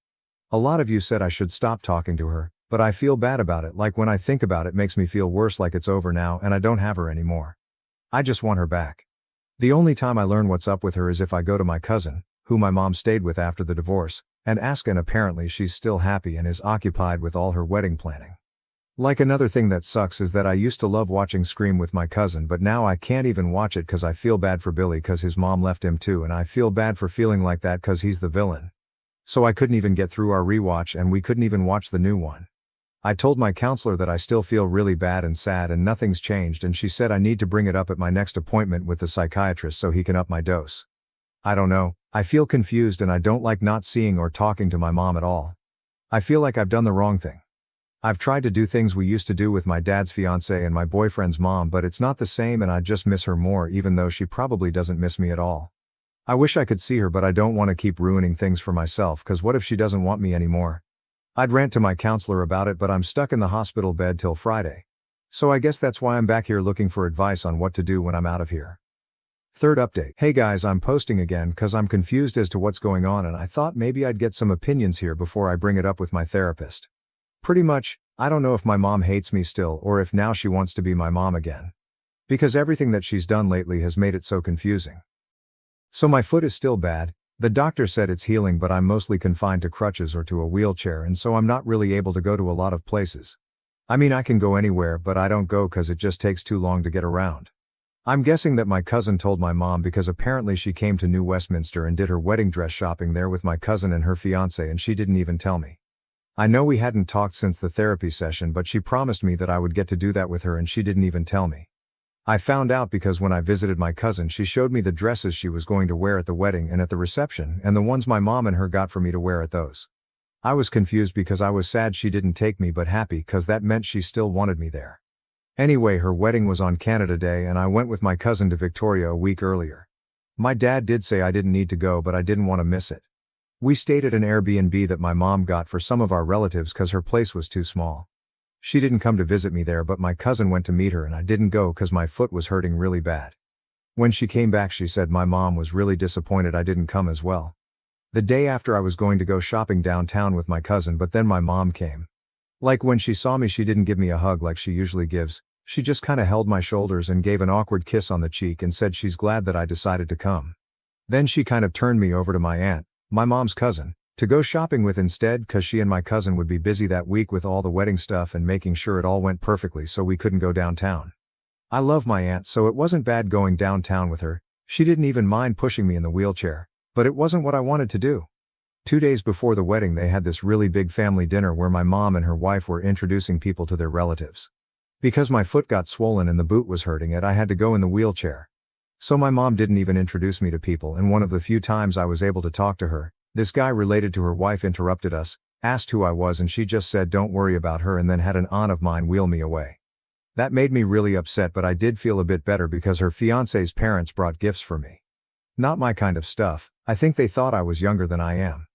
A lot of you said I should stop talking to her, but I feel bad about it. Like when I think about it makes me feel worse, like it's over now and I don't have her anymore. I just want her back. The only time I learn what's up with her is if I go to my cousin, who my mom stayed with after the divorce, and ask, and apparently she's still happy and is occupied with all her wedding planning. Like, another thing that sucks is that I used to love watching Scream with my cousin, but now I can't even watch it cause I feel bad for Billy cause his mom left him too, and I feel bad for feeling like that cause he's the villain. So I couldn't even get through our rewatch and we couldn't even watch the new one. I told my counselor that I still feel really bad and sad and nothing's changed, and she said I need to bring it up at my next appointment with the psychiatrist so he can up my dose. I don't know, I feel confused and I don't like not seeing or talking to my mom at all. I feel like I've done the wrong thing. I've tried to do things we used to do with my dad's fiancée and my boyfriend's mom, but it's not the same and I just miss her more even though she probably doesn't miss me at all. I wish I could see her, but I don't want to keep ruining things for myself cause what if she doesn't want me anymore? I'd rant to my counselor about it, but I'm stuck in the hospital bed till Friday. So I guess that's why I'm back here looking for advice on what to do when I'm out of here. Third update. Hey guys, I'm posting again cause I'm confused as to what's going on and I thought maybe I'd get some opinions here before I bring it up with my therapist. Pretty much, I don't know if my mom hates me still or if now she wants to be my mom again. Because everything that she's done lately has made it so confusing. So my foot is still bad. The doctor said it's healing, but I'm mostly confined to crutches or to a wheelchair, and so I'm not really able to go to a lot of places. I mean, I can go anywhere, but I don't go cause it just takes too long to get around. I'm guessing that my cousin told my mom because apparently she came to New Westminster and did her wedding dress shopping there with my cousin and her fiancé, and she didn't even tell me. I know we hadn't talked since the therapy session, but she promised me that I would get to do that with her, and she didn't even tell me. I found out because when I visited my cousin, she showed me the dresses she was going to wear at the wedding and at the reception, and the ones my mom and her got for me to wear at those. I was confused because I was sad she didn't take me, but happy cause that meant she still wanted me there. Anyway, her wedding was on Canada Day and I went with my cousin to Victoria a week earlier. My dad did say I didn't need to go, but I didn't want to miss it. We stayed at an Airbnb that my mom got for some of our relatives cause her place was too small. She didn't come to visit me there, but my cousin went to meet her and I didn't go cause my foot was hurting really bad. When she came back, she said my mom was really disappointed I didn't come as well. The day after, I was going to go shopping downtown with my cousin, but then my mom came. Like, when she saw me, she didn't give me a hug like she usually gives. She just kinda held my shoulders and gave an awkward kiss on the cheek and said she's glad that I decided to come. Then she kind of turned me over to my aunt, my mom's cousin, to go shopping with instead, cause she and my cousin would be busy that week with all the wedding stuff and making sure it all went perfectly so we couldn't go downtown. I love my aunt, so it wasn't bad going downtown with her. She didn't even mind pushing me in the wheelchair, but it wasn't what I wanted to do. 2 days before the wedding, they had this really big family dinner where my mom and her wife were introducing people to their relatives. Because my foot got swollen and the boot was hurting it, I had to go in the wheelchair. So my mom didn't even introduce me to people, and one of the few times I was able to talk to her, this guy related to her wife interrupted us, asked who I was, and she just said don't worry about her, and then had an aunt of mine wheel me away. That made me really upset, but I did feel a bit better because her fiancé's parents brought gifts for me. Not my kind of stuff. I think they thought I was younger than I am.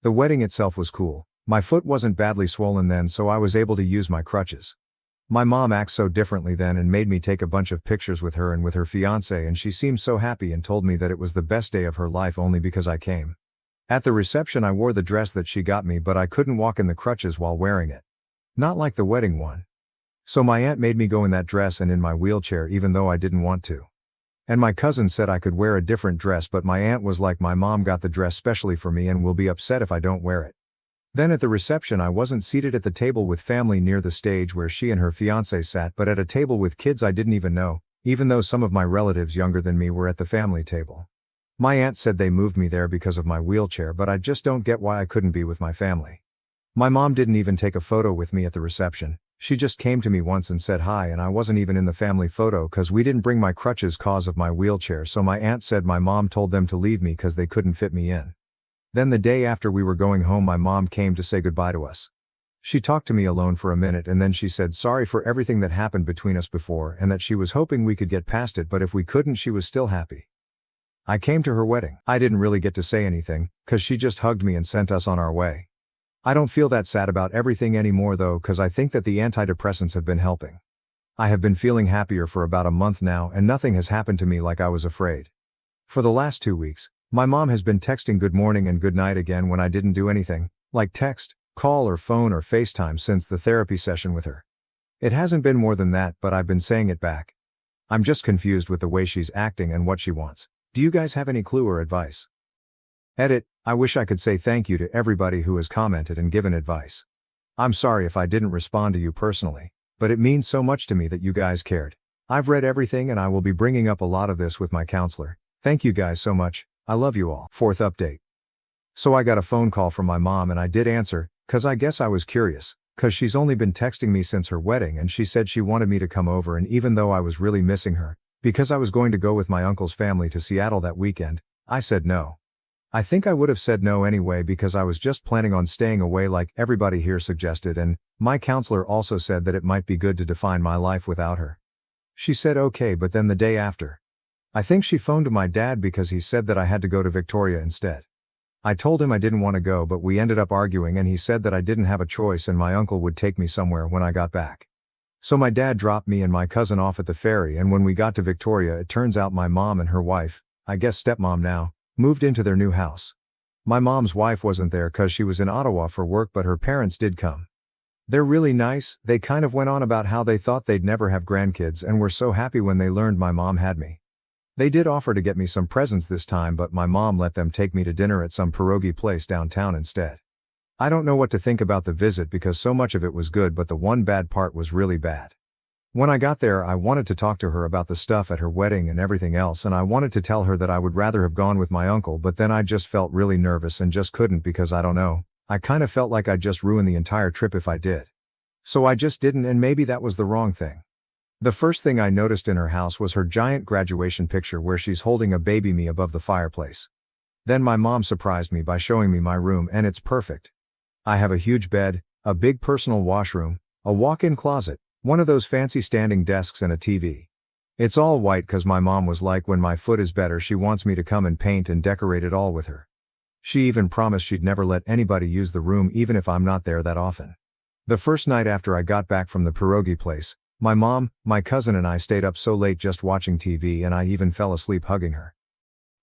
The wedding itself was cool. My foot wasn't badly swollen then, so I was able to use my crutches. My mom acts so differently then and made me take a bunch of pictures with her and with her fiancé, and she seemed so happy and told me that it was the best day of her life only because I came. At the reception, I wore the dress that she got me, but I couldn't walk in the crutches while wearing it. Not like the wedding one. So my aunt made me go in that dress and in my wheelchair even though I didn't want to. And my cousin said I could wear a different dress, but my aunt was like, my mom got the dress specially for me and will be upset if I don't wear it. Then at the reception, I wasn't seated at the table with family near the stage where she and her fiancé sat, but at a table with kids I didn't even know, even though some of my relatives younger than me were at the family table. My aunt said they moved me there because of my wheelchair, but I just don't get why I couldn't be with my family. My mom didn't even take a photo with me at the reception. She just came to me once and said hi, and I wasn't even in the family photo cause we didn't bring my crutches cause of my wheelchair, so my aunt said my mom told them to leave me cause they couldn't fit me in. Then the day after we were going home, my mom came to say goodbye to us. She talked to me alone for a minute and then she said sorry for everything that happened between us before and that she was hoping we could get past it, but if we couldn't, she was still happy. I came to her wedding. I didn't really get to say anything, cause she just hugged me and sent us on our way. I don't feel that sad about everything anymore though, cause I think that the antidepressants have been helping. I have been feeling happier for about a month now and nothing has happened to me like I was afraid. For the last 2 weeks, my mom has been texting good morning and good night again when I didn't do anything, like text, call or phone or FaceTime since the therapy session with her. It hasn't been more than that, but I've been saying it back. I'm just confused with the way she's acting and what she wants. Do you guys have any clue or advice? Edit. I wish I could say thank you to everybody who has commented and given advice. I'm sorry if I didn't respond to you personally, but it means so much to me that you guys cared. I've read everything and I will be bringing up a lot of this with my counselor. Thank you guys so much. I love you all. 4th update. So I got a phone call from my mom and I did answer, cause I guess I was curious, cause she's only been texting me since her wedding and she said she wanted me to come over, and even though I was really missing her, because I was going to go with my uncle's family to Seattle that weekend, I said no. I think I would have said no anyway because I was just planning on staying away like everybody here suggested, and my counselor also said that it might be good to define my life without her. She said okay, but then the day after, I think she phoned my dad because he said that I had to go to Victoria instead. I told him I didn't want to go, but we ended up arguing and he said that I didn't have a choice and my uncle would take me somewhere when I got back. So my dad dropped me and my cousin off at the ferry, and when we got to Victoria, it turns out my mom and her wife, I guess stepmom now, moved into their new house. My mom's wife wasn't there cause she was in Ottawa for work, but her parents did come. They're really nice. They kind of went on about how they thought they'd never have grandkids and were so happy when they learned my mom had me. They did offer to get me some presents this time, but my mom let them take me to dinner at some pierogi place downtown instead. I don't know what to think about the visit because so much of it was good, but the one bad part was really bad. When I got there, I wanted to talk to her about the stuff at her wedding and everything else, and I wanted to tell her that I would rather have gone with my uncle, but then I just felt really nervous and just couldn't because I don't know, I kind of felt like I'd just ruin the entire trip if I did. So I just didn't, and maybe that was the wrong thing. The first thing I noticed in her house was her giant graduation picture where she's holding a baby me above the fireplace. Then my mom surprised me by showing me my room, and it's perfect. I have a huge bed, a big personal washroom, a walk-in closet, one of those fancy standing desks, and a TV. It's all white cause my mom was like, when my foot is better she wants me to come and paint and decorate it all with her. She even promised she'd never let anybody use the room even if I'm not there that often. The first night after I got back from the pierogi place, my mom, my cousin and I stayed up so late just watching TV, and I even fell asleep hugging her.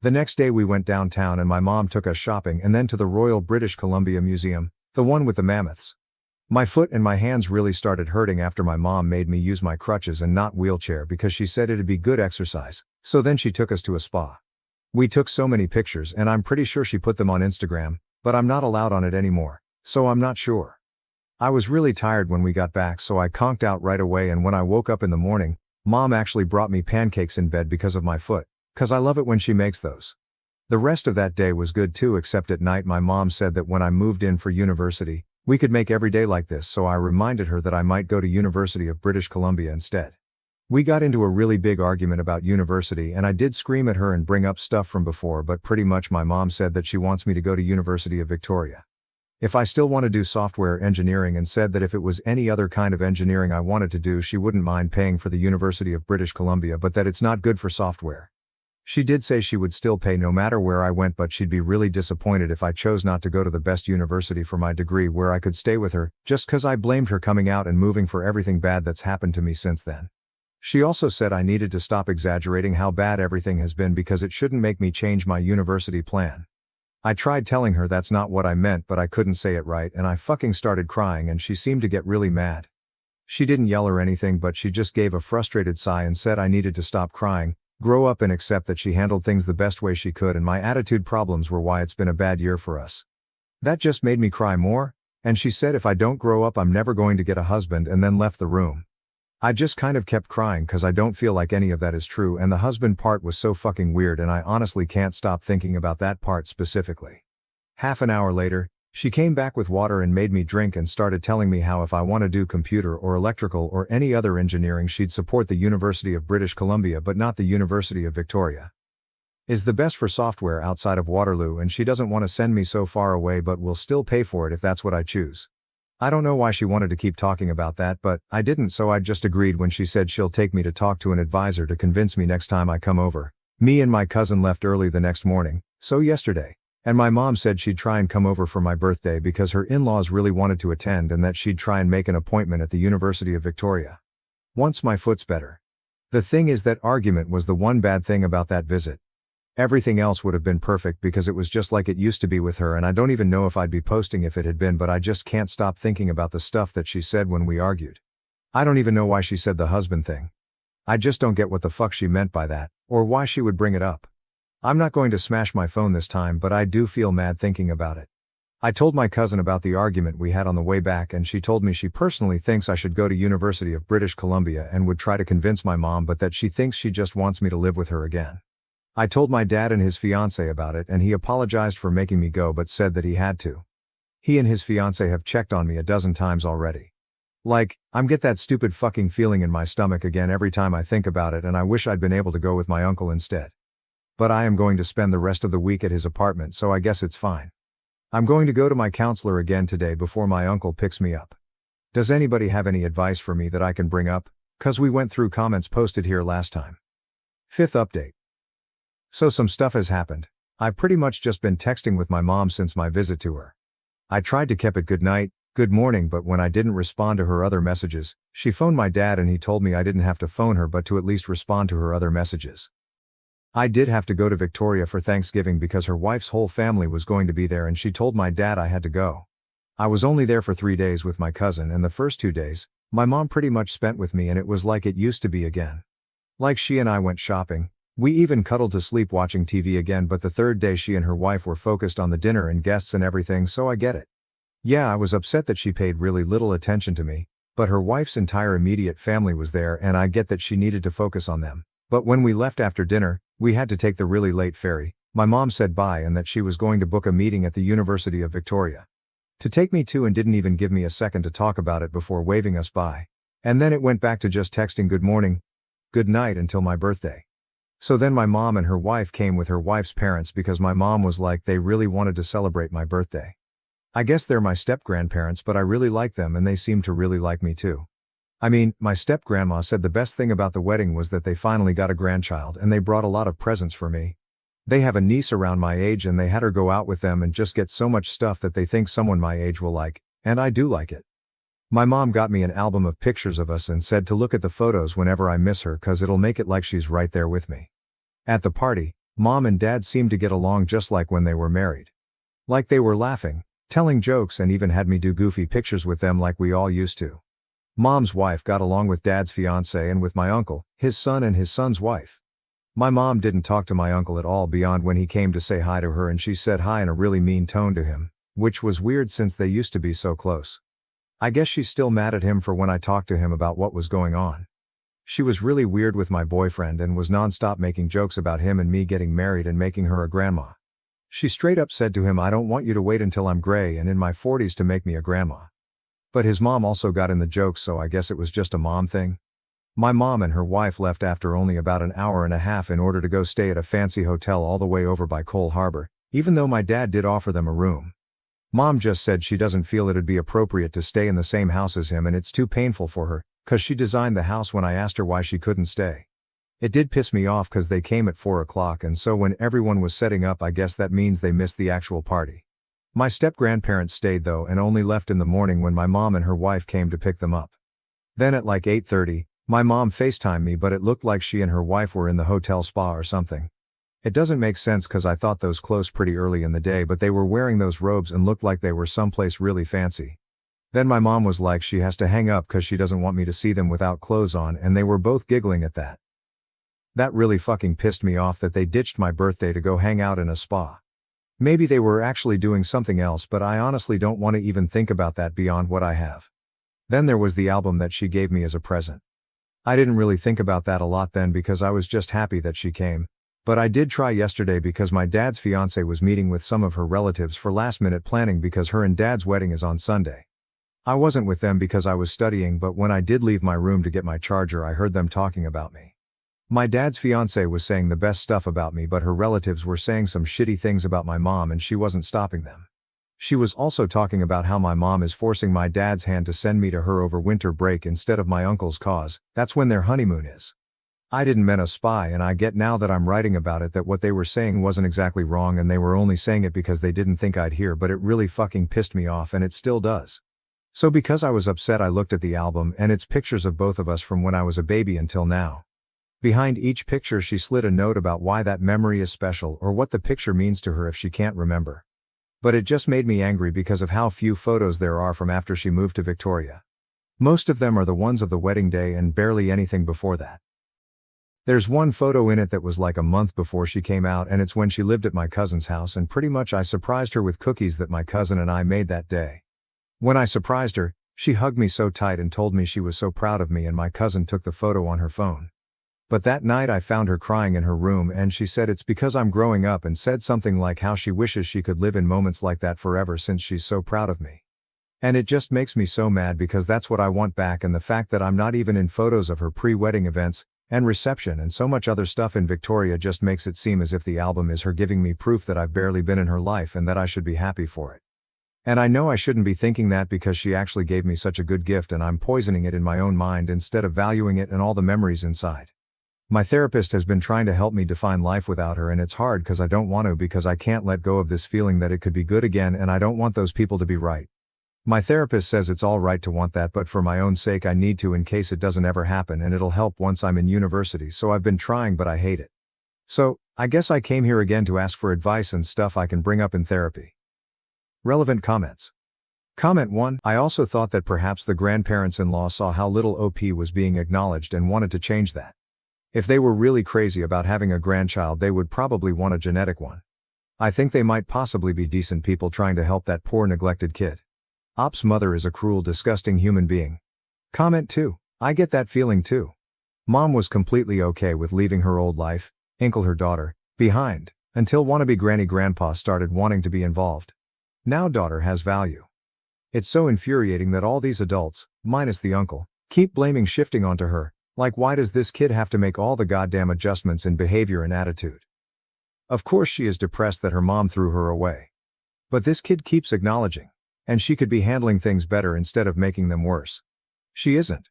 The next day we went downtown and my mom took us shopping and then to the Royal British Columbia Museum, the one with the mammoths. My foot and my hands really started hurting after my mom made me use my crutches and not wheelchair because she said it'd be good exercise, so then she took us to a spa. We took so many pictures and I'm pretty sure she put them on Instagram, but I'm not allowed on it anymore, so I'm not sure. I was really tired when we got back, so I conked out right away, and when I woke up in the morning, Mom actually brought me pancakes in bed because of my foot, cause I love it when she makes those. The rest of that day was good too, except at night my mom said that when I moved in for university, we could make every day like this, so I reminded her that I might go to University of British Columbia instead. We got into a really big argument about university and I did scream at her and bring up stuff from before, but pretty much my mom said that she wants me to go to University of Victoria. If I still want to do software engineering, and said that if it was any other kind of engineering I wanted to do she wouldn't mind paying for the University of British Columbia, but that it's not good for software. She did say she would still pay no matter where I went, but she'd be really disappointed if I chose not to go to the best university for my degree where I could stay with her, just cause I blamed her coming out and moving for everything bad that's happened to me since then. She also said I needed to stop exaggerating how bad everything has been because it shouldn't make me change my university plan. I tried telling her that's not what I meant, but I couldn't say it right and I fucking started crying and she seemed to get really mad. She didn't yell or anything, but she just gave a frustrated sigh and said I needed to stop crying, grow up and accept that she handled things the best way she could and my attitude problems were why it's been a bad year for us. That just made me cry more, and she said if I don't grow up I'm never going to get a husband, and then left the room. I just kind of kept crying cause I don't feel like any of that is true, and the husband part was so fucking weird and I honestly can't stop thinking about that part specifically. Half an hour later, she came back with water and made me drink and started telling me how if I want to do computer or electrical or any other engineering she'd support the University of British Columbia but not the University of Victoria. Is the best for software outside of Waterloo, and she doesn't want to send me so far away but will still pay for it if that's what I choose. I don't know why she wanted to keep talking about that, but I didn't, so I just agreed when she said she'll take me to talk to an advisor to convince me next time I come over. Me and my cousin left early the next morning, so yesterday, and my mom said she'd try and come over for my birthday because her in-laws really wanted to attend and that she'd try and make an appointment at the University of Victoria. Once my foot's better. The thing is that argument was the one bad thing about that visit. Everything else would have been perfect because it was just like it used to be with her, and I don't even know if I'd be posting if it had been, but I just can't stop thinking about the stuff that she said when we argued. I don't even know why she said the husband thing. I just don't get what the fuck she meant by that, or why she would bring it up. I'm not going to smash my phone this time, but I do feel mad thinking about it. I told my cousin about the argument we had on the way back, and she told me she personally thinks I should go to University of British Columbia and would try to convince my mom, but that she thinks she just wants me to live with her again. I told my dad and his fiancée about it and he apologized for making me go but said that he had to. He and his fiancée have checked on me a dozen times already. Like, I'm get that stupid fucking feeling in my stomach again every time I think about it, and I wish I'd been able to go with my uncle instead. But I am going to spend the rest of the week at his apartment, so I guess it's fine. I'm going to go to my counselor again today before my uncle picks me up. Does anybody have any advice for me that I can bring up? Cause we went through comments posted here last time. Fifth update. So some stuff has happened. I've pretty much just been texting with my mom since my visit to her. I tried to keep it good night, good morning, but when I didn't respond to her other messages, she phoned my dad and he told me I didn't have to phone her but to at least respond to her other messages. I did have to go to Victoria for Thanksgiving because her wife's whole family was going to be there and she told my dad I had to go. I was only there for 3 days with my cousin, and the first 2 days, my mom pretty much spent with me, and it was like it used to be again. Like she and I went shopping, we even cuddled to sleep watching TV again, but the third day she and her wife were focused on the dinner and guests and everything, so I get it. Yeah, I was upset that she paid really little attention to me, but her wife's entire immediate family was there and I get that she needed to focus on them. But when we left after dinner, we had to take the really late ferry. My mom said bye and that she was going to book a meeting at the University of Victoria to take me to, and didn't even give me a second to talk about it before waving us bye. And then it went back to just texting good morning, good night until my birthday. So then my mom and her wife came with her wife's parents because my mom was like they really wanted to celebrate my birthday. I guess they're my step-grandparents, but I really like them and they seem to really like me too. I mean, my step-grandma said the best thing about the wedding was that they finally got a grandchild and they brought a lot of presents for me. They have a niece around my age and they had her go out with them and just get so much stuff that they think someone my age will like, and I do like it. My mom got me an album of pictures of us and said to look at the photos whenever I miss her cause it'll make it like she's right there with me. At the party, mom and dad seemed to get along just like when they were married. Like they were laughing, telling jokes, and even had me do goofy pictures with them like we all used to. Mom's wife got along with dad's fiancé and with my uncle, his son and his son's wife. My mom didn't talk to my uncle at all beyond when he came to say hi to her, and she said hi in a really mean tone to him, which was weird since they used to be so close. I guess she's still mad at him for when I talked to him about what was going on. She was really weird with my boyfriend and was nonstop making jokes about him and me getting married and making her a grandma. She straight up said to him, I don't want you to wait until I'm gray and in my 40s to make me a grandma. But his mom also got in the jokes, so I guess it was just a mom thing. My mom and her wife left after only about an hour and a half in order to go stay at a fancy hotel all the way over by Cole Harbor, even though my dad did offer them a room. Mom just said she doesn't feel it'd be appropriate to stay in the same house as him and it's too painful for her, cause she designed the house when I asked her why she couldn't stay. It did piss me off cause they came at 4 o'clock, and so when everyone was setting up, I guess that means they missed the actual party. My step-grandparents stayed though and only left in the morning when my mom and her wife came to pick them up. Then at like 8:30, my mom FaceTimed me, but it looked like she and her wife were in the hotel spa or something. It doesn't make sense cause I thought those closed pretty early in the day, but they were wearing those robes and looked like they were someplace really fancy. Then my mom was like she has to hang up cause she doesn't want me to see them without clothes on, and they were both giggling at that. That really fucking pissed me off that they ditched my birthday to go hang out in a spa. Maybe they were actually doing something else, but I honestly don't want to even think about that beyond what I have. Then there was the album that she gave me as a present. I didn't really think about that a lot then because I was just happy that she came. But I did try yesterday because my dad's fiancé was meeting with some of her relatives for last-minute planning because her and dad's wedding is on Sunday. I wasn't with them because I was studying, but when I did leave my room to get my charger, I heard them talking about me. My dad's fiancé was saying the best stuff about me, but her relatives were saying some shitty things about my mom and she wasn't stopping them. She was also talking about how my mom is forcing my dad's hand to send me to her over winter break instead of my uncle's cause that's when their honeymoon is. I didn't mean a spy, and I get now that I'm writing about it that what they were saying wasn't exactly wrong and they were only saying it because they didn't think I'd hear, but it really fucking pissed me off and it still does. So because I was upset, I looked at the album and it's pictures of both of us from when I was a baby until now. Behind each picture she slid a note about why that memory is special or what the picture means to her if she can't remember. But it just made me angry because of how few photos there are from after she moved to Victoria. Most of them are the ones of the wedding day and barely anything before that. There's one photo in it that was like a month before she came out, and it's when she lived at my cousin's house, and pretty much I surprised her with cookies that my cousin and I made that day. When I surprised her, she hugged me so tight and told me she was so proud of me, and my cousin took the photo on her phone. But that night I found her crying in her room and she said it's because I'm growing up, and said something like how she wishes she could live in moments like that forever since she's so proud of me. And it just makes me so mad because that's what I want back, and the fact that I'm not even in photos of her pre-wedding events and reception and so much other stuff in Victoria just makes it seem as if the album is her giving me proof that I've barely been in her life and that I should be happy for it. And I know I shouldn't be thinking that because she actually gave me such a good gift and I'm poisoning it in my own mind instead of valuing it and all the memories inside. My therapist has been trying to help me define life without her, and it's hard cause I don't want to, because I can't let go of this feeling that it could be good again and I don't want those people to be right. My therapist says it's all right to want that, but for my own sake I need to in case it doesn't ever happen, and it'll help once I'm in university, so I've been trying but I hate it. So, I guess I came here again to ask for advice and stuff I can bring up in therapy. Relevant comments. Comment 1. I also thought that perhaps the grandparents-in-law saw how little OP was being acknowledged and wanted to change that. If they were really crazy about having a grandchild, they would probably want a genetic one. I think they might possibly be decent people trying to help that poor neglected kid. Op's mother is a cruel, disgusting human being. Comment 2. I get that feeling too. Mom was completely okay with leaving her old life, her daughter, behind, until wannabe granny grandpa started wanting to be involved. Now daughter has value. It's so infuriating that all these adults, minus the uncle, keep blaming shifting onto her, like why does this kid have to make all the goddamn adjustments in behavior and attitude? Of course she is depressed that her mom threw her away. But this kid keeps acknowledging, and she could be handling things better instead of making them worse. She isn't.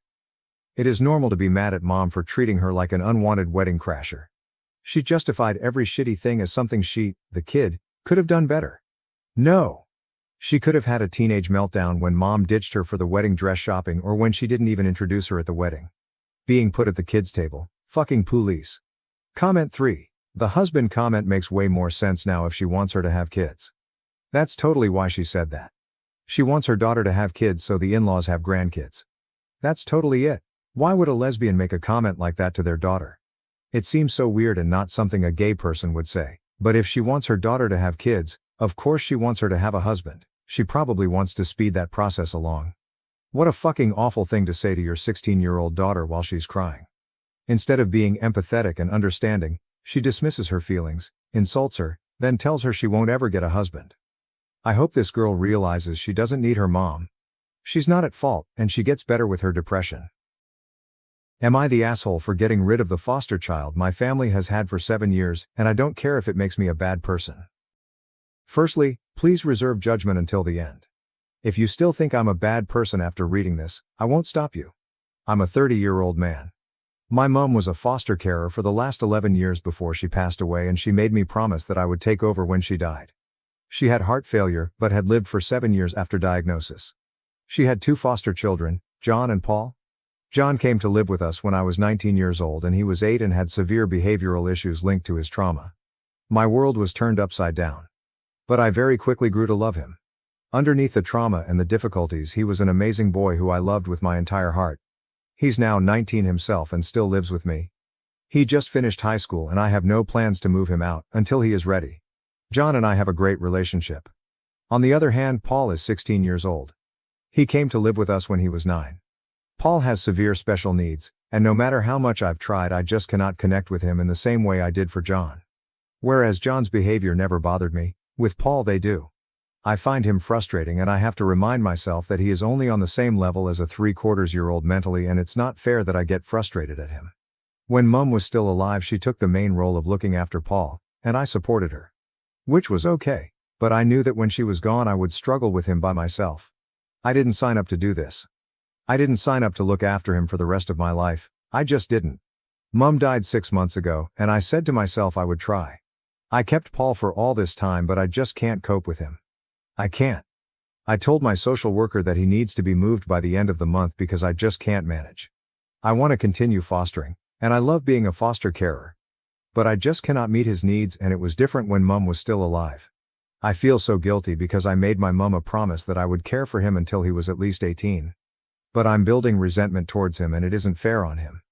It is normal to be mad at mom for treating her like an unwanted wedding crasher. She justified every shitty thing as something she, the kid, could have done better. No. She could have had a teenage meltdown when mom ditched her for the wedding dress shopping or when she didn't even introduce her at the wedding. Being put at the kids' table, fucking police. Comment 3. The husband comment makes way more sense now if she wants her to have kids. That's totally why she said that. She wants her daughter to have kids so the in-laws have grandkids. That's totally it. Why would a lesbian make a comment like that to their daughter? It seems so weird and not something a gay person would say, but if she wants her daughter to have kids, of course she wants her to have a husband. She probably wants to speed that process along. What a fucking awful thing to say to your 16-year-old daughter while she's crying. Instead of being empathetic and understanding, she dismisses her feelings, insults her, then tells her she won't ever get a husband. I hope this girl realizes she doesn't need her mom. She's not at fault, and she gets better with her depression. Am I the asshole for getting rid of the foster child my family has had for 7 years, and I don't care if it makes me a bad person? Firstly, please reserve judgment until the end. If you still think I'm a bad person after reading this, I won't stop you. I'm a 30-year-old man. My mom was a foster carer for the last 11 years before she passed away, and she made me promise that I would take over when she died. She had heart failure but had lived for 7 years after diagnosis. She had 2 foster children, John and Paul. John came to live with us when I was 19 years old and he was 8 and had severe behavioral issues linked to his trauma. My world was turned upside down. But I very quickly grew to love him. Underneath the trauma and the difficulties, he was an amazing boy who I loved with my entire heart. He's now 19 himself and still lives with me. He just finished high school and I have no plans to move him out until he is ready. John and I have a great relationship. On the other hand, Paul is 16 years old. He came to live with us when he was 9. Paul has severe special needs, and no matter how much I've tried, I just cannot connect with him in the same way I did for John. Whereas John's behavior never bothered me, with Paul they do. I find him frustrating and I have to remind myself that he is only on the same level as a 3/4-year-old mentally, and it's not fair that I get frustrated at him. When Mum was still alive, she took the main role of looking after Paul, and I supported her. Which was okay, but I knew that when she was gone I would struggle with him by myself. I didn't sign up to do this. I didn't sign up to look after him for the rest of my life, I just didn't. Mum died 6 months ago, and I said to myself I would try. I kept Paul for all this time, but I just can't cope with him. I can't. I told my social worker that he needs to be moved by the end of the month because I just can't manage. I want to continue fostering, and I love being a foster carer. But I just cannot meet his needs, and it was different when Mum was still alive. I feel so guilty because I made my mum a promise that I would care for him until he was at least 18. But I'm building resentment towards him and it isn't fair on him.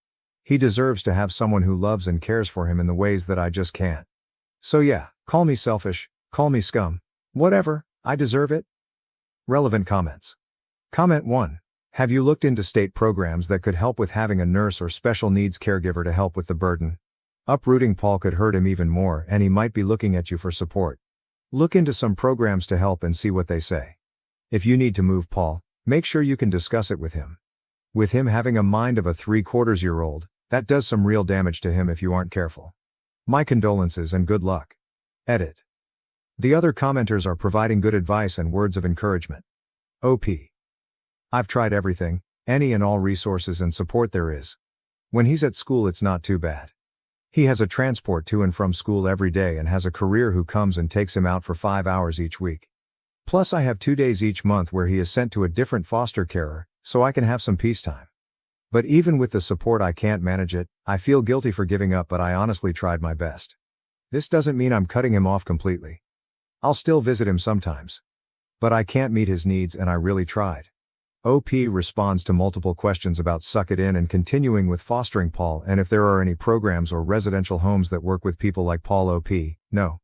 He deserves to have someone who loves and cares for him in the ways that I just can't. So yeah, call me selfish, call me scum. Whatever, I deserve it. Relevant comments. Comment 1. Have you looked into state programs that could help with having a nurse or special needs caregiver to help with the burden? Uprooting Paul could hurt him even more, and he might be looking at you for support. Look into some programs to help and see what they say. If you need to move Paul, make sure you can discuss it with him. With him having a mind of a 3/4-year-old, that does some real damage to him if you aren't careful. My condolences and good luck. Edit. The other commenters are providing good advice and words of encouragement. OP. I've tried everything, any and all resources and support there is. When he's at school it's not too bad. He has a transport to and from school every day and has a career who comes and takes him out for 5 hours each week. Plus I have 2 days each month where he is sent to a different foster carer, so I can have some peace time. But even with the support I can't manage it. I feel guilty for giving up, but I honestly tried my best. This doesn't mean I'm cutting him off completely. I'll still visit him sometimes. But I can't meet his needs and I really tried. OP responds to multiple questions about Suck It In and continuing with fostering Paul and if there are any programs or residential homes that work with people like Paul. OP, no.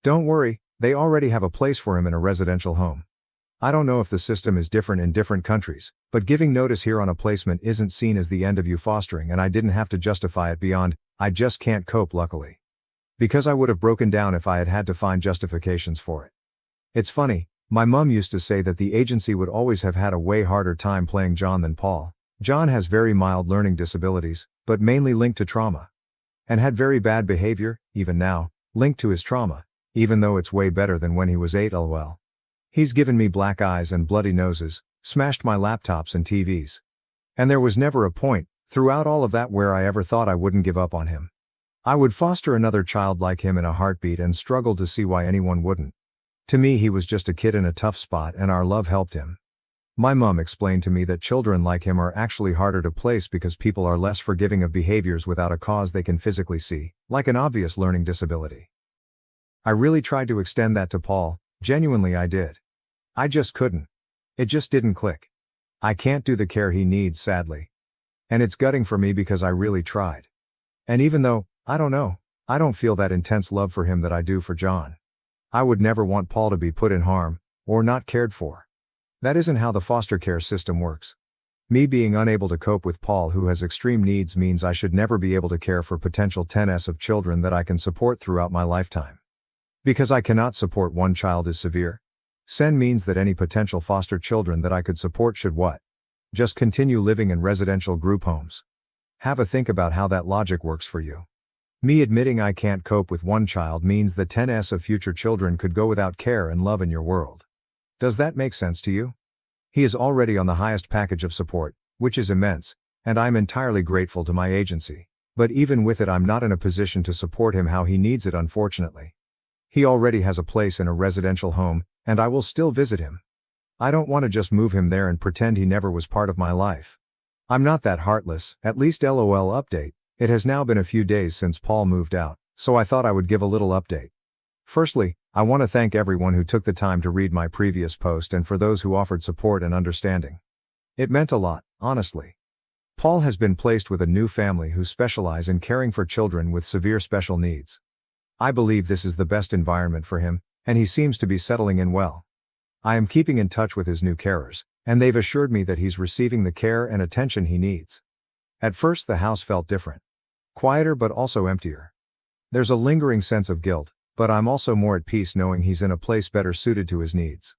Don't worry, they already have a place for him in a residential home. I don't know if the system is different in different countries, but giving notice here on a placement isn't seen as the end of you fostering and I didn't have to justify it beyond, I just can't cope luckily. Because I would have broken down if I had had to find justifications for it. It's funny, my mum used to say that the agency would always have had a way harder time playing John than Paul. John has very mild learning disabilities, but mainly linked to trauma. And had very bad behavior, even now, linked to his trauma, even though it's way better than when he was 8 lol. He's given me black eyes and bloody noses, smashed my laptops and TVs. And there was never a point, throughout all of that where I ever thought I wouldn't give up on him. I would foster another child like him in a heartbeat and struggled to see why anyone wouldn't. To me he was just a kid in a tough spot and our love helped him. My mum explained to me that children like him are actually harder to place because people are less forgiving of behaviors without a cause they can physically see, like an obvious learning disability. I really tried to extend that to Paul, genuinely I did. I just couldn't. It just didn't click. I can't do the care he needs sadly. And it's gutting for me because I really tried. And even though, I don't feel that intense love for him that I do for John. I would never want Paul to be put in harm, or not cared for. That isn't how the foster care system works. Me being unable to cope with Paul who has extreme needs means I should never be able to care for potential 10s of children that I can support throughout my lifetime. Because I cannot support one child is severe. Sen means that any potential foster children that I could support should what? Just continue living in residential group homes. Have a think about how that logic works for you. Me admitting I can't cope with one child means that 10s of future children could go without care and love in your world. Does that make sense to you? He is already on the highest package of support, which is immense, and I'm entirely grateful to my agency. But even with it I'm not in a position to support him how he needs it unfortunately. He already has a place in a residential home, and I will still visit him. I don't want to just move him there and pretend he never was part of my life. I'm not that heartless, at least LOL update. It has now been a few days since Paul moved out, so I thought I would give a little update. Firstly, I want to thank everyone who took the time to read my previous post and for those who offered support and understanding. It meant a lot, honestly. Paul has been placed with a new family who specialize in caring for children with severe special needs. I believe this is the best environment for him, and he seems to be settling in well. I am keeping in touch with his new carers, and they've assured me that he's receiving the care and attention he needs. At first the house felt different. Quieter but also emptier. There's a lingering sense of guilt, but I'm also more at peace knowing he's in a place better suited to his needs.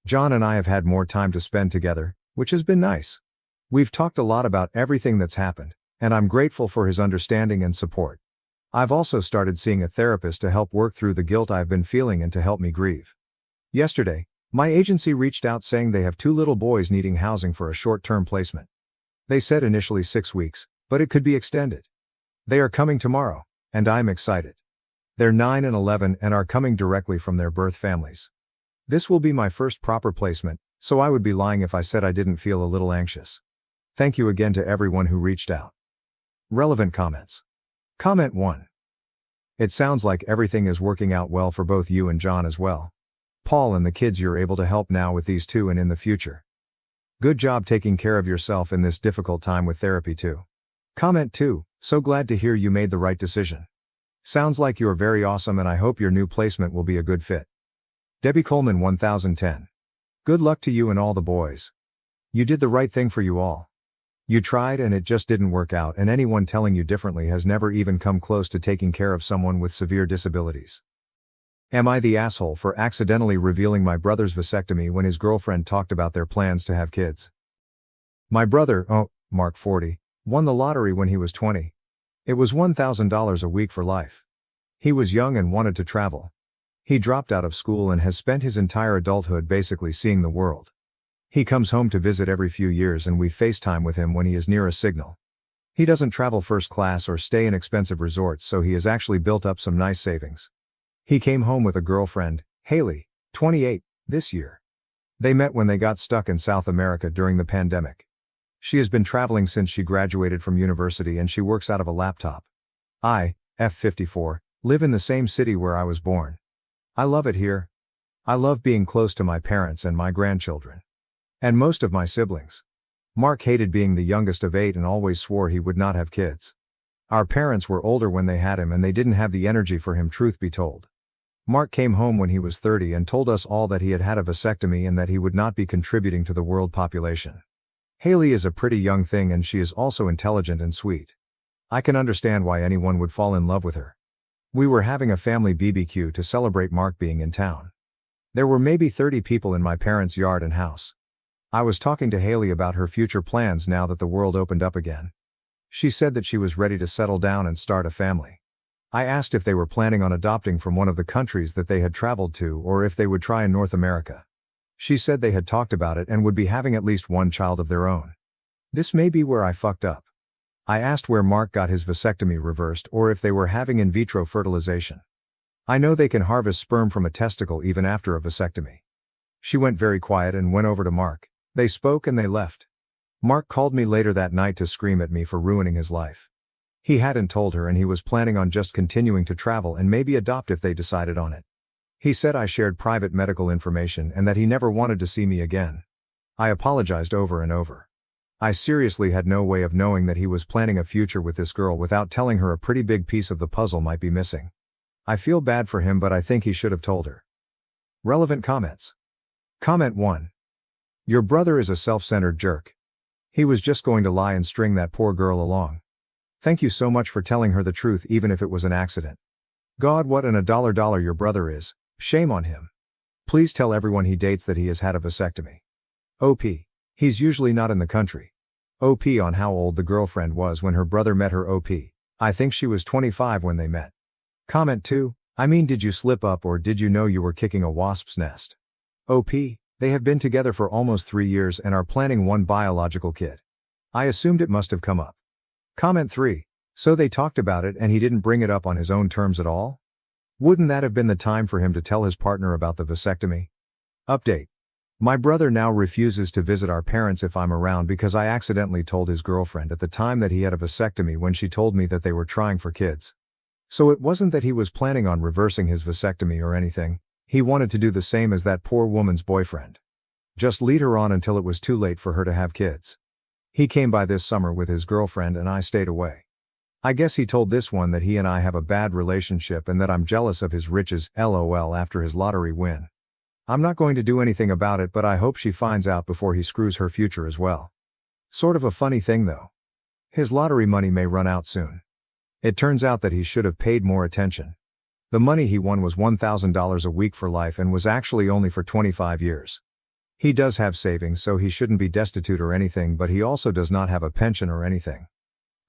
John and I have had more time to spend together, which has been nice. We've talked a lot about everything that's happened, and I'm grateful for his understanding and support. I've also started seeing a therapist to help work through the guilt I've been feeling and to help me grieve. Yesterday, my agency reached out saying they have 2 little boys needing housing for a short-term placement. They said initially 6 weeks, but it could be extended. They are coming tomorrow, and I'm excited. They're 9 and 11 and are coming directly from their birth families. This will be my first proper placement, so I would be lying if I said I didn't feel a little anxious. Thank you again to everyone who reached out. Relevant comments. Comment 1. It sounds like everything is working out well for both you and John as well. Paul and the kids you're able to help now with these 2 and in the future. Good job taking care of yourself in this difficult time with therapy too. Comment 2. So glad to hear you made the right decision. Sounds like you're very awesome and I hope your new placement will be a good fit. Debbie Coleman 1010. Good luck to you and all the boys. You did the right thing for you all. You tried and it just didn't work out and anyone telling you differently has never even come close to taking care of someone with severe disabilities. Am I the asshole for accidentally revealing my brother's vasectomy when his girlfriend talked about their plans to have kids? My brother, Mark 40, won the lottery when he was 20. It was $1,000 a week for life. He was young and wanted to travel. He dropped out of school and has spent his entire adulthood basically seeing the world. He comes home to visit every few years and we FaceTime with him when he is near a signal. He doesn't travel first class or stay in expensive resorts, so he has actually built up some nice savings. He came home with a girlfriend, Haley, 28, this year. They met when they got stuck in South America during the pandemic. She has been traveling since she graduated from university and she works out of a laptop. I, F54, live in the same city where I was born. I love it here. I love being close to my parents and my grandchildren. And most of my siblings. Mark hated being the youngest of 8 and always swore he would not have kids. Our parents were older when they had him and they didn't have the energy for him, truth be told. Mark came home when he was 30 and told us all that he had had a vasectomy and that he would not be contributing to the world population. Haley is a pretty young thing and she is also intelligent and sweet. I can understand why anyone would fall in love with her. We were having a family BBQ to celebrate Mark being in town. There were maybe 30 people in my parents' yard and house. I was talking to Haley about her future plans now that the world opened up again. She said that she was ready to settle down and start a family. I asked if they were planning on adopting from one of the countries that they had traveled to or if they would try in North America. She said they had talked about it and would be having at least one child of their own. This may be where I fucked up. I asked where Mark got his vasectomy reversed or if they were having in vitro fertilization. I know they can harvest sperm from a testicle even after a vasectomy. She went very quiet and went over to Mark. They spoke and they left. Mark called me later that night to scream at me for ruining his life. He hadn't told her and he was planning on just continuing to travel and maybe adopt if they decided on it. He said I shared private medical information and that he never wanted to see me again. I apologized over and over. I seriously had no way of knowing that he was planning a future with this girl without telling her a pretty big piece of the puzzle might be missing. I feel bad for him, but I think he should have told her. Relevant comments. Comment 1. Your brother is a self-centered jerk. He was just going to lie and string that poor girl along. Thank you so much for telling her the truth even if it was an accident. God, what an $1 your brother is, shame on him. Please tell everyone he dates that he has had a vasectomy. OP. He's usually not in the country. OP on how old the girlfriend was when her brother met her. OP. I think she was 25 when they met. Comment 2. I mean, did you slip up or did you know you were kicking a wasp's nest? OP. They have been together for almost 3 years and are planning one biological kid. I assumed it must have come up. Comment 3. So they talked about it and he didn't bring it up on his own terms at all? Wouldn't that have been the time for him to tell his partner about the vasectomy? Update. My brother now refuses to visit our parents if I'm around because I accidentally told his girlfriend at the time that he had a vasectomy when she told me that they were trying for kids. So it wasn't that he was planning on reversing his vasectomy or anything, he wanted to do the same as that poor woman's boyfriend. Just lead her on until it was too late for her to have kids. He came by this summer with his girlfriend and I stayed away. I guess he told this one that he and I have a bad relationship and that I'm jealous of his riches, lol, after his lottery win. I'm not going to do anything about it, but I hope she finds out before he screws her future as well. Sort of a funny thing though. His lottery money may run out soon. It turns out that he should have paid more attention. The money he won was $1,000 a week for life and was actually only for 25 years. He does have savings, so he shouldn't be destitute or anything, but he also does not have a pension or anything.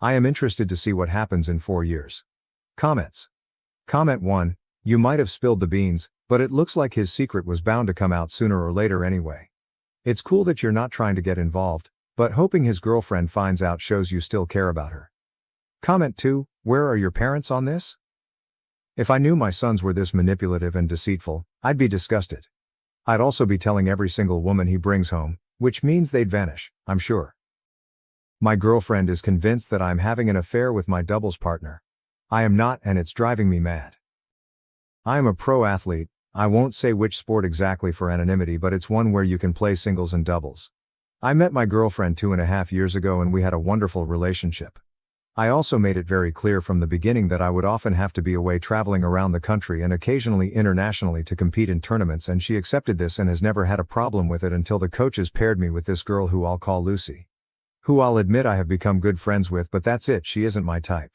I am interested to see what happens in 4 years. Comments. Comment 1. You might have spilled the beans, but it looks like his secret was bound to come out sooner or later anyway. It's cool that you're not trying to get involved, but hoping his girlfriend finds out shows you still care about her. Comment 2. Where are your parents on this? If I knew my sons were this manipulative and deceitful, I'd be disgusted. I'd also be telling every single woman he brings home, which means they'd vanish, I'm sure. My girlfriend is convinced that I'm having an affair with my doubles partner. I am not, and it's driving me mad. I am a pro athlete. I won't say which sport exactly for anonymity, but it's one where you can play singles and doubles. I met my girlfriend 2.5 years ago and we had a wonderful relationship. I also made it very clear from the beginning that I would often have to be away traveling around the country and occasionally internationally to compete in tournaments, and she accepted this and has never had a problem with it until the coaches paired me with this girl who I'll call Lucy. Who I'll admit I have become good friends with, but that's it, she isn't my type.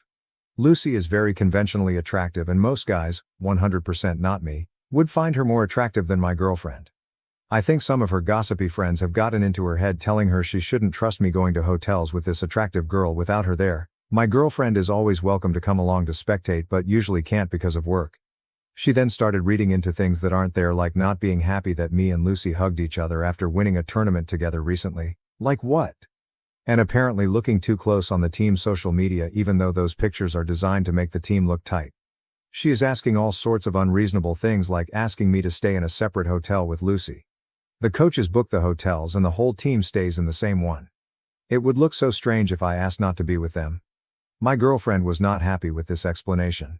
Lucy is very conventionally attractive and most guys, 100% not me, would find her more attractive than my girlfriend. I think some of her gossipy friends have gotten into her head telling her she shouldn't trust me going to hotels with this attractive girl without her there. My girlfriend is always welcome to come along to spectate but usually can't because of work. She then started reading into things that aren't there, like not being happy that me and Lucy hugged each other after winning a tournament together recently. Like what? And apparently looking too close on the team's social media even though those pictures are designed to make the team look tight. She is asking all sorts of unreasonable things, like asking me to stay in a separate hotel with Lucy. The coaches book the hotels and the whole team stays in the same one. It would look so strange if I asked not to be with them. My girlfriend was not happy with this explanation.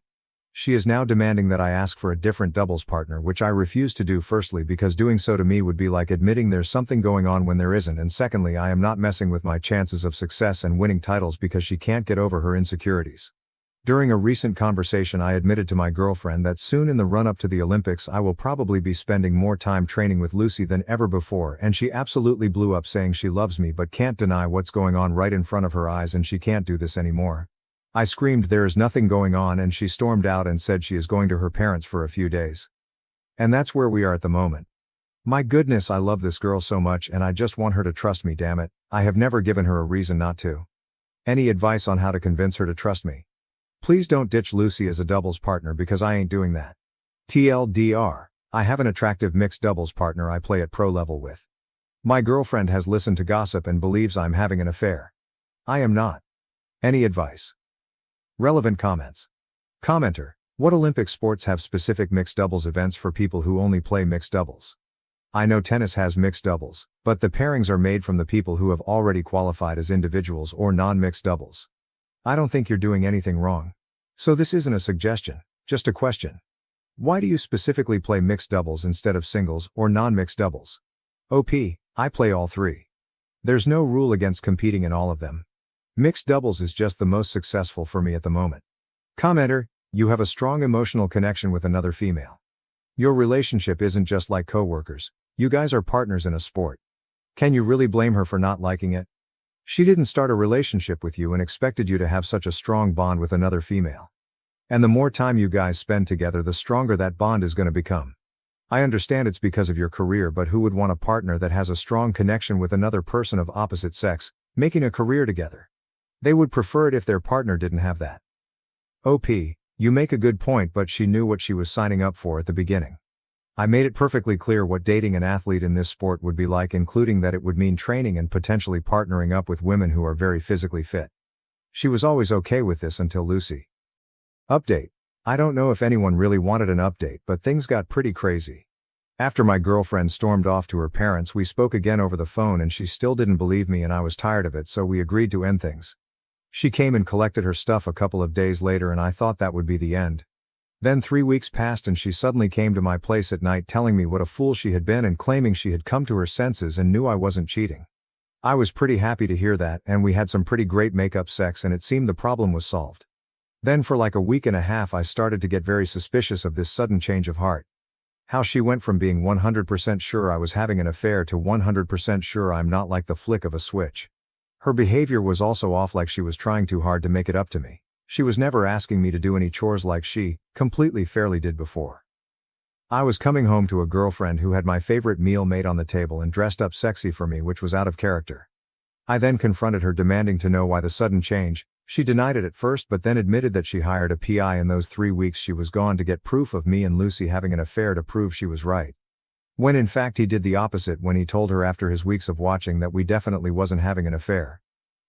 She is now demanding that I ask for a different doubles partner, which I refuse to do, firstly because doing so to me would be like admitting there's something going on when there isn't, and secondly I am not messing with my chances of success and winning titles because she can't get over her insecurities. During a recent conversation I admitted to my girlfriend that soon in the run-up to the Olympics I will probably be spending more time training with Lucy than ever before, and she absolutely blew up saying she loves me but can't deny what's going on right in front of her eyes and she can't do this anymore. I screamed there is nothing going on and she stormed out and said she is going to her parents for a few days. And that's where we are at the moment. My goodness, I love this girl so much and I just want her to trust me, damn it. I have never given her a reason not to. Any advice on how to convince her to trust me? Please don't ditch Lucy as a doubles partner because I ain't doing that. TLDR, I have an attractive mixed doubles partner I play at pro level with. My girlfriend has listened to gossip and believes I'm having an affair. I am not. Any advice? Relevant comments. Commenter, what Olympic sports have specific mixed doubles events for people who only play mixed doubles? I know tennis has mixed doubles, but the pairings are made from the people who have already qualified as individuals or non-mixed doubles. I don't think you're doing anything wrong. So this isn't a suggestion, just a question. Why do you specifically play mixed doubles instead of singles or non-mixed doubles? OP, I play all three. There's no rule against competing in all of them. Mixed doubles is just the most successful for me at the moment. Commenter, you have a strong emotional connection with another female. Your relationship isn't just like co-workers, you guys are partners in a sport. Can you really blame her for not liking it? She didn't start a relationship with you and expected you to have such a strong bond with another female. And the more time you guys spend together, the stronger that bond is going to become. I understand it's because of your career, but who would want a partner that has a strong connection with another person of opposite sex, making a career together? They would prefer it if their partner didn't have that. OP, you make a good point, but she knew what she was signing up for at the beginning. I made it perfectly clear what dating an athlete in this sport would be like, including that it would mean training and potentially partnering up with women who are very physically fit. She was always okay with this until Lucy. Update. I don't know if anyone really wanted an update, but things got pretty crazy. After my girlfriend stormed off to her parents, we spoke again over the phone and she still didn't believe me and I was tired of it, so we agreed to end things. She came and collected her stuff a couple of days later and I thought that would be the end. Then 3 weeks passed and she suddenly came to my place at night telling me what a fool she had been and claiming she had come to her senses and knew I wasn't cheating. I was pretty happy to hear that, and we had some pretty great make-up sex and it seemed the problem was solved. Then for like a week and a half I started to get very suspicious of this sudden change of heart. How she went from being 100% sure I was having an affair to 100% sure I'm not, like the flick of a switch. Her behavior was also off, like she was trying too hard to make it up to me. She was never asking me to do any chores like she completely fairly did before. I was coming home to a girlfriend who had my favorite meal made on the table and dressed up sexy for me, which was out of character. I then confronted her, demanding to know why the sudden change. She denied it at first but then admitted that she hired a PI in those 3 weeks she was gone to get proof of me and Lucy having an affair to prove she was right. When in fact he did the opposite when he told her after his weeks of watching that we definitely wasn't having an affair.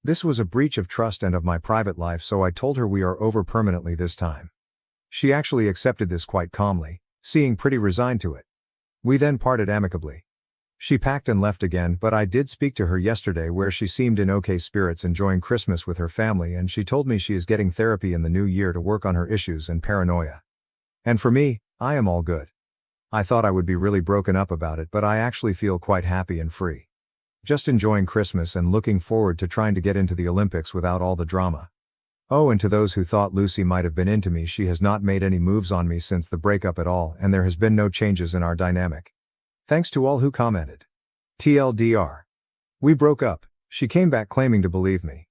This was a breach of trust and of my private life, so I told her we are over permanently this time. She actually accepted this quite calmly, seeming pretty resigned to it. We then parted amicably. She packed and left again, but I did speak to her yesterday where she seemed in okay spirits enjoying Christmas with her family, and she told me she is getting therapy in the new year to work on her issues and paranoia. And for me, I am all good. I thought I would be really broken up about it, but I actually feel quite happy and free. Just enjoying Christmas and looking forward to trying to get into the Olympics without all the drama. Oh, and to those who thought Lucy might have been into me, she has not made any moves on me since the breakup at all, and there has been no changes in our dynamic. Thanks to all who commented. TLDR. We broke up. She came back claiming to believe me.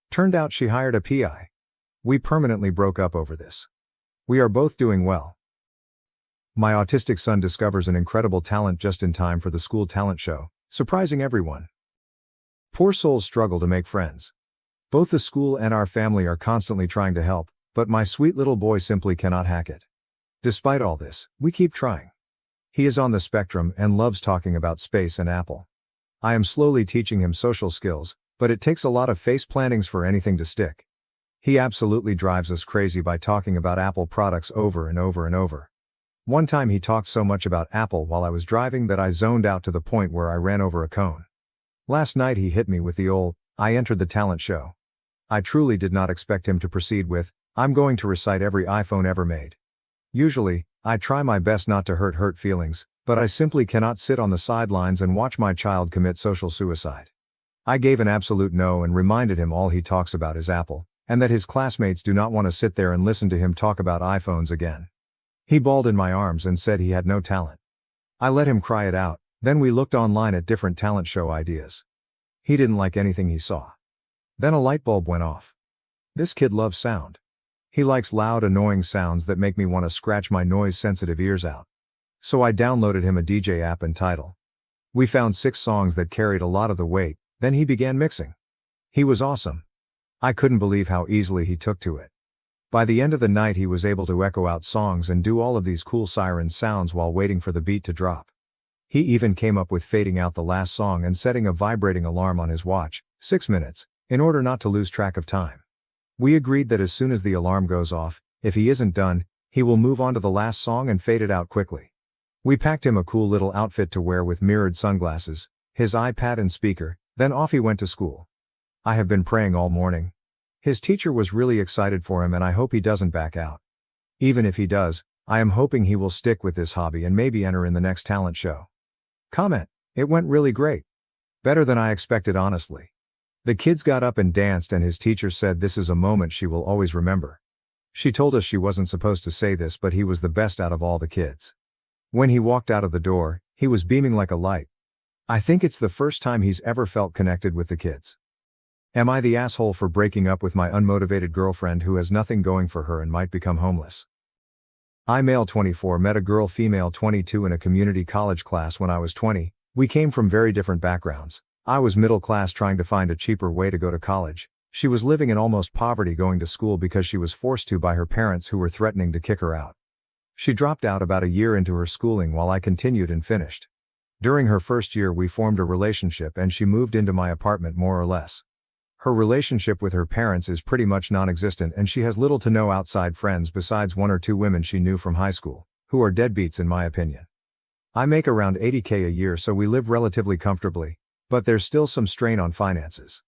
Turned out she hired a PI. We permanently broke up over this. We are both doing well. My autistic son discovers an incredible talent just in time for the school talent show, surprising everyone. Poor souls struggle to make friends. Both the school and our family are constantly trying to help, but my sweet little boy simply cannot hack it. Despite all this, we keep trying. He is on the spectrum and loves talking about space and Apple. I am slowly teaching him social skills, but it takes a lot of face plantings for anything to stick. He absolutely drives us crazy by talking about Apple products over and over and over. One time he talked so much about Apple while I was driving that I zoned out to the point where I ran over a cone. Last night he hit me with the old, "I entered the talent show." I truly did not expect him to proceed with, "I'm going to recite every iPhone ever made." Usually, I try my best not to hurt feelings, but I simply cannot sit on the sidelines and watch my child commit social suicide. I gave an absolute no and reminded him all he talks about is Apple, and that his classmates do not want to sit there and listen to him talk about iPhones again. He bawled in my arms and said he had no talent. I let him cry it out, then we looked online at different talent show ideas. He didn't like anything he saw. Then a light bulb went off. This kid loves sound. He likes loud, annoying sounds that make me want to scratch my noise-sensitive ears out. So I downloaded him a DJ app and Tidal. We found 6 songs that carried a lot of the weight, then he began mixing. He was awesome. I couldn't believe how easily he took to it. By the end of the night he was able to echo out songs and do all of these cool siren sounds while waiting for the beat to drop. He even came up with fading out the last song and setting a vibrating alarm on his watch, 6 minutes, in order not to lose track of time. We agreed that as soon as the alarm goes off, if he isn't done, he will move on to the last song and fade it out quickly. We packed him a cool little outfit to wear with mirrored sunglasses, his iPad and speaker, then off he went to school. I have been praying all morning. His teacher was really excited for him and I hope he doesn't back out. Even if he does, I am hoping he will stick with this hobby and maybe enter in the next talent show. Comment: it went really great. Better than I expected, honestly. The kids got up and danced and his teacher said this is a moment she will always remember. She told us she wasn't supposed to say this but he was the best out of all the kids. When he walked out of the door, he was beaming like a light. I think it's the first time he's ever felt connected with the kids. Am I the asshole for breaking up with my unmotivated girlfriend who has nothing going for her and might become homeless? I, male 24, met a girl, female 22, in a community college class when I was 20. We came from very different backgrounds. I was middle class trying to find a cheaper way to go to college. She was living in almost poverty going to school because she was forced to by her parents who were threatening to kick her out. She dropped out about a year into her schooling while I continued and finished. During her first year we formed a relationship and she moved into my apartment more or less. Her relationship with her parents is pretty much non-existent and she has little to no outside friends besides 1 or 2 women she knew from high school, who are deadbeats in my opinion. I make around $80K a year so we live relatively comfortably, but there's still some strain on finances.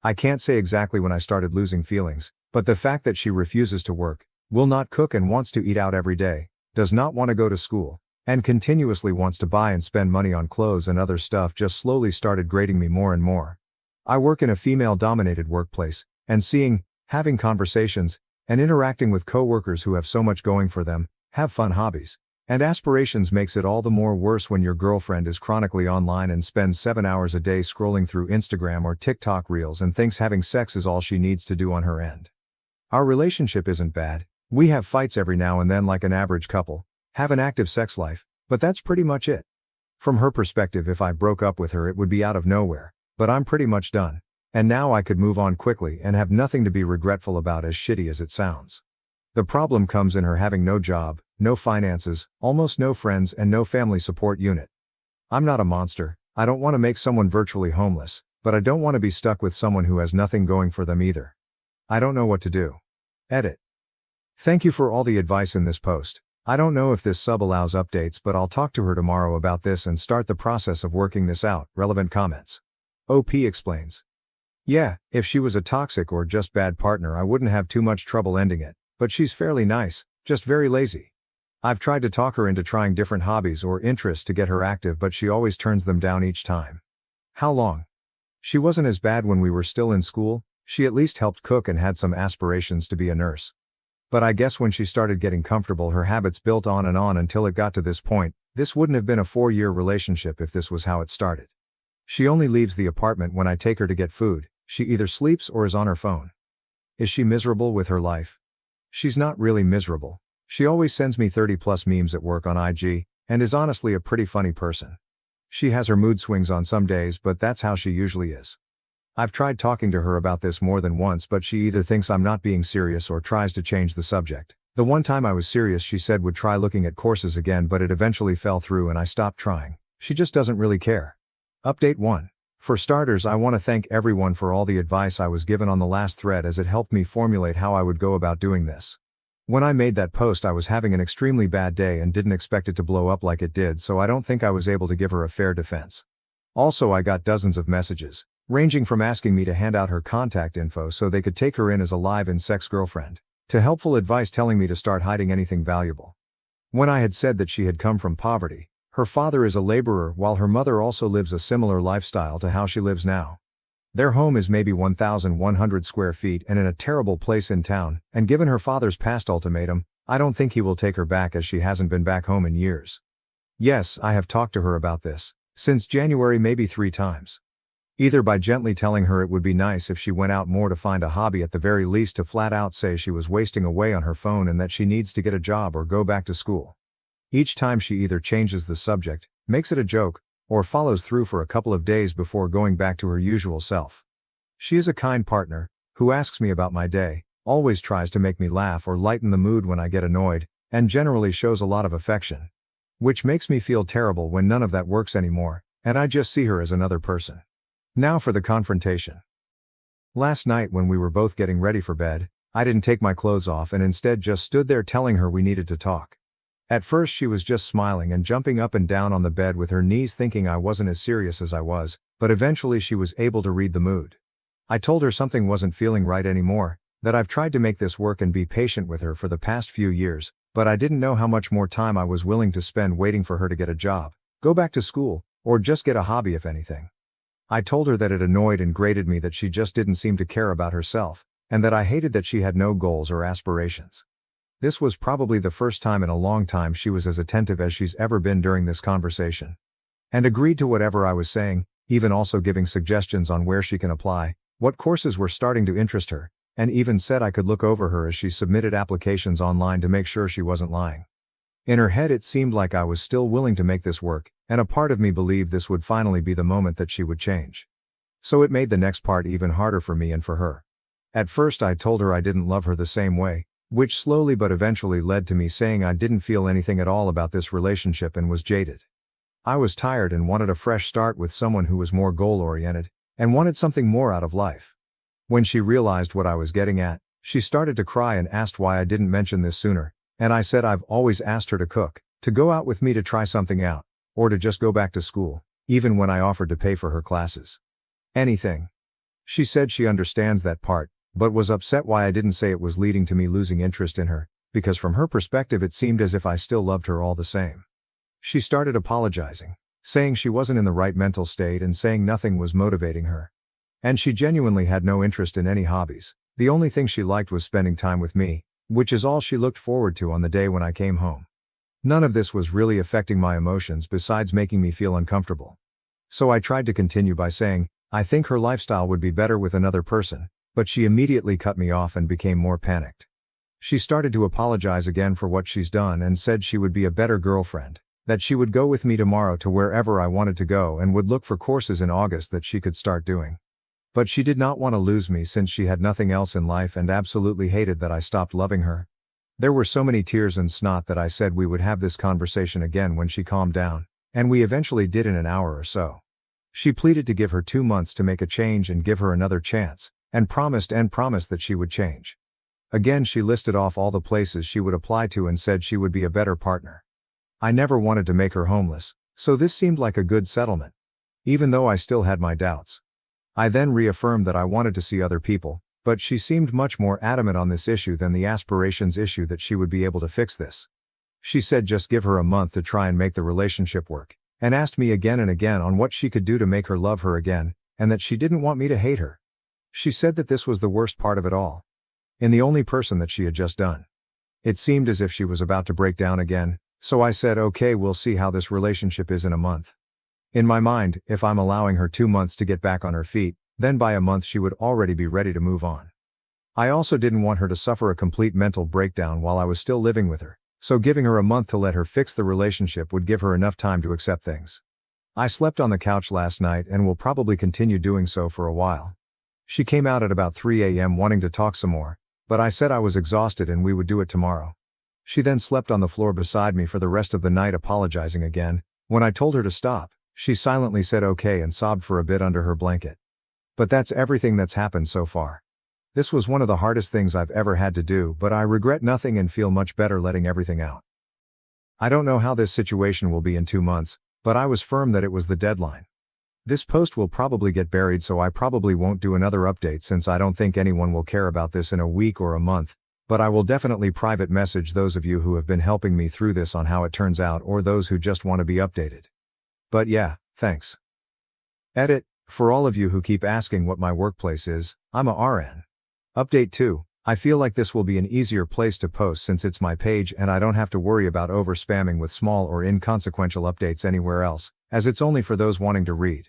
I can't say exactly when I started losing feelings, but the fact that she refuses to work, will not cook and wants to eat out every day, does not want to go to school, and continuously wants to buy and spend money on clothes and other stuff just slowly started grating me more and more. I work in a female-dominated workplace, and having conversations, and interacting with coworkers who have so much going for them, have fun hobbies, and aspirations makes it all the more worse when your girlfriend is chronically online and spends 7 hours a day scrolling through Instagram or TikTok reels and thinks having sex is all she needs to do on her end. Our relationship isn't bad. We have fights every now and then like an average couple, have an active sex life, but that's pretty much it. From her perspective, if I broke up with her it would be out of nowhere, but I'm pretty much done. And now I could move on quickly and have nothing to be regretful about, as shitty as it sounds. The problem comes in her having no job, no finances, almost no friends and no family support unit. I'm not a monster, I don't want to make someone virtually homeless, but I don't want to be stuck with someone who has nothing going for them either. I don't know what to do. Edit. Thank you for all the advice in this post. I don't know if this sub allows updates, but I'll talk to her tomorrow about this and start the process of working this out. Relevant comments. OP explains. Yeah, if she was a toxic or just bad partner I wouldn't have too much trouble ending it, but she's fairly nice, just very lazy. I've tried to talk her into trying different hobbies or interests to get her active but she always turns them down each time. How long? She wasn't as bad when we were still in school, she at least helped cook and had some aspirations to be a nurse. But I guess when she started getting comfortable her habits built on until it got to this point. This wouldn't have been a 4-year relationship if this was how it started. She only leaves the apartment when I take her to get food, she either sleeps or is on her phone. Is she miserable with her life? She's not really miserable. She always sends me 30+ memes at work on IG, and is honestly a pretty funny person. She has her mood swings on some days but that's how she usually is. I've tried talking to her about this more than once but she either thinks I'm not being serious or tries to change the subject. The one time I was serious she said would try looking at courses again but it eventually fell through and I stopped trying. She just doesn't really care. Update 1. For starters, I want to thank everyone for all the advice I was given on the last thread as it helped me formulate how I would go about doing this. When I made that post I was having an extremely bad day and didn't expect it to blow up like it did, so I don't think I was able to give her a fair defense. Also, I got dozens of messages, ranging from asking me to hand out her contact info so they could take her in as a live-in sex girlfriend, to helpful advice telling me to start hiding anything valuable. When I had said that she had come from poverty, her father is a laborer while her mother also lives a similar lifestyle to how she lives now. Their home is maybe 1,100 square feet and in a terrible place in town, and given her father's past ultimatum, I don't think he will take her back as she hasn't been back home in years. Yes, I have talked to her about this, since January maybe 3 times. Either by gently telling her it would be nice if she went out more to find a hobby, at the very least to flat out say she was wasting away on her phone and that she needs to get a job or go back to school. Each time she either changes the subject, makes it a joke, or follows through for a couple of days before going back to her usual self. She is a kind partner, who asks me about my day, always tries to make me laugh or lighten the mood when I get annoyed, and generally shows a lot of affection. Which makes me feel terrible when none of that works anymore, and I just see her as another person. Now for the confrontation. Last night when we were both getting ready for bed, I didn't take my clothes off and instead just stood there telling her we needed to talk. At first she was just smiling and jumping up and down on the bed with her knees thinking I wasn't as serious as I was, but eventually she was able to read the mood. I told her something wasn't feeling right anymore, that I've tried to make this work and be patient with her for the past few years, but I didn't know how much more time I was willing to spend waiting for her to get a job, go back to school, or just get a hobby if anything. I told her that it annoyed and grated me that she just didn't seem to care about herself, and that I hated that she had no goals or aspirations. This was probably the first time in a long time she was as attentive as she's ever been during this conversation. And agreed to whatever I was saying, even also giving suggestions on where she can apply, what courses were starting to interest her, and even said I could look over her as she submitted applications online to make sure she wasn't lying. In her head it seemed like I was still willing to make this work, and a part of me believed this would finally be the moment that she would change. So it made the next part even harder for me and for her. At first I told her I didn't love her the same way, which slowly but eventually led to me saying I didn't feel anything at all about this relationship and was jaded. I was tired and wanted a fresh start with someone who was more goal-oriented, and wanted something more out of life. When she realized what I was getting at, she started to cry and asked why I didn't mention this sooner, and I said I've always asked her to cook, to go out with me to try something out, or to just go back to school, even when I offered to pay for her classes. Anything. She said she understands that part, but was upset why I didn't say it was leading to me losing interest in her, because from her perspective it seemed as if I still loved her all the same. She started apologizing, saying she wasn't in the right mental state and saying nothing was motivating her. And she genuinely had no interest in any hobbies, the only thing she liked was spending time with me, which is all she looked forward to on the day when I came home. None of this was really affecting my emotions besides making me feel uncomfortable. So I tried to continue by saying, I think her lifestyle would be better with another person, but she immediately cut me off and became more panicked. She started to apologize again for what she's done and said she would be a better girlfriend, that she would go with me tomorrow to wherever I wanted to go and would look for courses in August that she could start doing. But she did not want to lose me since she had nothing else in life and absolutely hated that I stopped loving her. There were so many tears and snot that I said we would have this conversation again when she calmed down, and we eventually did in an hour or so. She pleaded to give her 2 months to make a change and give her another chance, and promised that she would change. Again she listed off all the places she would apply to and said she would be a better partner. I never wanted to make her homeless, so this seemed like a good settlement. Even though I still had my doubts. I then reaffirmed that I wanted to see other people, but she seemed much more adamant on this issue than the aspirations issue that she would be able to fix this. She said just give her a month to try and make the relationship work, and asked me again and again on what she could do to make her love her again, and that she didn't want me to hate her. She said that this was the worst part of it all. In the only person that she had just done. It seemed as if she was about to break down again, so I said okay, we'll see how this relationship is in a month. In my mind, if I'm allowing her 2 months to get back on her feet, then by a month she would already be ready to move on. I also didn't want her to suffer a complete mental breakdown while I was still living with her, so giving her a month to let her fix the relationship would give her enough time to accept things. I slept on the couch last night and will probably continue doing so for a while. She came out at about 3 a.m. wanting to talk some more, but I said I was exhausted and we would do it tomorrow. She then slept on the floor beside me for the rest of the night apologizing again. When I told her to stop, she silently said okay and sobbed for a bit under her blanket. But that's everything that's happened so far. This was one of the hardest things I've ever had to do, but I regret nothing and feel much better letting everything out. I don't know how this situation will be in 2 months, but I was firm that it was the deadline. This post will probably get buried, so I probably won't do another update since I don't think anyone will care about this in a week or a month, but I will definitely private message those of you who have been helping me through this on how it turns out or those who just want to be updated. But yeah, thanks. Edit, for all of you who keep asking what my workplace is, I'm a RN. Update 2, I feel like this will be an easier place to post since it's my page and I don't have to worry about over spamming with small or inconsequential updates anywhere else, as it's only for those wanting to read.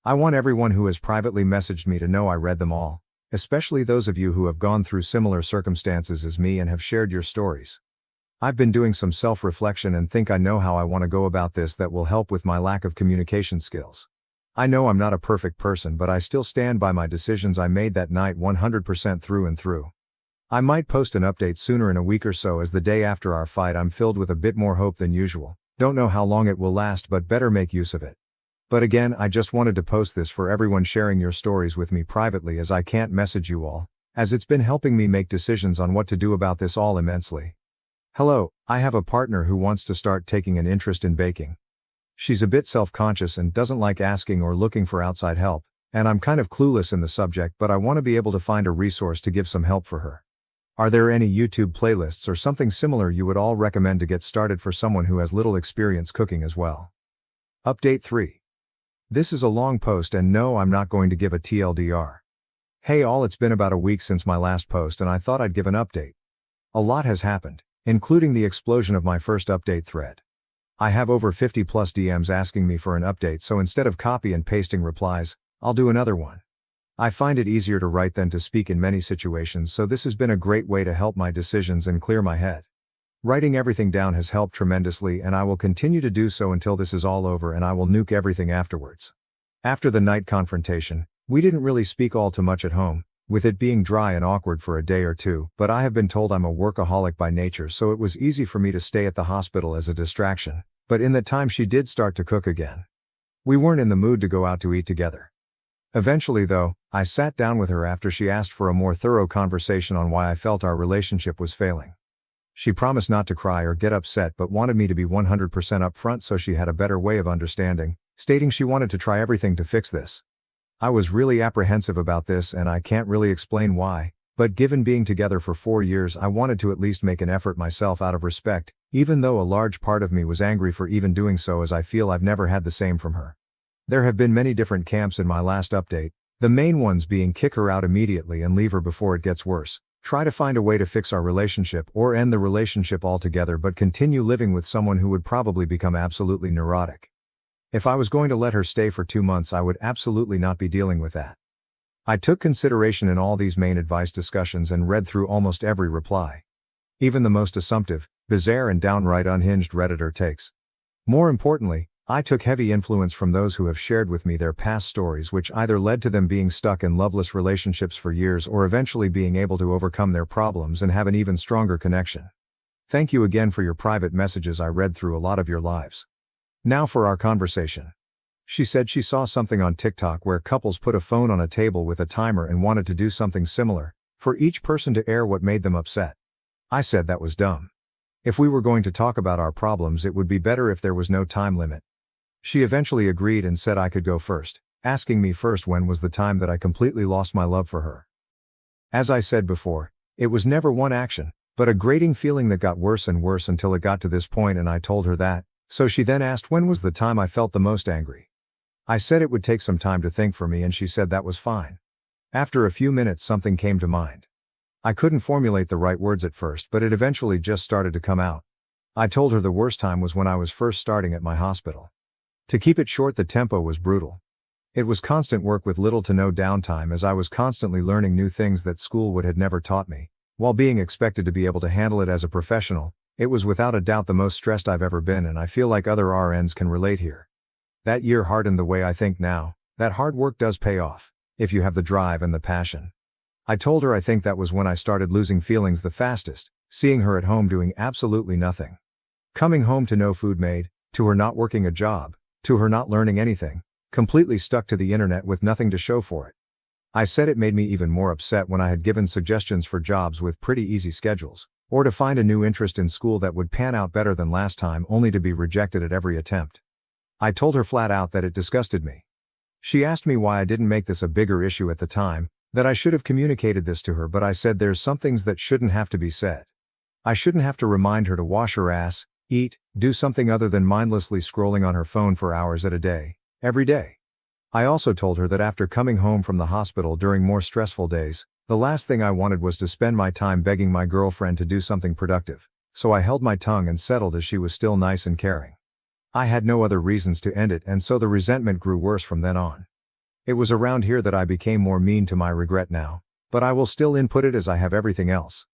I want everyone who has privately messaged me to know I read them all, especially those of you who have gone through similar circumstances as me and have shared your stories. I've been doing some self-reflection and think I know how I want to go about this that will help with my lack of communication skills. I know I'm not a perfect person, but I still stand by my decisions I made that night 100% through and through. I might post an update sooner in a week or so, as the day after our fight I'm filled with a bit more hope than usual. Don't know how long it will last, but better make use of it. But again, I just wanted to post this for everyone sharing your stories with me privately, as I can't message you all, as it's been helping me make decisions on what to do about this all immensely. Hello, I have a partner who wants to start taking an interest in baking. She's a bit self-conscious and doesn't like asking or looking for outside help, and I'm kind of clueless in the subject, but I want to be able to find a resource to give some help for her. Are there any YouTube playlists or something similar you would all recommend to get started for someone who has little experience cooking as well? Update 3. This is a long post, and no, I'm not going to give a TLDR. Hey all, it's been about a week since my last post and I thought I'd give an update. A lot has happened, including the explosion of my first update thread. I have over 50 plus DMs asking me for an update, so instead of copy and pasting replies, I'll do another one. I find it easier to write than to speak in many situations, so this has been a great way to help my decisions and clear my head. Writing everything down has helped tremendously, and I will continue to do so until this is all over, and I will nuke everything afterwards. After the night confrontation, we didn't really speak all too much at home, with it being dry and awkward for a day or two, but I have been told I'm a workaholic by nature, so it was easy for me to stay at the hospital as a distraction, but in that time she did start to cook again. We weren't in the mood to go out to eat together. Eventually though, I sat down with her after she asked for a more thorough conversation on why I felt our relationship was failing. She promised not to cry or get upset, but wanted me to be 100% upfront so she had a better way of understanding, stating she wanted to try everything to fix this. I was really apprehensive about this, and I can't really explain why, but given being together for 4 years, I wanted to at least make an effort myself out of respect, even though a large part of me was angry for even doing so, as I feel I've never had the same from her. There have been many different camps in my last update, the main ones being kick her out immediately and leave her before it gets worse. Try to find a way to fix our relationship or end the relationship altogether, but continue living with someone who would probably become absolutely neurotic. If I was going to let her stay for 2 months, I would absolutely not be dealing with that. I took consideration in all these main advice discussions and read through almost every reply. Even the most assumptive, bizarre and downright unhinged Redditor takes. More importantly, I took heavy influence from those who have shared with me their past stories, which either led to them being stuck in loveless relationships for years or eventually being able to overcome their problems and have an even stronger connection. Thank you again for your private messages. I read through a lot of your lives. Now for our conversation. She said she saw something on TikTok where couples put a phone on a table with a timer and wanted to do something similar, for each person to air what made them upset. I said that was dumb. If we were going to talk about our problems, it would be better if there was no time limit. She eventually agreed and said I could go first, asking me first when was the time that I completely lost my love for her. As I said before, it was never one action, but a grating feeling that got worse and worse until it got to this point, and I told her that, so she then asked when was the time I felt the most angry. I said it would take some time to think for me, and she said that was fine. After a few minutes something came to mind. I couldn't formulate the right words at first, but it eventually just started to come out. I told her the worst time was when I was first starting at my hospital. To keep it short, the tempo was brutal. It was constant work with little to no downtime, as I was constantly learning new things that school had never taught me, while being expected to be able to handle it as a professional. It was without a doubt the most stressed I've ever been, and I feel like other RNs can relate here. That year hardened the way I think now. That hard work does pay off, if you have the drive and the passion. I told her I think that was when I started losing feelings the fastest, seeing her at home doing absolutely nothing. Coming home to no food made, to her not working a job, to her not learning anything, completely stuck to the internet with nothing to show for it. I said it made me even more upset when I had given suggestions for jobs with pretty easy schedules, or to find a new interest in school that would pan out better than last time, only to be rejected at every attempt. I told her flat out that it disgusted me. She asked me why I didn't make this a bigger issue at the time, That I should have communicated this to her, but I said there's some things that shouldn't have to be said. I shouldn't have to remind her to wash her ass, eat, do something other than mindlessly scrolling on her phone for hours at a day, every day. I also told her that after coming home from the hospital during more stressful days, the last thing I wanted was to spend my time begging my girlfriend to do something productive, so I held my tongue and settled as she was still nice and caring. I had no other reasons to end it, and so the resentment grew worse from then on. It was around here that I became more mean to my regret now, but I will still input it as I have everything else.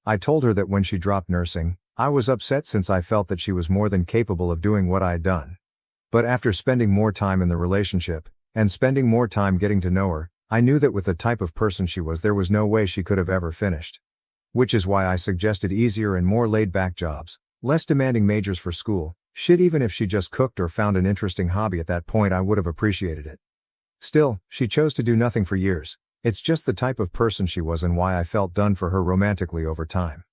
I told her that when she dropped nursing, I was upset since I felt that she was more than capable of doing what I had done. But after spending more time in the relationship, and spending more time getting to know her, I knew that with the type of person she was there was no way she could have ever finished. Which is why I suggested easier and more laid-back jobs, less demanding majors for school, shit, even if she just cooked or found an interesting hobby at that point I would have appreciated it. Still, she chose to do nothing for years. It's just the type of person she was and why I felt done for her romantically over time.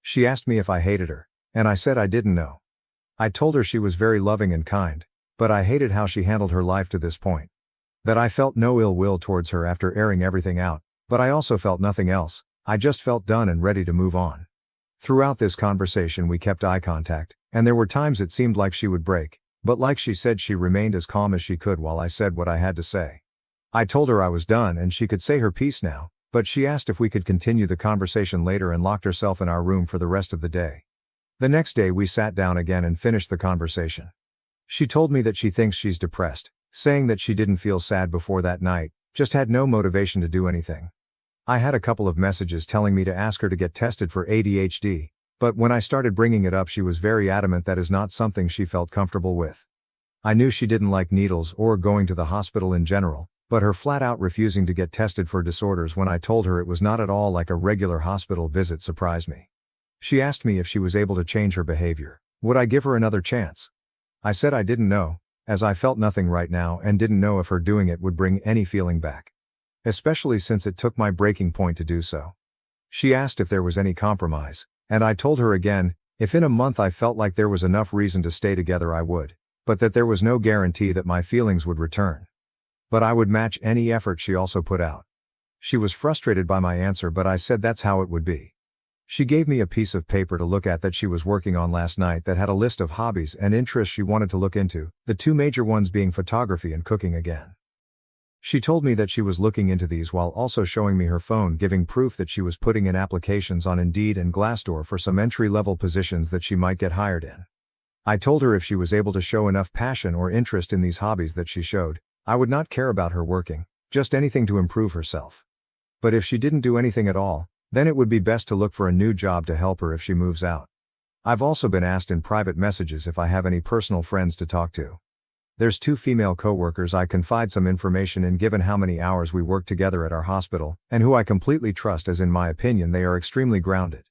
She asked me if I hated her, and I said I didn't know. I told her she was very loving and kind, but I hated how she handled her life to this point. That I felt no ill will towards her after airing everything out, but I also felt nothing else. I just felt done and ready to move on. Throughout this conversation we kept eye contact, and there were times it seemed like she would break, but like she said, she remained as calm as she could while I said what I had to say. I told her I was done and she could say her piece now, but she asked if we could continue the conversation later and locked herself in our room for the rest of the day. The next day we sat down again and finished the conversation. She told me that she thinks she's depressed, saying that she didn't feel sad before that night, just had no motivation to do anything. I had a couple of messages telling me to ask her to get tested for ADHD, but when I started bringing it up she was very adamant that is not something she felt comfortable with. I knew she didn't like needles or going to the hospital in general, but her flat-out refusing to get tested for disorders when I told her it was not at all like a regular hospital visit surprised me. She asked me if she was able to change her behavior. Would I give her another chance? I said I didn't know, as I felt nothing right now and didn't know if her doing it would bring any feeling back. Especially since it took my breaking point to do so. She asked if there was any compromise, and I told her again, if in a month I felt like there was enough reason to stay together I would, but that there was no guarantee that my feelings would return. But I would match any effort she also put out. She was frustrated by my answer, but I said that's how it would be. She gave me a piece of paper to look at that she was working on last night that had a list of hobbies and interests she wanted to look into, the two major ones being photography and cooking again. She told me that she was looking into these while also showing me her phone, giving proof that she was putting in applications on Indeed and Glassdoor for some entry-level positions that she might get hired in. I told her if she was able to show enough passion or interest in these hobbies that she showed, I would not care about her working, just anything to improve herself. But if she didn't do anything at all, then it would be best to look for a new job to help her if she moves out. I've also been asked in private messages if I have any personal friends to talk to. There's two female coworkers I confide some information in given how many hours we work together at our hospital, and who I completely trust, as in my opinion they are extremely grounded.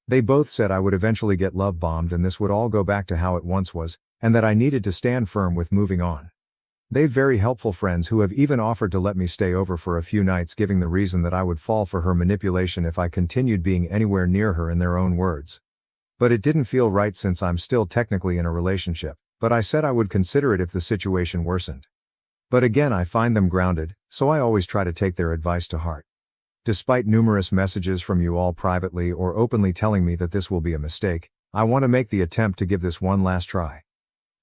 They both said I would eventually get love bombed and this would all go back to how it once was, and that I needed to stand firm with moving on. They're very helpful friends who have even offered to let me stay over for a few nights, giving the reason that I would fall for her manipulation if I continued being anywhere near her, in their own words. But it didn't feel right since I'm still technically in a relationship, but I said I would consider it if the situation worsened. But again, I find them grounded, so I always try to take their advice to heart. Despite numerous messages from you all privately or openly telling me that this will be a mistake, I want to make the attempt to give this one last try.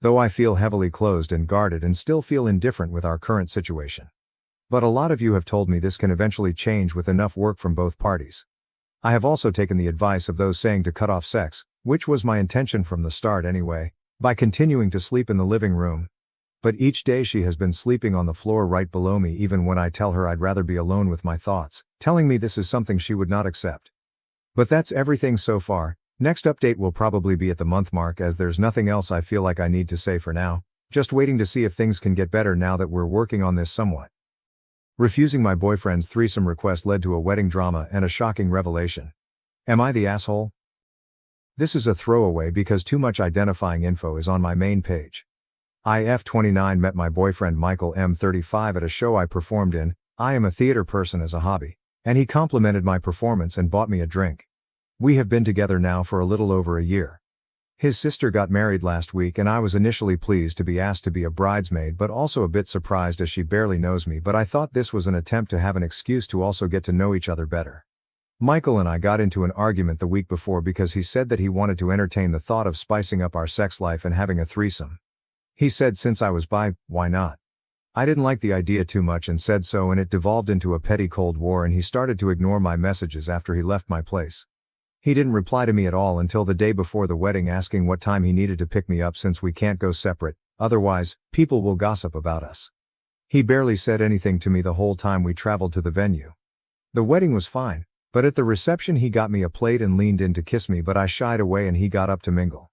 Though I feel heavily closed and guarded and still feel indifferent with our current situation. But a lot of you have told me this can eventually change with enough work from both parties. I have also taken the advice of those saying to cut off sex, which was my intention from the start anyway, by continuing to sleep in the living room. But each day she has been sleeping on the floor right below me, even when I tell her I'd rather be alone with my thoughts, telling me this is something she would not accept. But that's everything so far. Next update will probably be at the month mark, as there's nothing else I feel like I need to say for now, just waiting to see if things can get better now that we're working on this somewhat. Refusing my boyfriend's threesome request led to a wedding drama and a shocking revelation. Am I the asshole? This is a throwaway because too much identifying info is on my main page. IF29 met my boyfriend Michael M35 at a show I performed in. I am a theater person as a hobby, and he complimented my performance and bought me a drink. We have been together now for a little over a year. His sister got married last week and I was initially pleased to be asked to be a bridesmaid but also a bit surprised as she barely knows me, but I thought this was an attempt to have an excuse to also get to know each other better. Michael and I got into an argument the week before because he said that he wanted to entertain the thought of spicing up our sex life and having a threesome. He said since I was bi, why not? I didn't like the idea too much and said so, and it devolved into a petty Cold War and he started to ignore my messages after he left my place. He didn't reply to me at all until the day before the wedding asking what time he needed to pick me up since we can't go separate, otherwise, people will gossip about us. He barely said anything to me the whole time we traveled to the venue. The wedding was fine, but at the reception he got me a plate and leaned in to kiss me, but I shied away and he got up to mingle.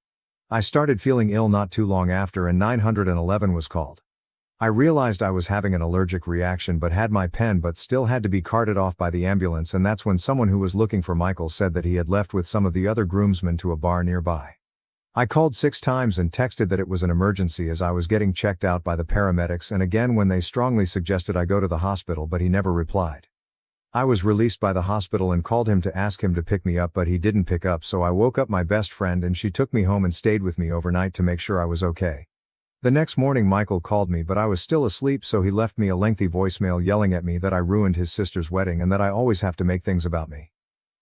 I started feeling ill not too long after and 911 was called. I realized I was having an allergic reaction but had my pen but still had to be carted off by the ambulance, and that's when someone who was looking for Michael said that he had left with some of the other groomsmen to a bar nearby. I called 6 times and texted that it was an emergency as I was getting checked out by the paramedics, and again when they strongly suggested I go to the hospital, but he never replied. I was released by the hospital and called him to ask him to pick me up, but he didn't pick up, so I woke up my best friend and she took me home and stayed with me overnight to make sure I was okay. The next morning Michael called me but I was still asleep, so he left me a lengthy voicemail yelling at me that I ruined his sister's wedding and that I always have to make things about me.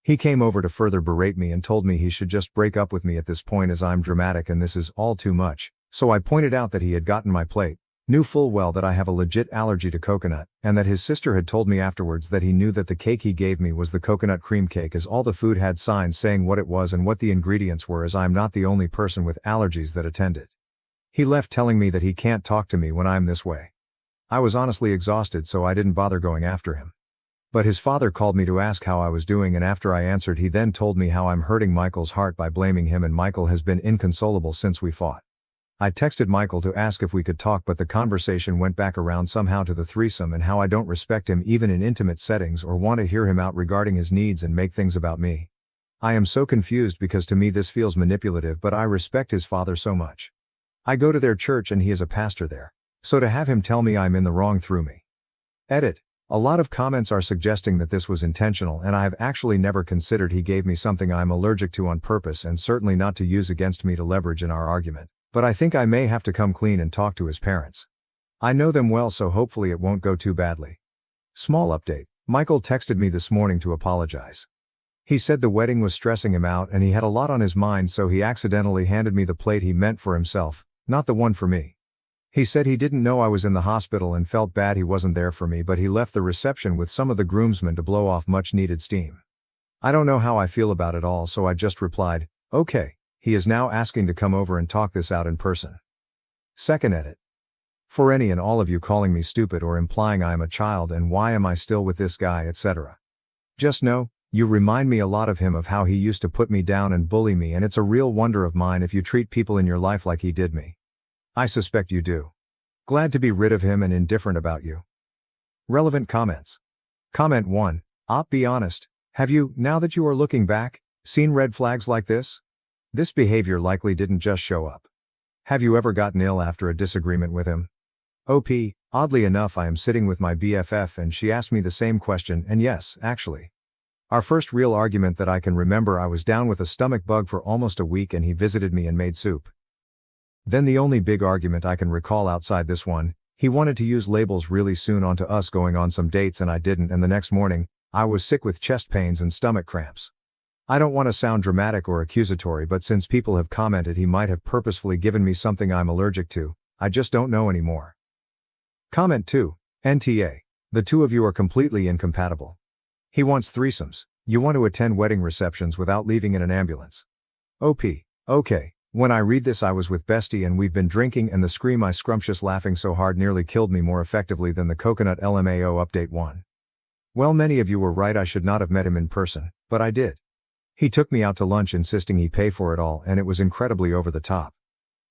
He came over to further berate me and told me he should just break up with me at this point as I'm dramatic and this is all too much, so I pointed out that he had gotten my plate, knew full well that I have a legit allergy to coconut, and that his sister had told me afterwards that he knew that the cake he gave me was the coconut cream cake as all the food had signs saying what it was and what the ingredients were, as I'm not the only person with allergies that attended. He left telling me that he can't talk to me when I'm this way. I was honestly exhausted, so I didn't bother going after him. But his father called me to ask how I was doing, and after I answered he then told me how I'm hurting Michael's heart by blaming him, and Michael has been inconsolable since we fought. I texted Michael to ask if we could talk, but the conversation went back around somehow to the threesome and how I don't respect him even in intimate settings or want to hear him out regarding his needs and make things about me. I am so confused because to me this feels manipulative, but I respect his father so much. I go to their church and he is a pastor there. So to have him tell me I'm in the wrong threw me. Edit. A lot of comments are suggesting that this was intentional, and I have actually never considered he gave me something I'm allergic to on purpose, and certainly not to use against me to leverage in our argument. But I think I may have to come clean and talk to his parents. I know them well, so hopefully it won't go too badly. Small update. Michael texted me this morning to apologize. He said the wedding was stressing him out and he had a lot on his mind, so he accidentally handed me the plate he meant for himself, not the one for me. He said he didn't know I was in the hospital and felt bad he wasn't there for me, but he left the reception with some of the groomsmen to blow off much needed steam. I don't know how I feel about it all, so I just replied, okay. He is now asking to come over and talk this out in person. Second edit. For any and all of you calling me stupid or implying I am a child and why am I still with this guy, etc. Just know, you remind me a lot of him, of how he used to put me down and bully me, and it's a real wonder of mine if you treat people in your life like he did me. I suspect you do. Glad to be rid of him and indifferent about you. Relevant comments. Comment 1. Be honest, have you, now that you are looking back, seen red flags like this? This behavior likely didn't just show up. Have you ever gotten ill after a disagreement with him? Oddly enough I am sitting with my BFF and she asked me the same question, and yes, actually. Our first real argument that I can remember, I was down with a stomach bug for almost a week and he visited me and made soup. Then the only big argument I can recall outside this one, he wanted to use labels really soon onto us going on some dates and I didn't, and the next morning, I was sick with chest pains and stomach cramps. I don't want to sound dramatic or accusatory, but since people have commented he might have purposefully given me something I'm allergic to, I just don't know anymore. Comment 2. NTA. The two of you are completely incompatible. He wants threesomes. You want to attend wedding receptions without leaving in an ambulance. Okay. When I read this, I was with Bestie and we've been drinking, and the scream I scrumptious laughing so hard nearly killed me more effectively than the coconut LMAO update 1. Well, many of you were right, I should not have met him in person, but I did. He took me out to lunch insisting he pay for it all, and it was incredibly over the top.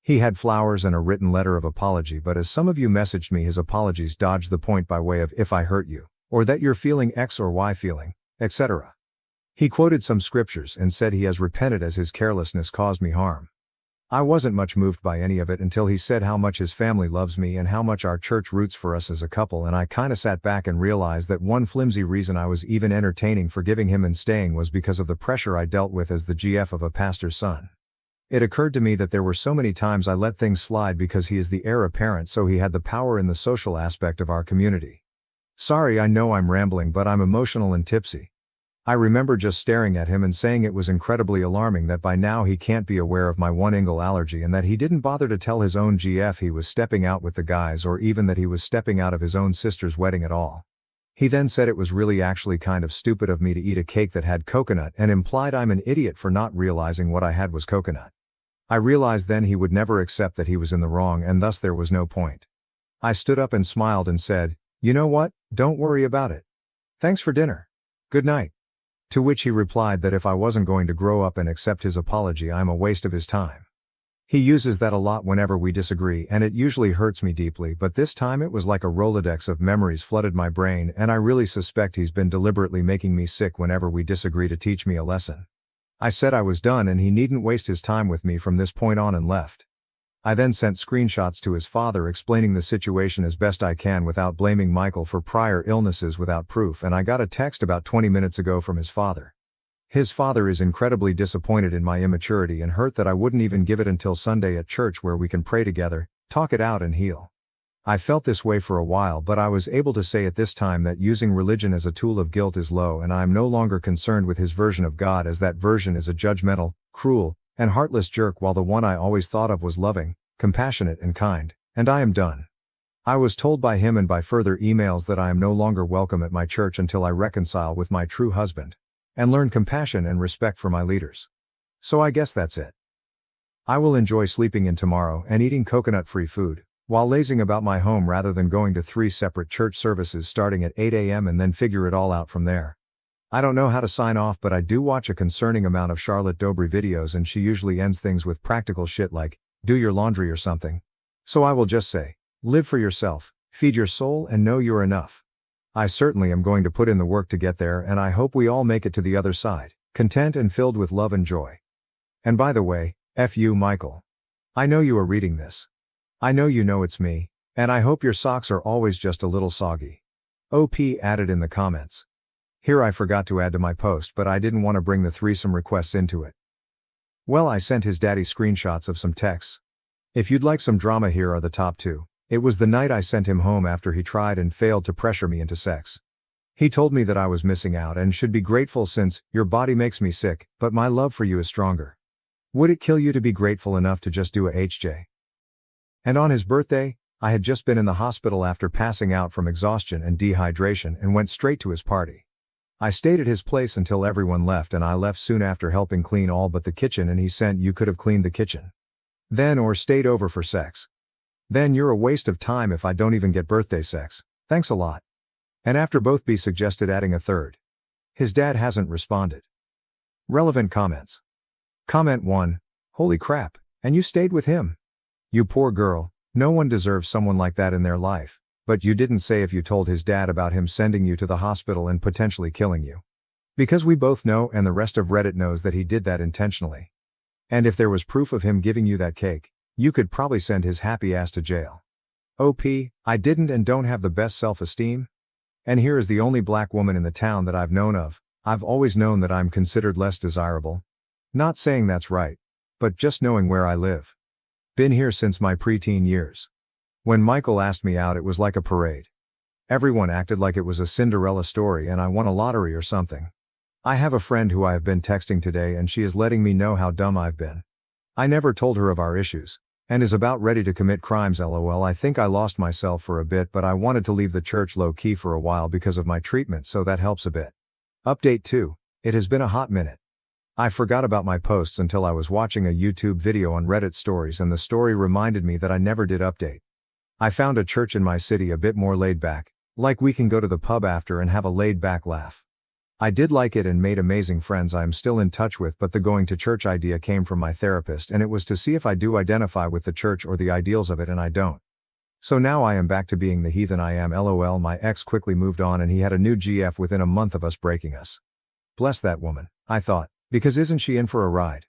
He had flowers and a written letter of apology, but as some of you messaged me, his apologies dodged the point by way of "if I hurt you," or "that you're feeling X or Y feeling," etc. He quoted some scriptures and said he has repented as his carelessness caused me harm. I wasn't much moved by any of it until he said how much his family loves me and how much our church roots for us as a couple, and I kinda sat back and realized that one flimsy reason I was even entertaining forgiving him and staying was because of the pressure I dealt with as the GF of a pastor's son. It occurred to me that there were so many times I let things slide because he is the heir apparent, so he had the power in the social aspect of our community. Sorry, I know I'm rambling, but I'm emotional and tipsy. I remember just staring at him and saying it was incredibly alarming that by now he can't be aware of my one ingle allergy, and that he didn't bother to tell his own GF he was stepping out with the guys, or even that he was stepping out of his own sister's wedding at all. He then said it was really actually kind of stupid of me to eat a cake that had coconut, and implied I'm an idiot for not realizing what I had was coconut. I realized then he would never accept that he was in the wrong, and thus there was no point. I stood up and smiled and said, "You know what, don't worry about it. Thanks for dinner. Good night." To which he replied that if I wasn't going to grow up and accept his apology, I'm a waste of his time. He uses that a lot whenever we disagree, and it usually hurts me deeply, but this time it was like a Rolodex of memories flooded my brain, and I really suspect he's been deliberately making me sick whenever we disagree to teach me a lesson. I said I was done and he needn't waste his time with me from this point on, and left. I then sent screenshots to his father explaining the situation as best I can without blaming Michael for prior illnesses without proof, and I got a text about 20 minutes ago from his father. His father is incredibly disappointed in my immaturity and hurt that I wouldn't even give it until Sunday at church, where we can pray together, talk it out and heal. I felt this way for a while, but I was able to say at this time that using religion as a tool of guilt is low, and I am no longer concerned with his version of God, as that version is a judgmental, cruel, and heartless jerk, while the one I always thought of was loving, compassionate and kind, and I am done. I was told by him and by further emails that I am no longer welcome at my church until I reconcile with my true husband, and learn compassion and respect for my leaders. So I guess that's it. I will enjoy sleeping in tomorrow and eating coconut-free food, while lazing about my home rather than going to 3 separate church services starting at 8 a.m. and then figure it all out from there. I don't know how to sign off, but I do watch a concerning amount of Charlotte Dobry videos, and she usually ends things with practical shit like, do your laundry or something. So I will just say, live for yourself, feed your soul, and know you're enough. I certainly am going to put in the work to get there, and I hope we all make it to the other side, content and filled with love and joy. And by the way, F you, Michael. I know you are reading this. I know you know it's me, and I hope your socks are always just a little soggy. OP added in the comments. Here, I forgot to add to my post, but I didn't want to bring the threesome requests into it. Well, I sent his daddy screenshots of some texts. If you'd like some drama, here are the top 2. It was the night I sent him home after he tried and failed to pressure me into sex. He told me that I was missing out and should be grateful since, your body makes me sick, but my love for you is stronger. Would it kill you to be grateful enough to just do a HJ? And on his birthday, I had just been in the hospital after passing out from exhaustion and dehydration and went straight to his party. I stayed at his place until everyone left, and I left soon after helping clean all but the kitchen, and he sent, you could have cleaned the kitchen then or stayed over for sex. Then you're a waste of time if I don't even get birthday sex. Thanks a lot. And after both B suggested adding a third. His dad hasn't responded. Relevant comments. Comment 1. Holy crap, and you stayed with him? You poor girl, no one deserves someone like that in their life, but you didn't say if you told his dad about him sending you to the hospital and potentially killing you. Because we both know, and the rest of Reddit knows, that he did that intentionally. And if there was proof of him giving you that cake, you could probably send his happy ass to jail. OP, I didn't and don't have the best self-esteem. And here is the only black woman in the town that I've known of. I've always known that I'm considered less desirable. Not saying that's right, but just knowing where I live. Been here since my preteen years. When Michael asked me out, it was like a parade. Everyone acted like it was a Cinderella story and I won a lottery or something. I have a friend who I have been texting today, and she is letting me know how dumb I've been. I never told her of our issues, and is about ready to commit crimes. LOL. I think I lost myself for a bit, but I wanted to leave the church low key for a while because of my treatment, so that helps a bit. Update 2. It has been a hot minute. I forgot about my posts until I was watching a YouTube video on Reddit stories, and the story reminded me that I never did update. I found a church in my city a bit more laid back, like we can go to the pub after and have a laid back laugh. I did like it and made amazing friends I am still in touch with, but the going to church idea came from my therapist, and it was to see if I do identify with the church or the ideals of it, and I don't. So now I am back to being the heathen I am. LOL. My ex quickly moved on and he had a new GF within a month of us breaking us. Bless that woman, I thought, because isn't she in for a ride?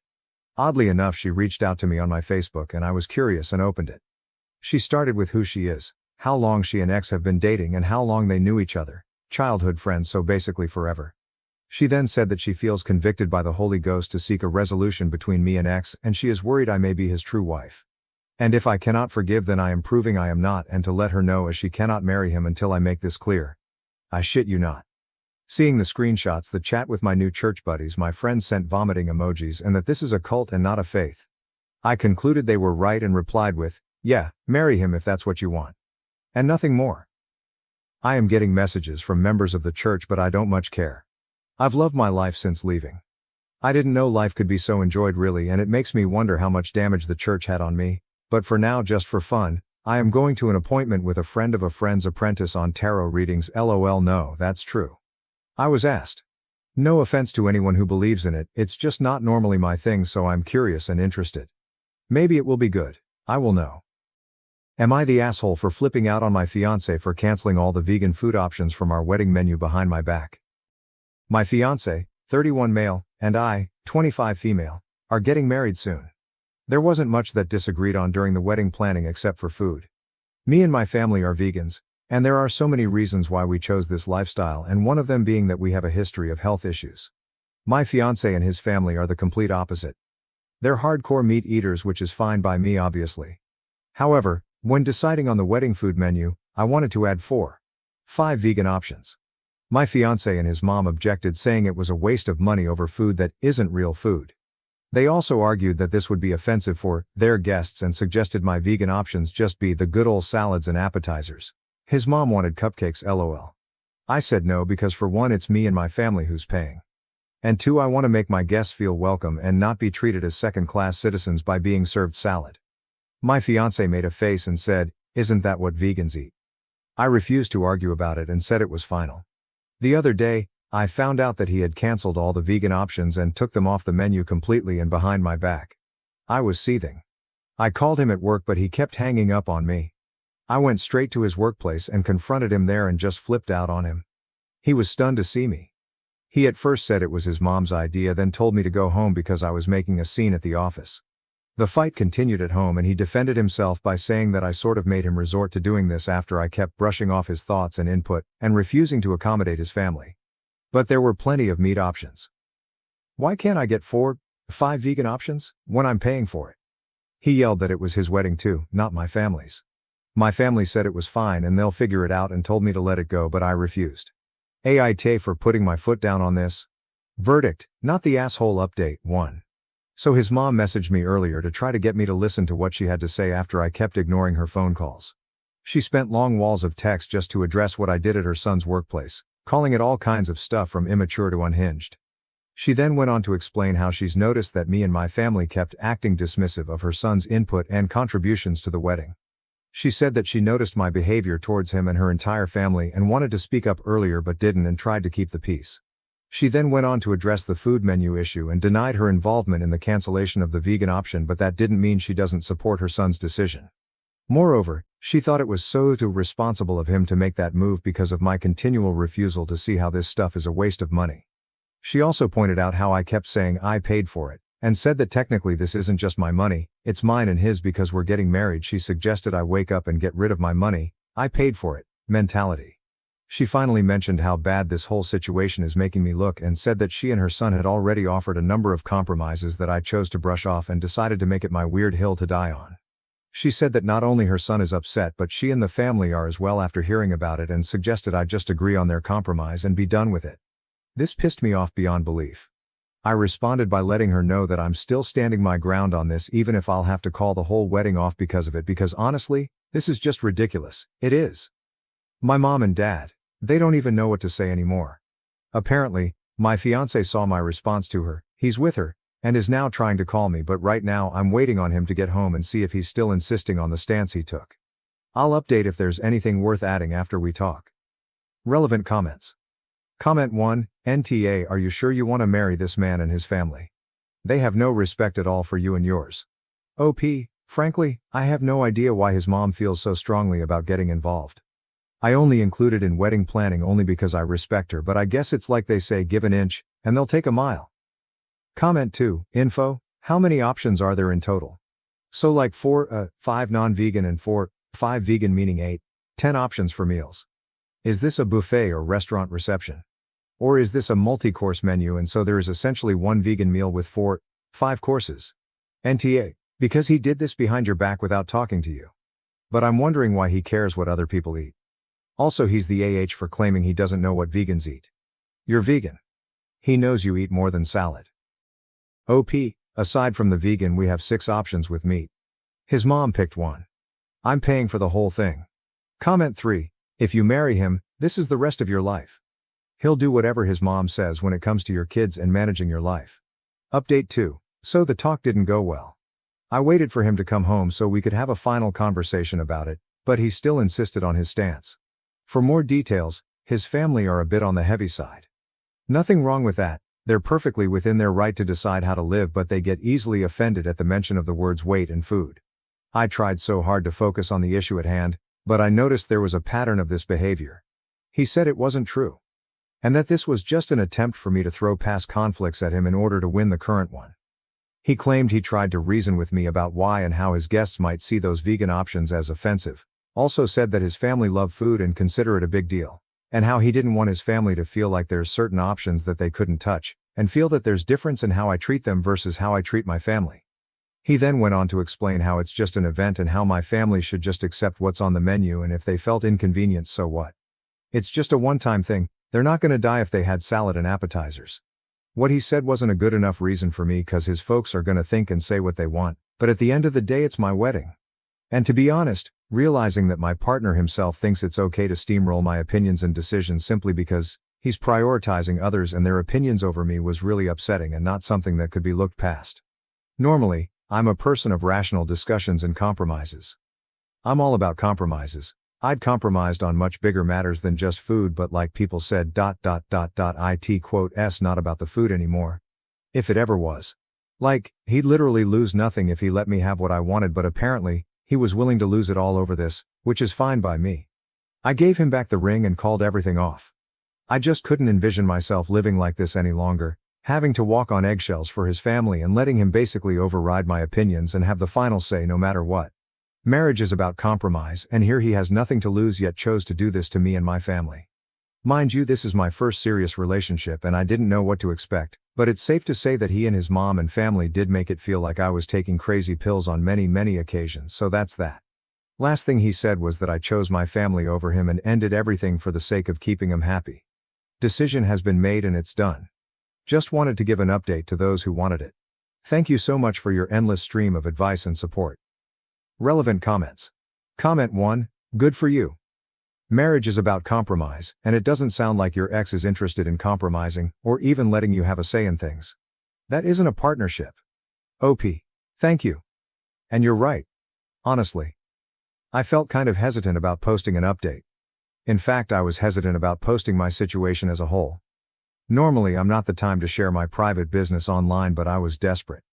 Oddly enough, she reached out to me on my Facebook and I was curious and opened it. She started with who she is, how long she and ex have been dating, and how long they knew each other. Childhood friends, so basically forever. She then said that she feels convicted by the Holy Ghost to seek a resolution between me and X, and she is worried I may be his true wife. And if I cannot forgive, then I am proving I am not, and to let her know, as she cannot marry him until I make this clear. I shit you not. Seeing the screenshots, the chat with my new church buddies, my friends sent vomiting emojis, and that this is a cult and not a faith. I concluded they were right and replied with, yeah, marry him if that's what you want. And nothing more. I am getting messages from members of the church, but I don't much care. I've loved my life since leaving. I didn't know life could be so enjoyed really, and it makes me wonder how much damage the church had on me, but for now, just for fun, I am going to an appointment with a friend of a friend's apprentice on tarot readings. LOL. No, that's true. I was asked. No offense to anyone who believes in it, it's just not normally my thing, so I'm curious and interested. Maybe it will be good. I will know. Am I the asshole for flipping out on my fiancé for canceling all the vegan food options from our wedding menu behind my back? My fiancé, 31 male, and I, 25 female, are getting married soon. There wasn't much that disagreed on during the wedding planning except for food. Me and my family are vegans, and there are so many reasons why we chose this lifestyle, and one of them being that we have a history of health issues. My fiancé and his family are the complete opposite. They're hardcore meat eaters, which is fine by me obviously. However, when deciding on the wedding food menu, I wanted to add 5 vegan options. My fiancé and his mom objected, saying it was a waste of money over food that isn't real food. They also argued that this would be offensive for their guests and suggested my vegan options just be the good old salads and appetizers. His mom wanted cupcakes. LOL. I said no, because for one, it's me and my family who's paying. And two, I want to make my guests feel welcome and not be treated as second-class citizens by being served salad. My fiancé made a face and said, "Isn't that what vegans eat?" I refused to argue about it and said it was final. The other day, I found out that he had canceled all the vegan options and took them off the menu completely and behind my back. I was seething. I called him at work, but he kept hanging up on me. I went straight to his workplace and confronted him there and just flipped out on him. He was stunned to see me. He at first said it was his mom's idea, then told me to go home because I was making a scene at the office. The fight continued at home, and he defended himself by saying that I sort of made him resort to doing this after I kept brushing off his thoughts and input, and refusing to accommodate his family. But there were plenty of meat options. Why can't I get 5 vegan options, when I'm paying for it? He yelled that it was his wedding too, not my family's. My family said it was fine and they'll figure it out and told me to let it go, but I refused. AITA for putting my foot down on this. Verdict, not the asshole. Update 1. So his mom messaged me earlier to try to get me to listen to what she had to say after I kept ignoring her phone calls. She spent long walls of text just to address what I did at her son's workplace, calling it all kinds of stuff from immature to unhinged. She then went on to explain how she's noticed that me and my family kept acting dismissive of her son's input and contributions to the wedding. She said that she noticed my behavior towards him and her entire family and wanted to speak up earlier but didn't, and tried to keep the peace. She then went on to address the food menu issue and denied her involvement in the cancellation of the vegan option, but that didn't mean she doesn't support her son's decision. Moreover, she thought it was so irresponsible of him to make that move because of my continual refusal to see how this stuff is a waste of money. She also pointed out how I kept saying I paid for it, and said that technically this isn't just my money, it's mine and his because we're getting married. She suggested I wake up and get rid of my money, I paid for it, mentality. She finally mentioned how bad this whole situation is making me look and said that she and her son had already offered a number of compromises that I chose to brush off and decided to make it my weird hill to die on. She said that not only her son is upset but she and the family are as well after hearing about it, and suggested I just agree on their compromise and be done with it. This pissed me off beyond belief. I responded by letting her know that I'm still standing my ground on this even if I'll have to call the whole wedding off because of it, because honestly, this is just ridiculous. It is. My mom and dad, they don't even know what to say anymore. Apparently, my fiancé saw my response to her, he's with her, and is now trying to call me, but right now I'm waiting on him to get home and see if he's still insisting on the stance he took. I'll update if there's anything worth adding after we talk. Relevant comments. Comment 1, NTA, are you sure you want to marry this man and his family? They have no respect at all for you and yours. OP, frankly, I have no idea why his mom feels so strongly about getting involved. I only included in wedding planning only because I respect her, but I guess it's like they say, give an inch, and they'll take a mile. Comment 2, info, how many options are there in total? So like 5 non-vegan and 5 vegan, meaning 10 options for meals. Is this a buffet or restaurant reception? Or is this a multi-course menu and so there is essentially one vegan meal with 4, 5 courses? NTA, because he did this behind your back without talking to you. But I'm wondering why he cares what other people eat. Also he's the AH for claiming he doesn't know what vegans eat. You're vegan. He knows you eat more than salad. OP, aside from the vegan we have 6 options with meat. His mom picked one. I'm paying for the whole thing. Comment 3, if you marry him, this is the rest of your life. He'll do whatever his mom says when it comes to your kids and managing your life. Update 2, so the talk didn't go well. I waited for him to come home so we could have a final conversation about it, but he still insisted on his stance. For more details, his family are a bit on the heavy side. Nothing wrong with that, they're perfectly within their right to decide how to live, but they get easily offended at the mention of the words weight and food. I tried so hard to focus on the issue at hand, but I noticed there was a pattern of this behavior. He said it wasn't true. And that this was just an attempt for me to throw past conflicts at him in order to win the current one. He claimed he tried to reason with me about why and how his guests might see those vegan options as offensive, also said that his family love food and consider it a big deal, and how he didn't want his family to feel like there's certain options that they couldn't touch, and feel that there's difference in how I treat them versus how I treat my family. He then went on to explain how it's just an event and how my family should just accept what's on the menu, and if they felt inconvenienced, so what? It's just a one-time thing, they're not gonna die if they had salad and appetizers. What he said wasn't a good enough reason for me cause his folks are gonna think and say what they want, but at the end of the day it's my wedding. And to be honest, realizing that my partner himself thinks it's okay to steamroll my opinions and decisions simply because he's prioritizing others and their opinions over me was really upsetting and not something that could be looked past. Normally, I'm a person of rational discussions and compromises. I'm all about compromises. I'd compromised on much bigger matters than just food, but like people said ... it quote s not about the food anymore. If it ever was. Like, he'd literally lose nothing if he let me have what I wanted, but apparently, he was willing to lose it all over this, which is fine by me. I gave him back the ring and called everything off. I just couldn't envision myself living like this any longer, having to walk on eggshells for his family and letting him basically override my opinions and have the final say no matter what. Marriage is about compromise, and here he has nothing to lose yet chose to do this to me and my family. Mind you, this is my first serious relationship and I didn't know what to expect, but it's safe to say that he and his mom and family did make it feel like I was taking crazy pills on many occasions, so that's that. Last thing he said was that I chose my family over him and ended everything for the sake of keeping him happy. Decision has been made and it's done. Just wanted to give an update to those who wanted it. Thank you so much for your endless stream of advice and support. Relevant comments. Comment 1, good for you. Marriage is about compromise, and it doesn't sound like your ex is interested in compromising, or even letting you have a say in things. That isn't a partnership. OP. Thank you. And you're right. Honestly. I felt kind of hesitant about posting an update. In fact, I was hesitant about posting my situation as a whole. Normally I'm not the time to share my private business online, but I was desperate.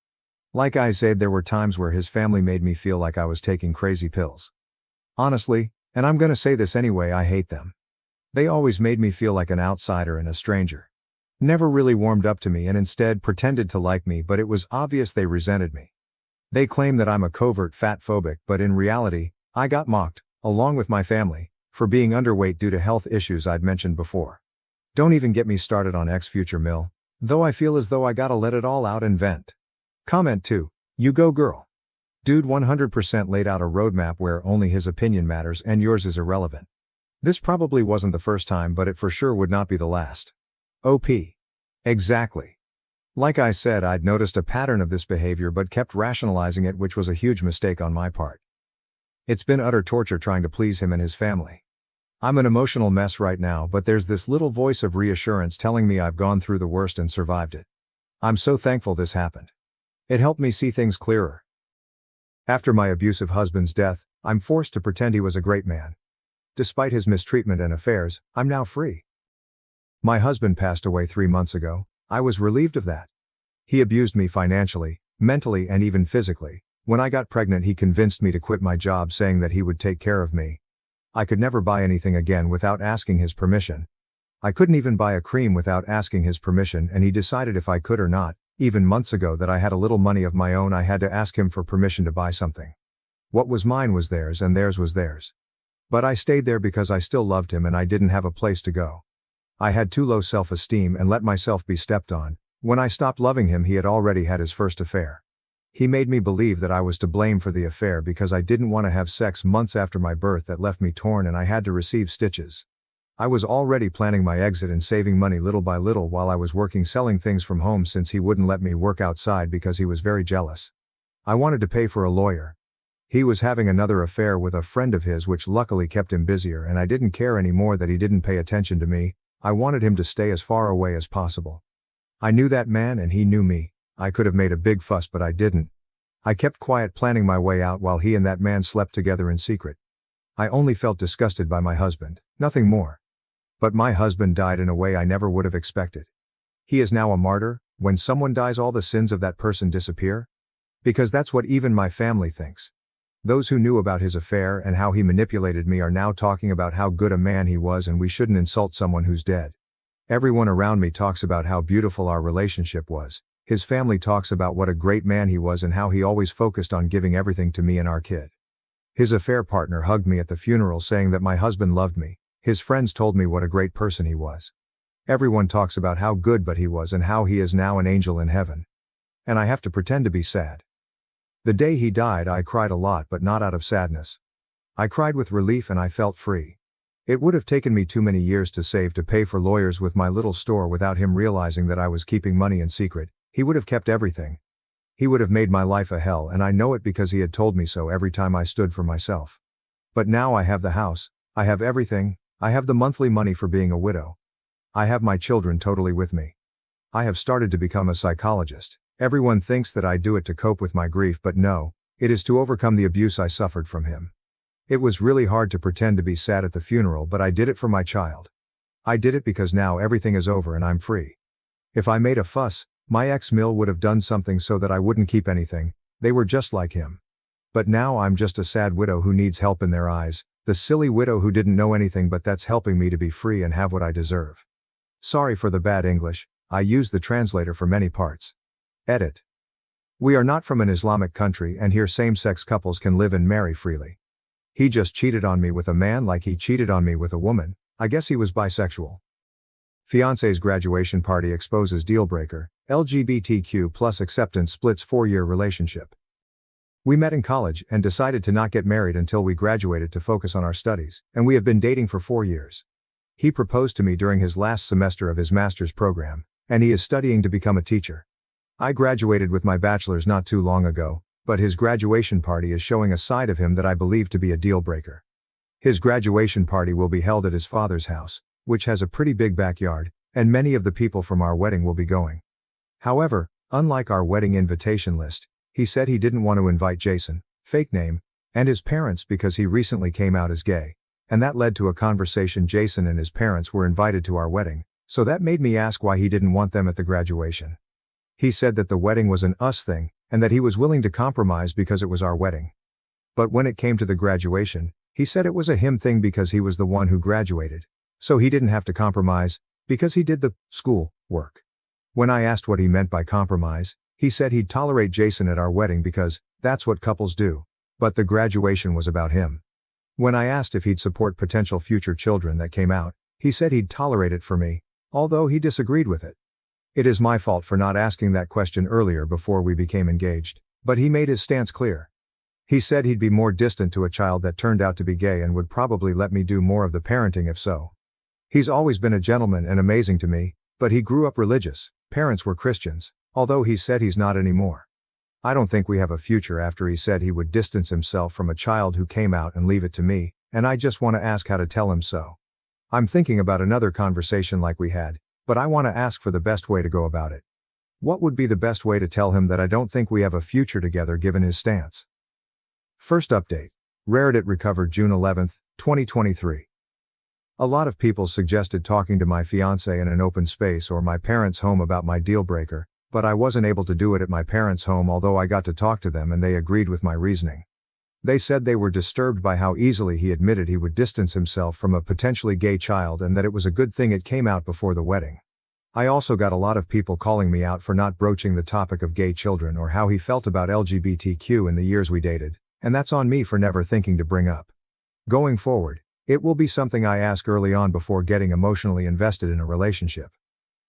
Like I said, there were times where his family made me feel like I was taking crazy pills. Honestly, and I'm gonna say this anyway, I hate them. They always made me feel like an outsider and a stranger. Never really warmed up to me and instead pretended to like me, but it was obvious they resented me. They claim that I'm a covert fat phobic, but in reality, I got mocked, along with my family, for being underweight due to health issues I'd mentioned before. Don't even get me started on future Mill, though I feel as though I gotta let it all out and vent. Comment 2, you go girl. Dude 100% laid out a roadmap where only his opinion matters and yours is irrelevant. This probably wasn't the first time, but it for sure would not be the last. OP. Exactly. Like I said, I'd noticed a pattern of this behavior but kept rationalizing it, which was a huge mistake on my part. It's been utter torture trying to please him and his family. I'm an emotional mess right now, but there's this little voice of reassurance telling me I've gone through the worst and survived it. I'm so thankful this happened. It helped me see things clearer. After my abusive husband's death, I'm forced to pretend he was a great man. Despite his mistreatment and affairs, I'm now free. My husband passed away 3 months ago. I was relieved of that. He abused me financially, mentally, and even physically. When I got pregnant, he convinced me to quit my job, saying that he would take care of me. I could never buy anything again without asking his permission. I couldn't even buy a cream without asking his permission, and he decided if I could or not. Even months ago that I had a little money of my own, I had to ask him for permission to buy something. What was mine was theirs and theirs was theirs. But I stayed there because I still loved him and I didn't have a place to go. I had too low self-esteem and let myself be stepped on. When I stopped loving him, he had already had his first affair. He made me believe that I was to blame for the affair because I didn't want to have sex months after my birth. That left me torn and I had to receive stitches. I was already planning my exit and saving money little by little while I was working selling things from home since he wouldn't let me work outside because he was very jealous. I wanted to pay for a lawyer. He was having another affair with a friend of his which luckily kept him busier, and I didn't care anymore that he didn't pay attention to me. I wanted him to stay as far away as possible. I knew that man and he knew me. I could have made a big fuss but I didn't. I kept quiet, planning my way out while he and that man slept together in secret. I only felt disgusted by my husband, nothing more. But my husband died in a way I never would have expected. He is now a martyr. When someone dies, all the sins of that person disappear? Because that's what even my family thinks. Those who knew about his affair and how he manipulated me are now talking about how good a man he was and we shouldn't insult someone who's dead. Everyone around me talks about how beautiful our relationship was. His family talks about what a great man he was and how he always focused on giving everything to me and our kid. His affair partner hugged me at the funeral saying that my husband loved me. His friends told me what a great person he was. Everyone talks about how good but he was and how he is now an angel in heaven. And I have to pretend to be sad. The day he died I cried a lot, but not out of sadness. I cried with relief and I felt free. It would have taken me too many years to save to pay for lawyers with my little store without him realizing that I was keeping money in secret. He would have kept everything. He would have made my life a hell, and I know it because he had told me so every time I stood for myself. But now I have the house, I have everything, I have the monthly money for being a widow. I have my children totally with me. I have started to become a psychologist. Everyone thinks that I do it to cope with my grief, but no, it is to overcome the abuse I suffered from him. It was really hard to pretend to be sad at the funeral, but I did it for my child. I did it because now everything is over and I'm free. If I made a fuss, my ex-mill would have done something so that I wouldn't keep anything. They were just like him. But now I'm just a sad widow who needs help in their eyes, the silly widow who didn't know anything, but that's helping me to be free and have what I deserve. Sorry for the bad English, I use the translator for many parts. Edit. We are not from an Islamic country and here same-sex couples can live and marry freely. He just cheated on me with a man like he cheated on me with a woman. I guess he was bisexual. Fiancé's graduation party exposes dealbreaker, LGBTQ plus acceptance splits 4-year relationship. We met in college and decided to not get married until we graduated to focus on our studies, and we have been dating for 4 years. He proposed to me during his last semester of his master's program, and he is studying to become a teacher. I graduated with my bachelor's not too long ago, but his graduation party is showing a side of him that I believe to be a deal breaker. His graduation party will be held at his father's house, which has a pretty big backyard, and many of the people from our wedding will be going. However, unlike our wedding invitation list, he said he didn't want to invite Jason, fake name, and his parents because he recently came out as gay, and that led to a conversation. Jason and his parents were invited to our wedding, so that made me ask why he didn't want them at the graduation. He said that the wedding was an us thing, and that he was willing to compromise because it was our wedding. But when it came to the graduation, he said it was a him thing because he was the one who graduated. So he didn't have to compromise, because he did the school work. When I asked what he meant by compromise, he said he'd tolerate Jason at our wedding because that's what couples do. But the graduation was about him. When I asked if he'd support potential future children that came out, he said he'd tolerate it for me, although he disagreed with it. It is my fault for not asking that question earlier before we became engaged, but he made his stance clear. He said he'd be more distant to a child that turned out to be gay and would probably let me do more of the parenting if so. He's always been a gentleman and amazing to me, but he grew up religious, parents were Christians, although he said he's not anymore. I don't think we have a future after he said he would distance himself from a child who came out and leave it to me, and I just want to ask how to tell him so. I'm thinking about another conversation like we had, but I want to ask for the best way to go about it. What would be the best way to tell him that I don't think we have a future together given his stance? First update. AskReddit recovered June 11, 2023. A lot of people suggested talking to my fiancé in an open space or my parents' home about my deal breaker, but I wasn't able to do it at my parents' home, although I got to talk to them and they agreed with my reasoning. They said they were disturbed by how easily he admitted he would distance himself from a potentially gay child and that it was a good thing it came out before the wedding. I also got a lot of people calling me out for not broaching the topic of gay children or how he felt about LGBTQ in the years we dated, and that's on me for never thinking to bring up. Going forward, It will be something I ask early on before getting emotionally invested in a relationship.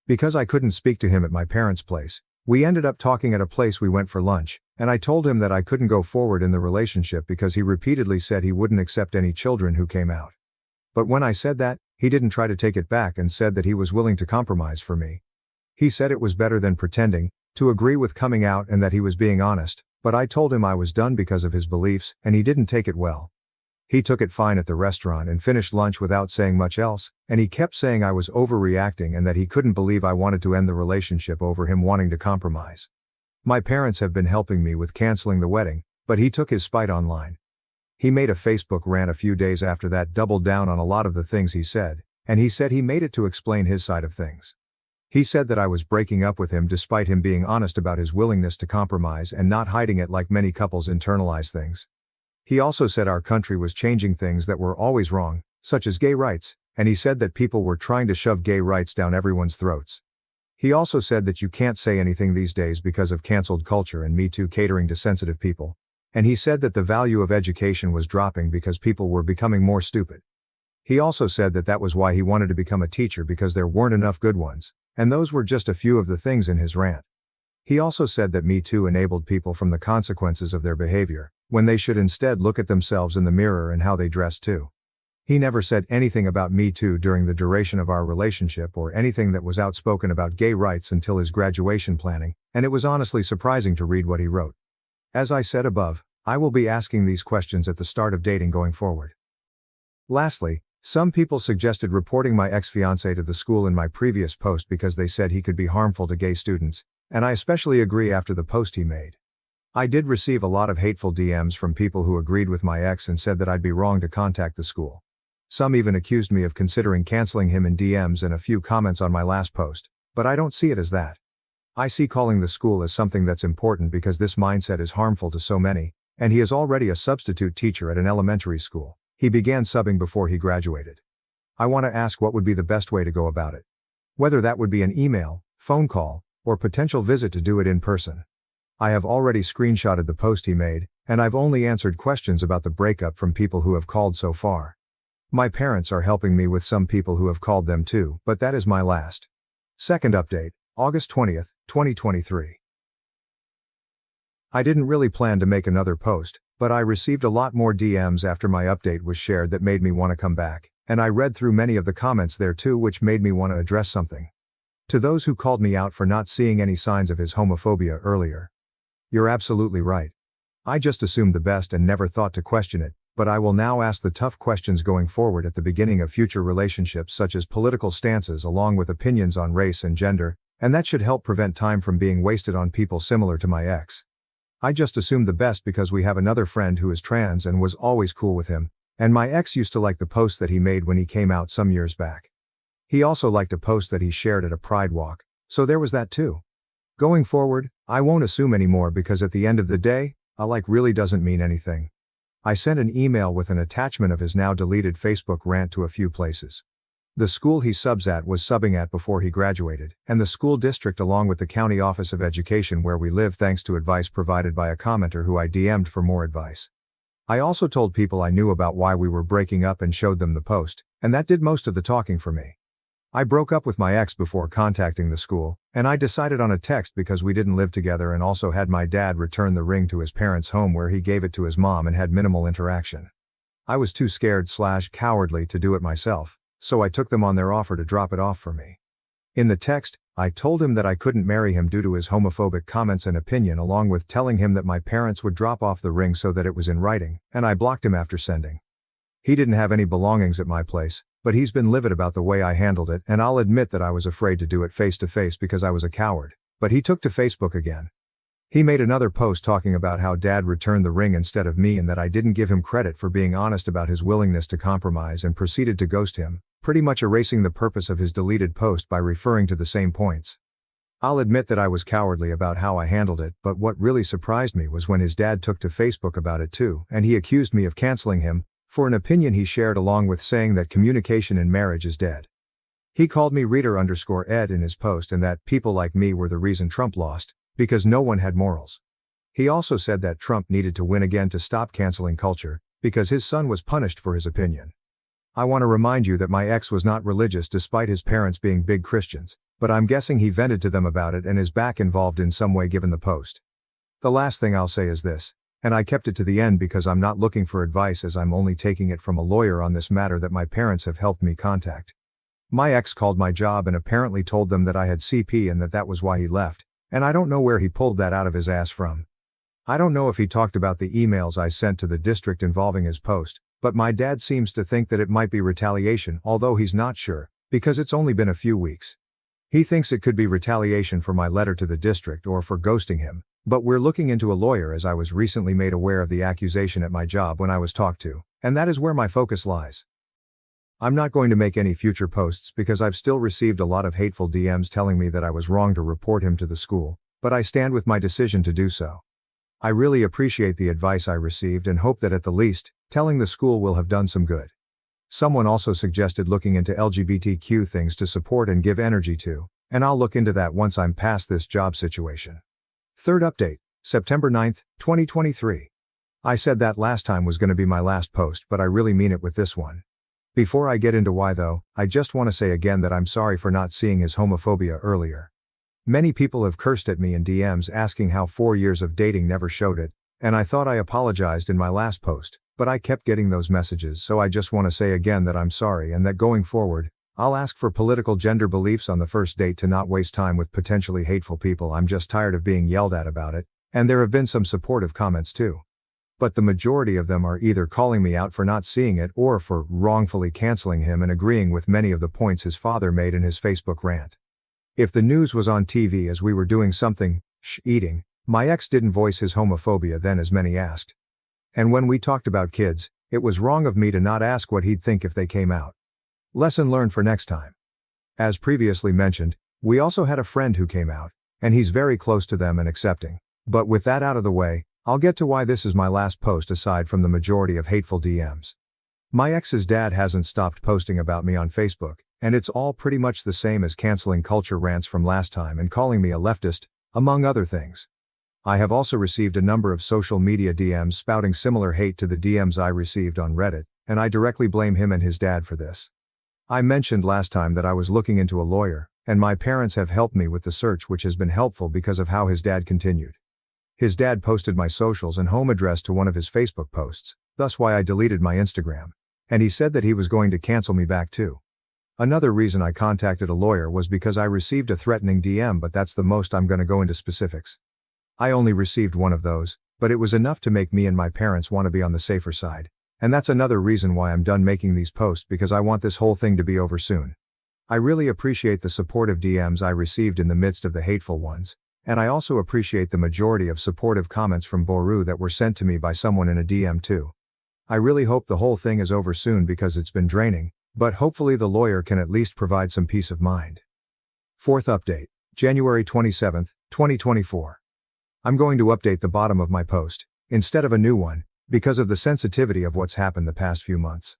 Because I couldn't speak to him at my parents' place, we ended up talking at a place we went for lunch, and I told him that I couldn't go forward in the relationship because he repeatedly said he wouldn't accept any children who came out. But when I said that, he didn't try to take it back and said that he was willing to compromise for me. He said it was better than pretending, to agree with coming out, and that he was being honest, but I told him I was done because of his beliefs, and he didn't take it well. He took it fine at the restaurant and finished lunch without saying much else, and he kept saying I was overreacting and that he couldn't believe I wanted to end the relationship over him wanting to compromise. My parents have been helping me with canceling the wedding, but he took his spite online. He made a Facebook rant a few days after that, doubled down on a lot of the things he said, and he said he made it to explain his side of things. He said that I was breaking up with him despite him being honest about his willingness to compromise and not hiding it like many couples internalize things. He also said our country was changing things that were always wrong, such as gay rights, and he said that people were trying to shove gay rights down everyone's throats. He also said that you can't say anything these days because of canceled culture and Me Too catering to sensitive people. And he said that the value of education was dropping because people were becoming more stupid. He also said that that was why he wanted to become a teacher, because there weren't enough good ones, and those were just a few of the things in his rant. He also said that Me Too enabled people from the consequences of their behavior, when they should instead look at themselves in the mirror and how they dress too. He never said anything about Me Too during the duration of our relationship or anything that was outspoken about gay rights until his graduation planning, and it was honestly surprising to read what he wrote. As I said above, I will be asking these questions at the start of dating going forward. Lastly, some people suggested reporting my ex-fiancé to the school in my previous post because they said he could be harmful to gay students, and I especially agree after the post he made. I did receive a lot of hateful DMs from people who agreed with my ex and said that I'd be wrong to contact the school. Some even accused me of considering canceling him in DMs and a few comments on my last post, but I don't see it as that. I see calling the school as something that's important because this mindset is harmful to so many, and he is already a substitute teacher at an elementary school. He began subbing before he graduated. I want to ask what would be the best way to go about it. Whether that would be an email, phone call, or potential visit to do it in person. I have already screenshotted the post he made, and I've only answered questions about the breakup from people who have called so far. My parents are helping me with some people who have called them too, but that is my last. Second update, August 20th, 2023. I didn't really plan to make another post, but I received a lot more DMs after my update was shared that made me want to come back, and I read through many of the comments there too, which made me want to address something. To those who called me out for not seeing any signs of his homophobia earlier. You're absolutely right. I just assumed the best and never thought to question it, but I will now ask the tough questions going forward at the beginning of future relationships, such as political stances along with opinions on race and gender, and that should help prevent time from being wasted on people similar to my ex. I just assumed the best because we have another friend who is trans and was always cool with him, and my ex used to like the post that he made when he came out some years back. He also liked a post that he shared at a Pride walk, so there was that too. Going forward, I won't assume anymore because at the end of the day, a like really doesn't mean anything. I sent an email with an attachment of his now deleted Facebook rant to a few places. The school he subs at was subbing at before he graduated, and the school district along with the county office of education where we live, thanks to advice provided by a commenter who I DM'd for more advice. I also told people I knew about why we were breaking up and showed them the post, and that did most of the talking for me. I broke up with my ex before contacting the school, and I decided on a text because we didn't live together and also had my dad return the ring to his parents' home where he gave it to his mom and had minimal interaction. I was too scared/cowardly to do it myself, so I took them on their offer to drop it off for me. In the text, I told him that I couldn't marry him due to his homophobic comments and opinion, along with telling him that my parents would drop off the ring so that it was in writing, and I blocked him after sending. He didn't have any belongings at my place, but he's been livid about the way I handled it, and I'll admit that I was afraid to do it face to face because I was a coward, but he took to Facebook again. He made another post talking about how dad returned the ring instead of me and that I didn't give him credit for being honest about his willingness to compromise, and proceeded to ghost him, pretty much erasing the purpose of his deleted post by referring to the same points. I'll admit that I was cowardly about how I handled it, but what really surprised me was when his dad took to Facebook about it too, and he accused me of canceling him for an opinion he shared, along with saying that communication in marriage is dead. He called me reader_Ed in his post and that people like me were the reason Trump lost, because no one had morals. He also said that Trump needed to win again to stop canceling culture, because his son was punished for his opinion. I want to remind you that my ex was not religious despite his parents being big Christians, but I'm guessing he vented to them about it and is back involved in some way given the post. The last thing I'll say is this, and I kept it to the end because I'm not looking for advice as I'm only taking it from a lawyer on this matter that my parents have helped me contact. My ex called my job and apparently told them that I had CP and that was why he left, and I don't know where he pulled that out of his ass from. I don't know if he talked about the emails I sent to the district involving his post, but my dad seems to think that it might be retaliation, although he's not sure, because it's only been a few weeks. He thinks it could be retaliation for my letter to the district or for ghosting him, but we're looking into a lawyer as I was recently made aware of the accusation at my job when I was talked to, and that is where my focus lies. I'm not going to make any future posts because I've still received a lot of hateful DMs telling me that I was wrong to report him to the school, but I stand with my decision to do so. I really appreciate the advice I received and hope that at the least, telling the school will have done some good. Someone also suggested looking into LGBTQ things to support and give energy to, and I'll look into that once I'm past this job situation. Third update, September 9th, 2023. I said that last time was going to be my last post, but I really mean it with this one. Before I get into why though, I just want to say again that I'm sorry for not seeing his homophobia earlier. Many people have cursed at me in DMs asking how 4 years of dating never showed it, and I thought I apologized in my last post, but I kept getting those messages, so I just want to say again that I'm sorry and that going forward, I'll ask for political gender beliefs on the first date to not waste time with potentially hateful people. I'm just tired of being yelled at about it, and there have been some supportive comments too. But the majority of them are either calling me out for not seeing it or for wrongfully canceling him and agreeing with many of the points his father made in his Facebook rant. If the news was on TV as we were doing something, eating, my ex didn't voice his homophobia then as many asked. And when we talked about kids, it was wrong of me to not ask what he'd think if they came out. Lesson learned for next time. As previously mentioned, we also had a friend who came out, and he's very close to them and accepting. But with that out of the way, I'll get to why this is my last post aside from the majority of hateful DMs. My ex's dad hasn't stopped posting about me on Facebook, and it's all pretty much the same as canceling culture rants from last time and calling me a leftist, among other things. I have also received a number of social media DMs spouting similar hate to the DMs I received on Reddit, and I directly blame him and his dad for this. I mentioned last time that I was looking into a lawyer, and my parents have helped me with the search, which has been helpful because of how his dad continued. His dad posted my socials and home address to one of his Facebook posts, thus why I deleted my Instagram. And he said that he was going to cancel me back too. Another reason I contacted a lawyer was because I received a threatening DM, but that's the most I'm going to go into specifics. I only received one of those, but it was enough to make me and my parents want to be on the safer side. And that's another reason why I'm done making these posts, because I want this whole thing to be over soon. I really appreciate the supportive DMs I received in the midst of the hateful ones, and I also appreciate the majority of supportive comments from Boru that were sent to me by someone in a DM too. I really hope the whole thing is over soon because it's been draining, but hopefully the lawyer can at least provide some peace of mind. Fourth update, January 27th, 2024. I'm going to update the bottom of my post, instead of a new one, because of the sensitivity of what's happened the past few months.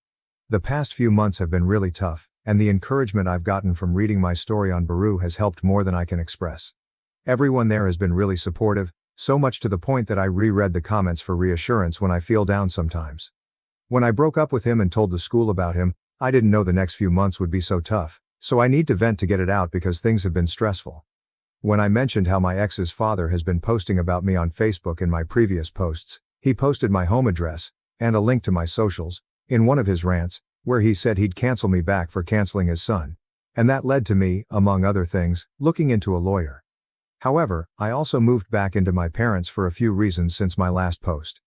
The past few months have been really tough, and the encouragement I've gotten from reading my story on Boru has helped more than I can express. Everyone there has been really supportive, so much to the point that I reread the comments for reassurance when I feel down sometimes. When I broke up with him and told the school about him, I didn't know the next few months would be so tough, so I need to vent to get it out because things have been stressful. When I mentioned how my ex's father has been posting about me on Facebook in my previous posts, he posted my home address, and a link to my socials, in one of his rants, where he said he'd cancel me back for canceling his son. And that led to me, among other things, looking into a lawyer. However, I also moved back into my parents for a few reasons since my last post.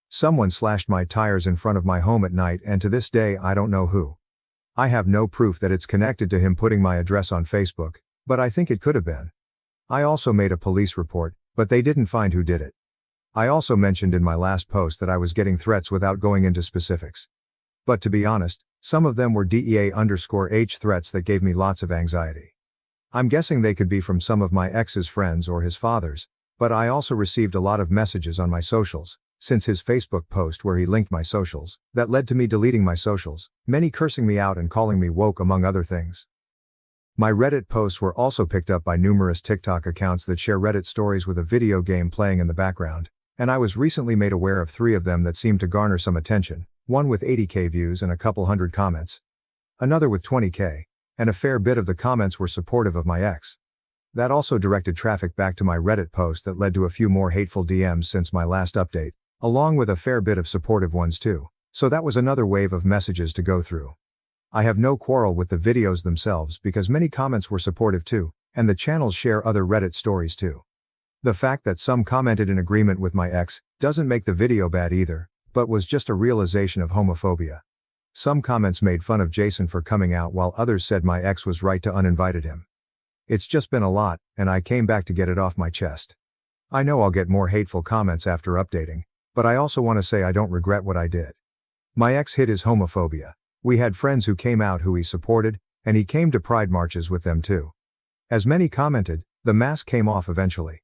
Someone slashed my tires in front of my home at night, and to this day I don't know who. I have no proof that it's connected to him putting my address on Facebook, but I think it could have been. I also made a police report, but they didn't find who did it. I also mentioned in my last post that I was getting threats without going into specifics. But to be honest, some of them were DEA_H threats that gave me lots of anxiety. I'm guessing they could be from some of my ex's friends or his father's, but I also received a lot of messages on my socials, since his Facebook post where he linked my socials, that led to me deleting my socials, many cursing me out and calling me woke among other things. My Reddit posts were also picked up by numerous TikTok accounts that share Reddit stories with a video game playing in the background, and I was recently made aware of 3 of them that seemed to garner some attention, one with 80k views and a couple hundred comments. Another with 20k, and a fair bit of the comments were supportive of my ex. That also directed traffic back to my Reddit post that led to a few more hateful DMs since my last update, along with a fair bit of supportive ones too, so that was another wave of messages to go through. I have no quarrel with the videos themselves because many comments were supportive too, and the channels share other Reddit stories too. The fact that some commented in agreement with my ex doesn't make the video bad either, but was just a realization of homophobia. Some comments made fun of Jason for coming out while others said my ex was right to uninvited him. It's just been a lot, and I came back to get it off my chest. I know I'll get more hateful comments after updating, but I also want to say I don't regret what I did. My ex hid his homophobia. We had friends who came out who he supported, and he came to pride marches with them too. As many commented, the mask came off eventually.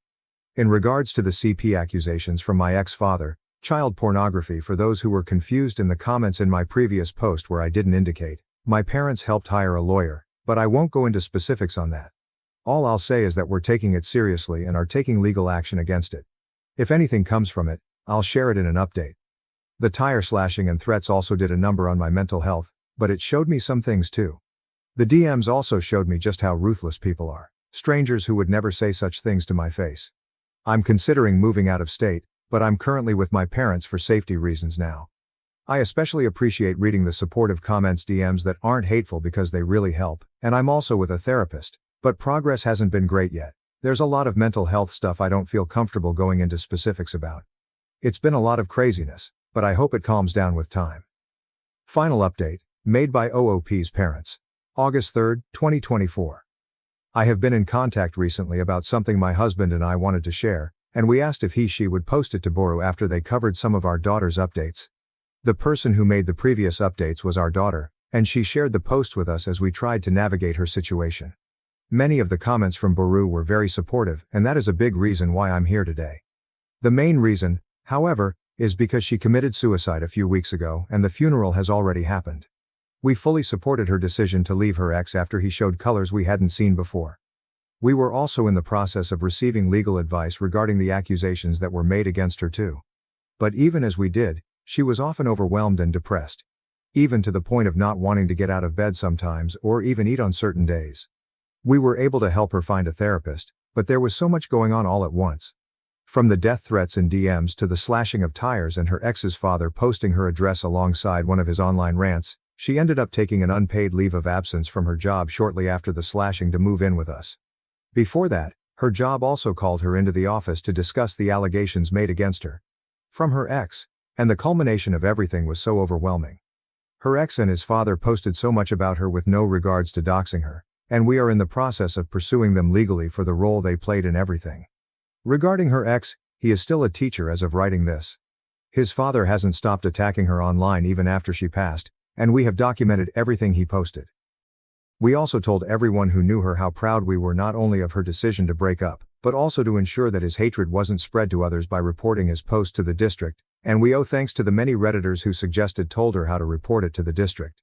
In regards to the CP accusations from my ex-father, child pornography for those who were confused in the comments in my previous post where I didn't indicate, my parents helped hire a lawyer, but I won't go into specifics on that. All I'll say is that we're taking it seriously and are taking legal action against it. If anything comes from it, I'll share it in an update. The tire slashing and threats also did a number on my mental health, but it showed me some things too. The DMs also showed me just how ruthless people are, strangers who would never say such things to my face. I'm considering moving out of state, but I'm currently with my parents for safety reasons now. I especially appreciate reading the supportive comments DMs that aren't hateful because they really help, and I'm also with a therapist, but progress hasn't been great yet. There's a lot of mental health stuff I don't feel comfortable going into specifics about. It's been a lot of craziness, but I hope it calms down with time. Final update, made by OOP's parents. August 3, 2024. I have been in contact recently about something my husband and I wanted to share, and we asked if she would post it to Boru after they covered some of our daughter's updates. The person who made the previous updates was our daughter, and she shared the post with us as we tried to navigate her situation. Many of the comments from Boru were very supportive, and that is a big reason why I'm here today. The main reason, however, is because she committed suicide a few weeks ago and the funeral has already happened. We fully supported her decision to leave her ex after he showed colors we hadn't seen before. We were also in the process of receiving legal advice regarding the accusations that were made against her too. But even as we did, she was often overwhelmed and depressed. Even to the point of not wanting to get out of bed sometimes or even eat on certain days. We were able to help her find a therapist, but there was so much going on all at once. From the death threats and DMs to the slashing of tires and her ex's father posting her address alongside one of his online rants, she ended up taking an unpaid leave of absence from her job shortly after the slashing to move in with us. Before that, her job also called her into the office to discuss the allegations made against her from her ex, and the culmination of everything was so overwhelming. Her ex and his father posted so much about her with no regards to doxing her, and we are in the process of pursuing them legally for the role they played in everything. Regarding her ex, he is still a teacher as of writing this. His father hasn't stopped attacking her online even after she passed, and we have documented everything he posted. We also told everyone who knew her how proud we were not only of her decision to break up, but also to ensure that his hatred wasn't spread to others by reporting his post to the district, and we owe thanks to the many Redditors who told her how to report it to the district.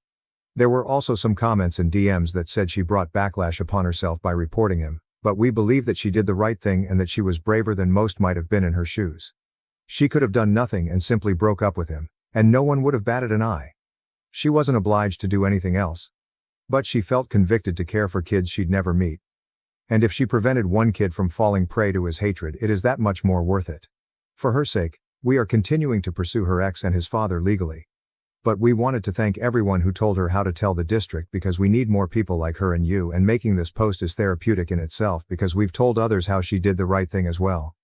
There were also some comments and DMs that said she brought backlash upon herself by reporting him, but we believe that she did the right thing and that she was braver than most might have been in her shoes. She could have done nothing and simply broke up with him, and no one would have batted an eye. She wasn't obliged to do anything else. But she felt convicted to care for kids she'd never meet. And if she prevented one kid from falling prey to his hatred, it is that much more worth it. For her sake, we are continuing to pursue her ex and his father legally. But we wanted to thank everyone who told her how to tell the district because we need more people like her and you, and making this post is therapeutic in itself because we've told others how she did the right thing as well.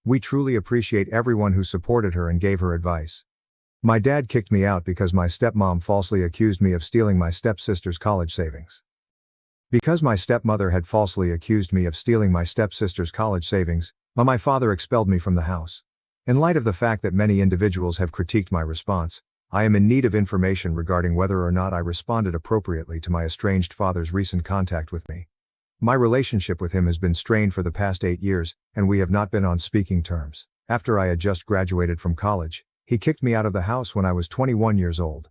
We truly appreciate everyone who supported her and gave her advice. My dad kicked me out because my stepmom falsely accused me of stealing my stepsister's college savings. Because my stepmother had falsely accused me of stealing my stepsister's college savings, my father expelled me from the house. In light of the fact that many individuals have critiqued my response, I am in need of information regarding whether or not I responded appropriately to my estranged father's recent contact with me. My relationship with him has been strained for the past 8 years, and we have not been on speaking terms. After I had just graduated from college, he kicked me out of the house when I was 21 years old.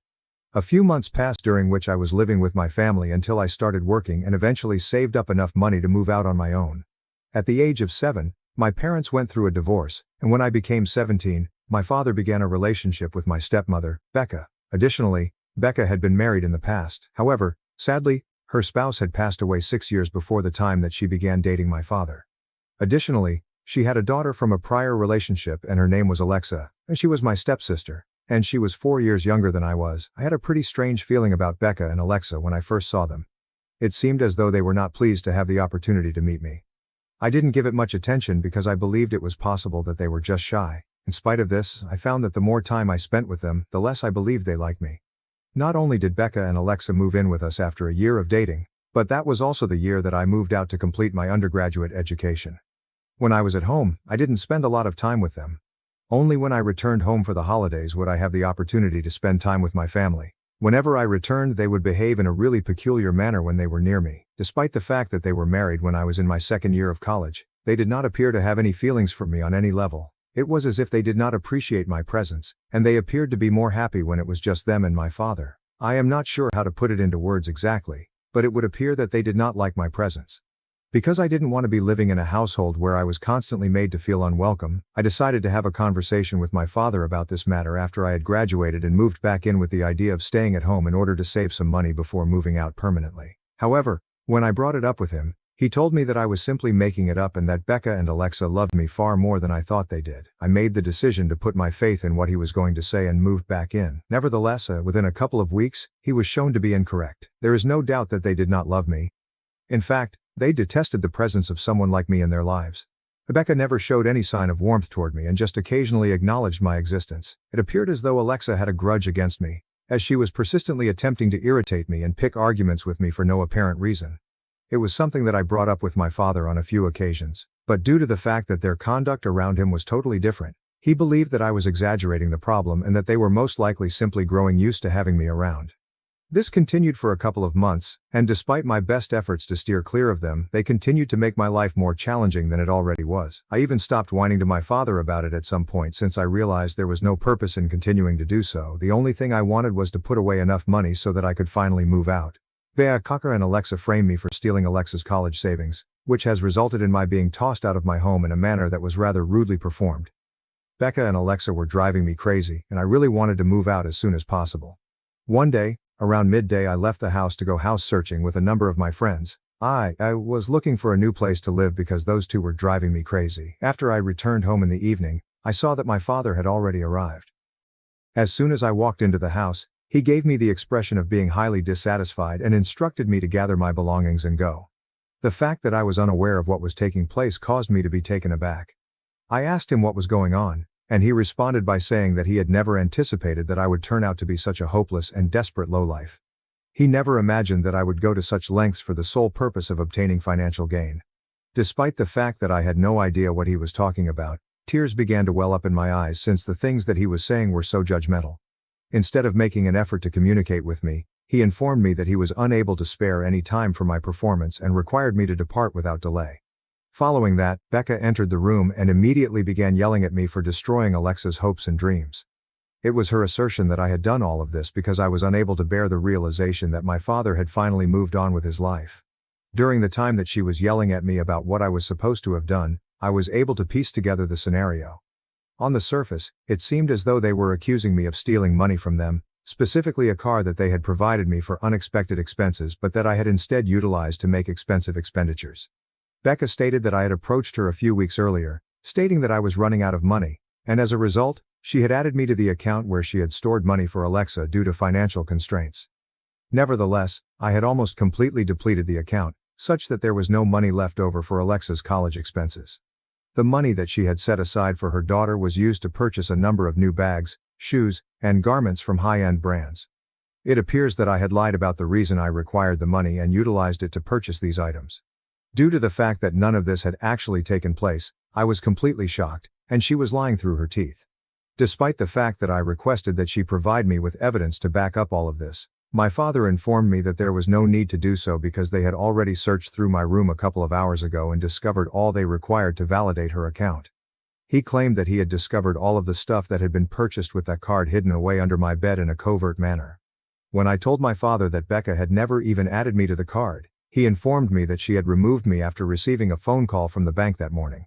A few months passed during which I was living with my family until I started working and eventually saved up enough money to move out on my own. At the age of 7, my parents went through a divorce, and when I became 17, my father began a relationship with my stepmother, Becca. Additionally, Becca had been married in the past. However, sadly, her spouse had passed away 6 years before the time that she began dating my father. Additionally, she had a daughter from a prior relationship and her name was Alexa, and she was my stepsister, and she was 4 years younger than I was. I had a pretty strange feeling about Becca and Alexa when I first saw them. It seemed as though they were not pleased to have the opportunity to meet me. I didn't give it much attention because I believed it was possible that they were just shy. In spite of this, I found that the more time I spent with them, the less I believed they liked me. Not only did Becca and Alexa move in with us after a year of dating, but that was also the year that I moved out to complete my undergraduate education. When I was at home, I didn't spend a lot of time with them. Only when I returned home for the holidays would I have the opportunity to spend time with my family. Whenever I returned, they would behave in a really peculiar manner when they were near me. Despite the fact that they were married when I was in my second year of college, they did not appear to have any feelings for me on any level. It was as if they did not appreciate my presence, and they appeared to be more happy when it was just them and my father. I am not sure how to put it into words exactly, but it would appear that they did not like my presence. Because I didn't want to be living in a household where I was constantly made to feel unwelcome, I decided to have a conversation with my father about this matter after I had graduated and moved back in with the idea of staying at home in order to save some money before moving out permanently. However, when I brought it up with him, he told me that I was simply making it up and that Becca and Alexa loved me far more than I thought they did. I made the decision to put my faith in what he was going to say and moved back in. Nevertheless, within a couple of weeks, he was shown to be incorrect. There is no doubt that they did not love me. In fact, they detested the presence of someone like me in their lives. Becca never showed any sign of warmth toward me and just occasionally acknowledged my existence. It appeared as though Alexa had a grudge against me, as she was persistently attempting to irritate me and pick arguments with me for no apparent reason. It was something that I brought up with my father on a few occasions, but due to the fact that their conduct around him was totally different, he believed that I was exaggerating the problem and that they were most likely simply growing used to having me around. This continued for a couple of months, and despite my best efforts to steer clear of them, they continued to make my life more challenging than it already was. I even stopped whining to my father about it at some point since I realized there was no purpose in continuing to do so. The only thing I wanted was to put away enough money so that I could finally move out. Becca and Alexa framed me for stealing Alexa's college savings, which has resulted in my being tossed out of my home in a manner that was rather rudely performed. Becca and Alexa were driving me crazy, and I really wanted to move out as soon as possible. One day, around midday, I left the house to go house searching with a number of my friends. I was looking for a new place to live because those two were driving me crazy. After I returned home in the evening, I saw that my father had already arrived. As soon as I walked into the house, he gave me the expression of being highly dissatisfied and instructed me to gather my belongings and go. The fact that I was unaware of what was taking place caused me to be taken aback. I asked him what was going on, and he responded by saying that he had never anticipated that I would turn out to be such a hopeless and desperate lowlife. He never imagined that I would go to such lengths for the sole purpose of obtaining financial gain. Despite the fact that I had no idea what he was talking about, tears began to well up in my eyes since the things that he was saying were so judgmental. Instead of making an effort to communicate with me, he informed me that he was unable to spare any time for my performance and required me to depart without delay. Following that, Becca entered the room and immediately began yelling at me for destroying Alexa's hopes and dreams. It was her assertion that I had done all of this because I was unable to bear the realization that my father had finally moved on with his life. During the time that she was yelling at me about what I was supposed to have done, I was able to piece together the scenario. On the surface, it seemed as though they were accusing me of stealing money from them, specifically a car that they had provided me for unexpected expenses but that I had instead utilized to make expensive expenditures. Becca stated that I had approached her a few weeks earlier, stating that I was running out of money, and as a result, she had added me to the account where she had stored money for Alexa due to financial constraints. Nevertheless, I had almost completely depleted the account, such that there was no money left over for Alexa's college expenses. The money that she had set aside for her daughter was used to purchase a number of new bags, shoes, and garments from high-end brands. It appears that I had lied about the reason I required the money and utilized it to purchase these items. Due to the fact that none of this had actually taken place, I was completely shocked, and she was lying through her teeth. Despite the fact that I requested that she provide me with evidence to back up all of this, my father informed me that there was no need to do so because they had already searched through my room a couple of hours ago and discovered all they required to validate her account. He claimed that he had discovered all of the stuff that had been purchased with that card hidden away under my bed in a covert manner. When I told my father that Becca had never even added me to the card, he informed me that she had removed me after receiving a phone call from the bank that morning.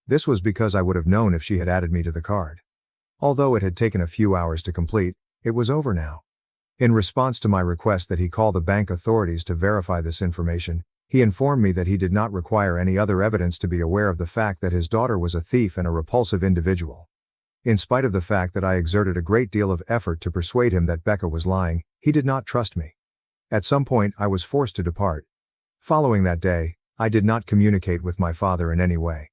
This was because I would have known if she had added me to the card. Although it had taken a few hours to complete, It was over now. In response to my request that he call the bank authorities to verify this information, he informed me that he did not require any other evidence to be aware of the fact that his daughter was a thief and a repulsive individual. In spite of the fact that I exerted a great deal of effort to persuade him that Becca was lying, he did not trust me. At some point, I was forced to depart. Following that day, I did not communicate with my father in any way.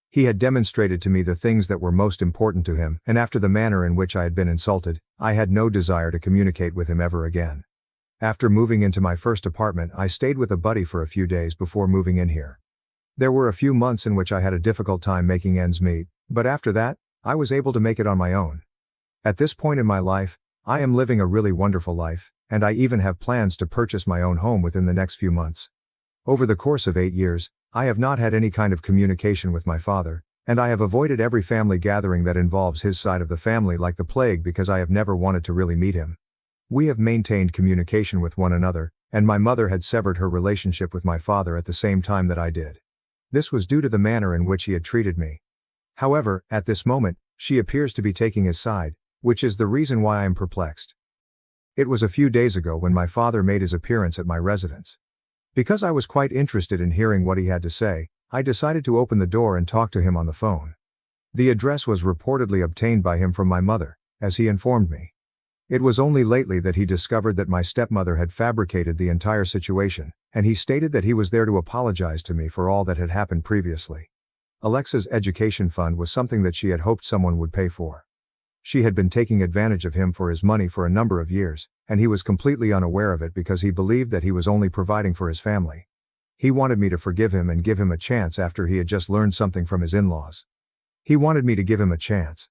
He had demonstrated to me the things that were most important to him, and after the manner in which I had been insulted, I had no desire to communicate with him ever again. After moving into my first apartment, I stayed with a buddy for a few days before moving in here. There were a few months in which I had a difficult time making ends meet, but after that, I was able to make it on my own. At this point in my life, I am living a really wonderful life, and I even have plans to purchase my own home within the next few months. Over the course of 8 years, I have not had any kind of communication with my father, and I have avoided every family gathering that involves his side of the family like the plague because I have never wanted to really meet him. We have maintained communication with one another, and my mother had severed her relationship with my father at the same time that I did. This was due to the manner in which he had treated me. However, at this moment, she appears to be taking his side, which is the reason why I am perplexed. It was a few days ago when my father made his appearance at my residence. Because I was quite interested in hearing what he had to say, I decided to open the door and talk to him on the phone. The address was reportedly obtained by him from my mother, as he informed me. It was only lately that he discovered that my stepmother had fabricated the entire situation, and he stated that he was there to apologize to me for all that had happened previously. Alexa's education fund was something that she had hoped someone would pay for. She had been taking advantage of him for his money for a number of years, and he was completely unaware of it because he believed that he was only providing for his family. He wanted me to forgive him and give him a chance after he had just learned something from his in-laws. He wanted me to give him a chance.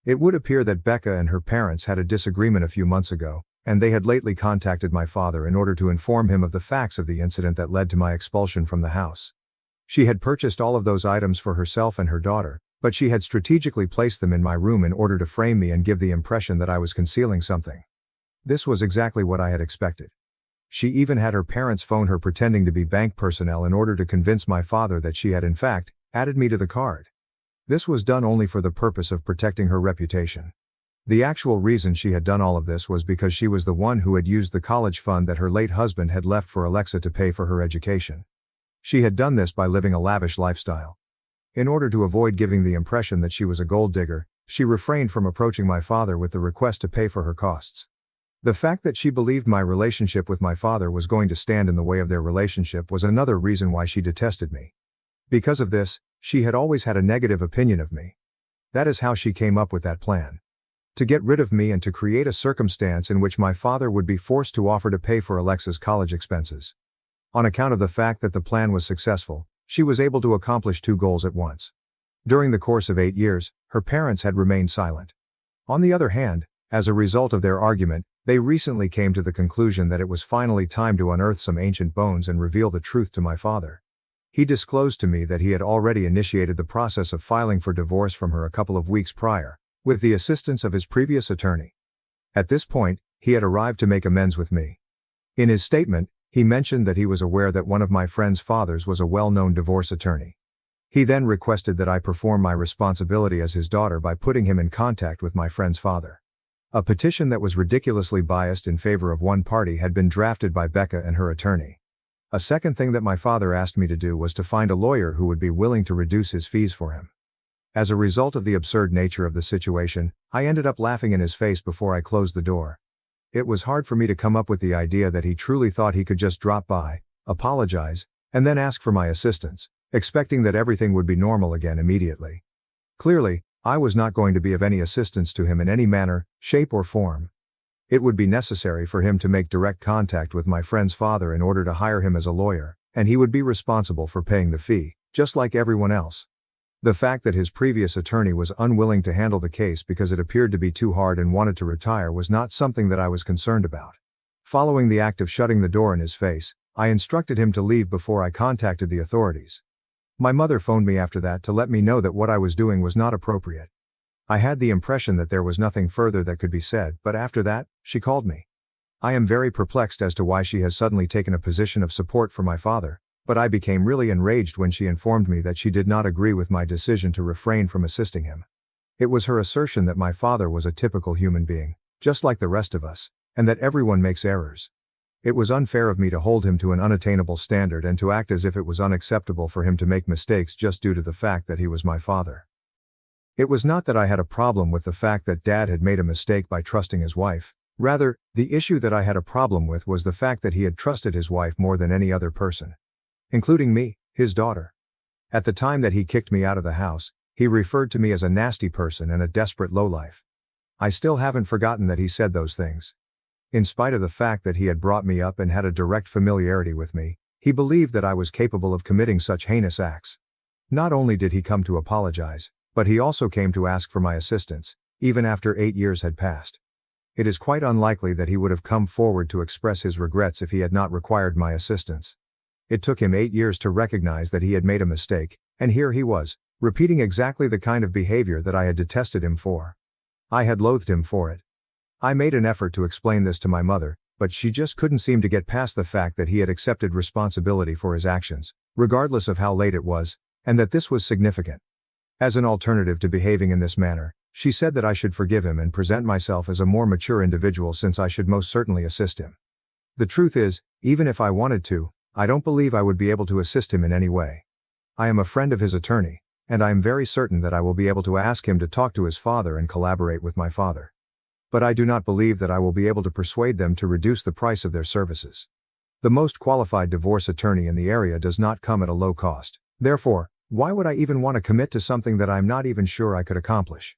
It would appear that Becca and her parents had a disagreement a few months ago, and they had lately contacted my father in order to inform him of the facts of the incident that led to my expulsion from the house. She had purchased all of those items for herself and her daughter, but she had strategically placed them in my room in order to frame me and give the impression that I was concealing something. This was exactly what I had expected. She even had her parents phone her pretending to be bank personnel in order to convince my father that she had in fact added me to the card. This was done only for the purpose of protecting her reputation. The actual reason she had done all of this was because she was the one who had used the college fund that her late husband had left for Alexa to pay for her education. She had done this by living a lavish lifestyle. In order to avoid giving the impression that she was a gold digger, she refrained from approaching my father with the request to pay for her costs. The fact that she believed my relationship with my father was going to stand in the way of their relationship was another reason why she detested me. Because of this, she had always had a negative opinion of me. That is how she came up with that plan. To get rid of me and to create a circumstance in which my father would be forced to offer to pay for Alexa's college expenses. On account of the fact that the plan was successful, she was able to accomplish 2 goals at once. During the course of 8 years, her parents had remained silent. On the other hand, as a result of their argument, they recently came to the conclusion that it was finally time to unearth some ancient bones and reveal the truth to my father. He disclosed to me that he had already initiated the process of filing for divorce from her a couple of weeks prior, with the assistance of his previous attorney. At this point, he had arrived to make amends with me. In his statement, he mentioned that he was aware that one of my friend's fathers was a well-known divorce attorney. He then requested that I perform my responsibility as his daughter by putting him in contact with my friend's father. A petition that was ridiculously biased in favor of one party had been drafted by Becca and her attorney. A second thing that my father asked me to do was to find a lawyer who would be willing to reduce his fees for him. As a result of the absurd nature of the situation, I ended up laughing in his face before I closed the door. It was hard for me to come up with the idea that he truly thought he could just drop by, apologize, and then ask for my assistance, expecting that everything would be normal again immediately. Clearly, I was not going to be of any assistance to him in any manner, shape or form. It would be necessary for him to make direct contact with my friend's father in order to hire him as a lawyer, and he would be responsible for paying the fee, just like everyone else. The fact that his previous attorney was unwilling to handle the case because it appeared to be too hard and wanted to retire was not something that I was concerned about. Following the act of shutting the door in his face, I instructed him to leave before I contacted the authorities. My mother phoned me after that to let me know that what I was doing was not appropriate. I had the impression that there was nothing further that could be said, but after that, she called me. I am very perplexed as to why she has suddenly taken a position of support for my father, but I became really enraged when she informed me that she did not agree with my decision to refrain from assisting him. It was her assertion that my father was a typical human being, just like the rest of us, and that everyone makes errors. It was unfair of me to hold him to an unattainable standard and to act as if it was unacceptable for him to make mistakes just due to the fact that he was my father. It was not that I had a problem with the fact that Dad had made a mistake by trusting his wife. Rather, the issue that I had a problem with was the fact that he had trusted his wife more than any other person, including me, his daughter. At the time that he kicked me out of the house, he referred to me as a nasty person and a desperate lowlife. I still haven't forgotten that he said those things. In spite of the fact that he had brought me up and had a direct familiarity with me, he believed that I was capable of committing such heinous acts. Not only did he come to apologize, but he also came to ask for my assistance, even after 8 years had passed. It is quite unlikely that he would have come forward to express his regrets if he had not required my assistance. It took him 8 years to recognize that he had made a mistake, and here he was, repeating exactly the kind of behavior that I had detested him for. I had loathed him for it. I made an effort to explain this to my mother, but she just couldn't seem to get past the fact that he had accepted responsibility for his actions, regardless of how late it was, and that this was significant. As an alternative to behaving in this manner, she said that I should forgive him and present myself as a more mature individual since I should most certainly assist him. The truth is, even if I wanted to, I don't believe I would be able to assist him in any way. I am a friend of his attorney, and I am very certain that I will be able to ask him to talk to his father and collaborate with my father. But I do not believe that I will be able to persuade them to reduce the price of their services. The most qualified divorce attorney in the area does not come at a low cost. Therefore, why would I even want to commit to something that I'm not even sure I could accomplish?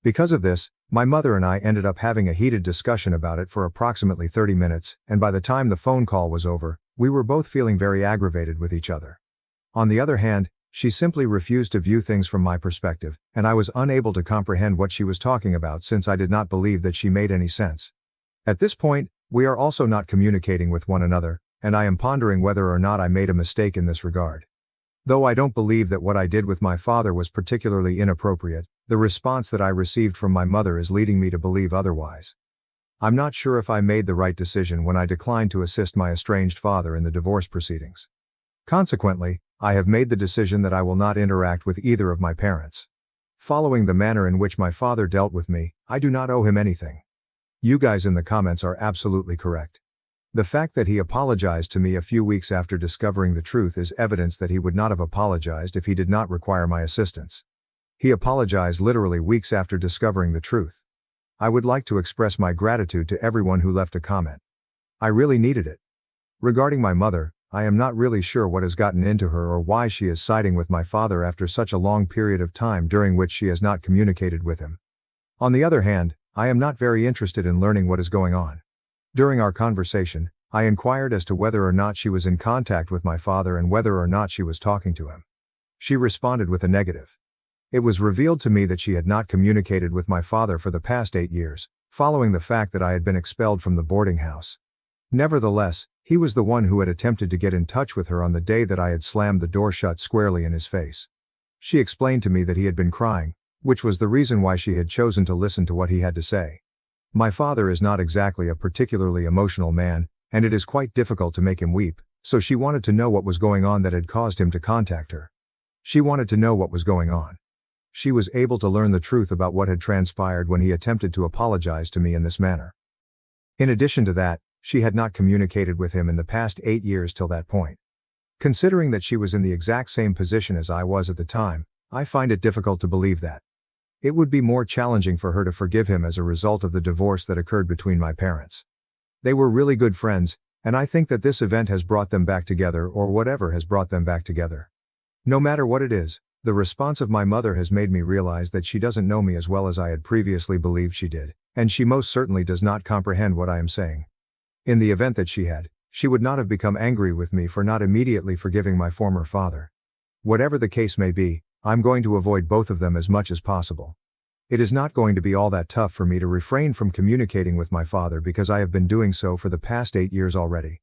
Because of this, my mother and I ended up having a heated discussion about it for approximately 30 minutes, and by the time the phone call was over, we were both feeling very aggravated with each other. On the other hand, she simply refused to view things from my perspective, and I was unable to comprehend what she was talking about since I did not believe that she made any sense. At this point, we are also not communicating with one another, and I am pondering whether or not I made a mistake in this regard. Though I don't believe that what I did with my father was particularly inappropriate, the response that I received from my mother is leading me to believe otherwise. I'm not sure if I made the right decision when I declined to assist my estranged father in the divorce proceedings. Consequently, I have made the decision that I will not interact with either of my parents. Following the manner in which my father dealt with me, I do not owe him anything. You guys in the comments are absolutely correct. The fact that he apologized to me a few weeks after discovering the truth is evidence that he would not have apologized if he did not require my assistance. He apologized literally weeks after discovering the truth. I would like to express my gratitude to everyone who left a comment. I really needed it. Regarding my mother, I am not really sure what has gotten into her or why she is siding with my father after such a long period of time during which she has not communicated with him. On the other hand, I am not very interested in learning what is going on. During our conversation, I inquired as to whether or not she was in contact with my father and whether or not she was talking to him. She responded with a negative. It was revealed to me that she had not communicated with my father for the past 8 years, following the fact that I had been expelled from the boarding house. Nevertheless, he was the one who had attempted to get in touch with her on the day that I had slammed the door shut squarely in his face. She explained to me that he had been crying, which was the reason why she had chosen to listen to what he had to say. My father is not exactly a particularly emotional man, and it is quite difficult to make him weep, so she wanted to know what was going on that had caused him to contact her. She wanted to know what was going on. She was able to learn the truth about what had transpired when he attempted to apologize to me in this manner. In addition to that, she had not communicated with him in the past 8 years till that point. Considering that she was in the exact same position as I was at the time, I find it difficult to believe that. It would be more challenging for her to forgive him as a result of the divorce that occurred between my parents. They were really good friends, and I think that this event has brought them back together or whatever has brought them back together. No matter what it is, the response of my mother has made me realize that she doesn't know me as well as I had previously believed she did, and she most certainly does not comprehend what I am saying. In the event that she had, she would not have become angry with me for not immediately forgiving my former father. Whatever the case may be, I'm going to avoid both of them as much as possible. It is not going to be all that tough for me to refrain from communicating with my father because I have been doing so for the past 8 years already.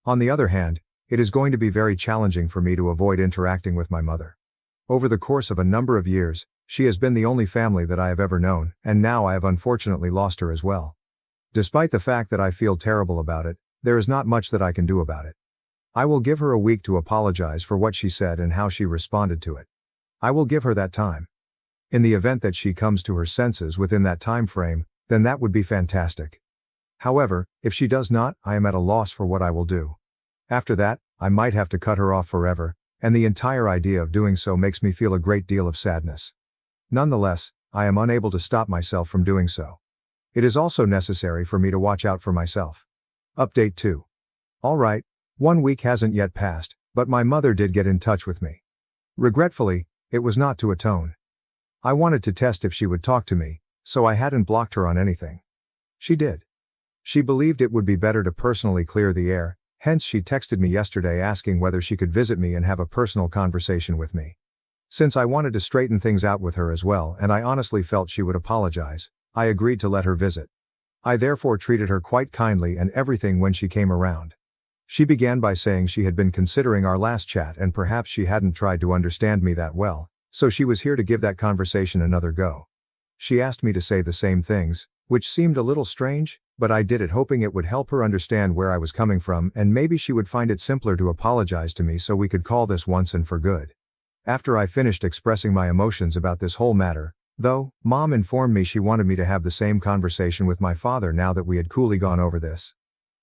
On the other hand, it is going to be very challenging for me to avoid interacting with my mother. Over the course of a number of years, she has been the only family that I have ever known, and now I have unfortunately lost her as well. Despite the fact that I feel terrible about it, there is not much that I can do about it. I will give her a week to apologize for what she said and how she responded to it. I will give her that time. In the event that she comes to her senses within that time frame, then that would be fantastic. However, if she does not, I am at a loss for what I will do. After that, I might have to cut her off forever, and the entire idea of doing so makes me feel a great deal of sadness. Nonetheless, I am unable to stop myself from doing so. It is also necessary for me to watch out for myself. Update 2. Alright, 1 week hasn't yet passed, but my mother did get in touch with me. Regretfully, it was not to atone. I wanted to test if she would talk to me, so I hadn't blocked her on anything. She did. She believed it would be better to personally clear the air, hence she texted me yesterday asking whether she could visit me and have a personal conversation with me. Since I wanted to straighten things out with her as well and I honestly felt she would apologize, I agreed to let her visit. I therefore treated her quite kindly and everything when she came around. She began by saying she had been considering our last chat and perhaps she hadn't tried to understand me that well, so she was here to give that conversation another go. She asked me to say the same things, which seemed a little strange, but I did it hoping it would help her understand where I was coming from and maybe she would find it simpler to apologize to me so we could call this once and for good. After I finished expressing my emotions about this whole matter, though, Mom informed me she wanted me to have the same conversation with my father now that we had coolly gone over this.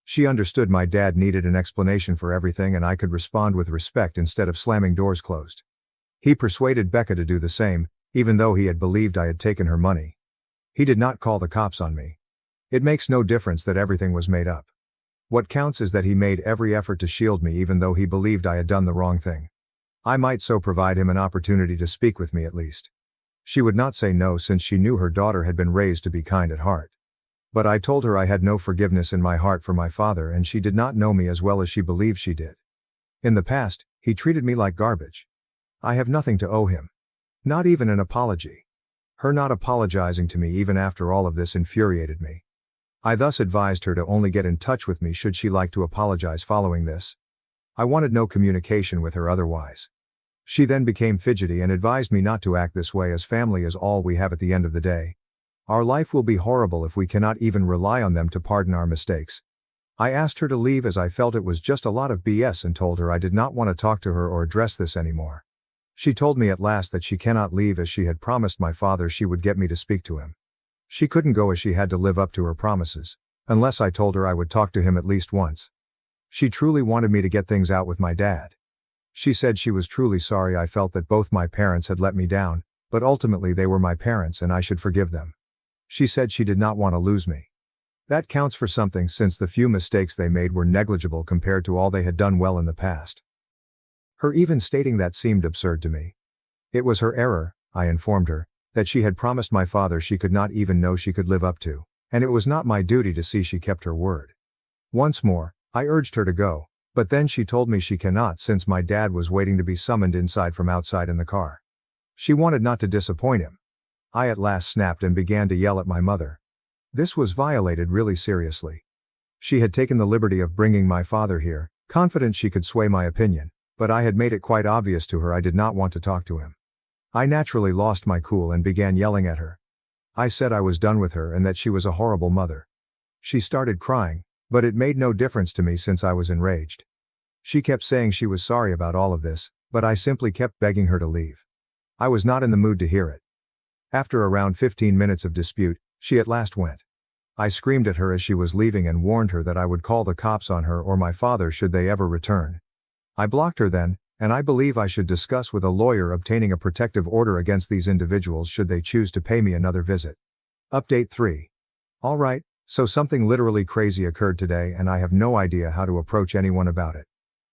She understood my dad needed an explanation for everything and I could respond with respect instead of slamming doors closed. He persuaded Becca to do the same, even though he had believed I had taken her money. He did not call the cops on me. It makes no difference that everything was made up. What counts is that he made every effort to shield me even though he believed I had done the wrong thing. I might so provide him an opportunity to speak with me at least. She would not say no since she knew her daughter had been raised to be kind at heart. But I told her I had no forgiveness in my heart for my father and she did not know me as well as she believed she did. In the past, he treated me like garbage. I have nothing to owe him. Not even an apology. Her not apologizing to me even after all of this infuriated me. I thus advised her to only get in touch with me should she like to apologize following this. I wanted no communication with her otherwise. She then became fidgety and advised me not to act this way as family is all we have at the end of the day. Our life will be horrible if we cannot even rely on them to pardon our mistakes. I asked her to leave as I felt it was just a lot of BS and told her I did not want to talk to her or address this anymore. She told me at last that she cannot leave as she had promised my father she would get me to speak to him. She couldn't go as she had to live up to her promises, unless I told her I would talk to him at least once. She truly wanted me to get things out with my dad. She said she was truly sorry I felt that both my parents had let me down, but ultimately they were my parents and I should forgive them. She said she did not want to lose me. That counts for something since the few mistakes they made were negligible compared to all they had done well in the past. Her even stating that seemed absurd to me. It was her error, I informed her, that she had promised my father she could not even know she could live up to, and it was not my duty to see she kept her word. Once more, I urged her to go, but then she told me she cannot since my dad was waiting to be summoned inside from outside in the car. She wanted not to disappoint him. I at last snapped and began to yell at my mother. This was violated really seriously. She had taken the liberty of bringing my father here, confident she could sway my opinion, but I had made it quite obvious to her I did not want to talk to him. I naturally lost my cool and began yelling at her. I said I was done with her and that she was a horrible mother. She started crying, but it made no difference to me since I was enraged. She kept saying she was sorry about all of this, but I simply kept begging her to leave. I was not in the mood to hear it. After around 15 minutes of dispute, she at last went. I screamed at her as she was leaving and warned her that I would call the cops on her or my father should they ever return. I blocked her then, and I believe I should discuss with a lawyer obtaining a protective order against these individuals should they choose to pay me another visit. Update 3. Alright, so something literally crazy occurred today and I have no idea how to approach anyone about it.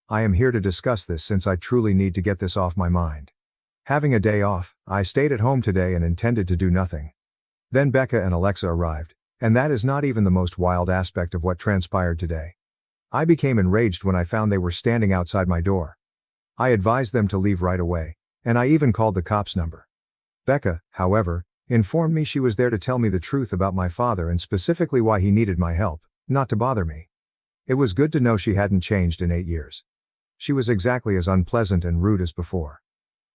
I am here to discuss this since I truly need to get this off my mind. Having a day off, I stayed at home today and intended to do nothing. Then Becca and Alexa arrived, and that is not even the most wild aspect of what transpired today. I became enraged when I found they were standing outside my door. I advised them to leave right away, and I even called the cops number. Becca, however, informed me she was there to tell me the truth about my father and specifically why he needed my help, not to bother me. It was good to know she hadn't changed in 8 years. She was exactly as unpleasant and rude as before.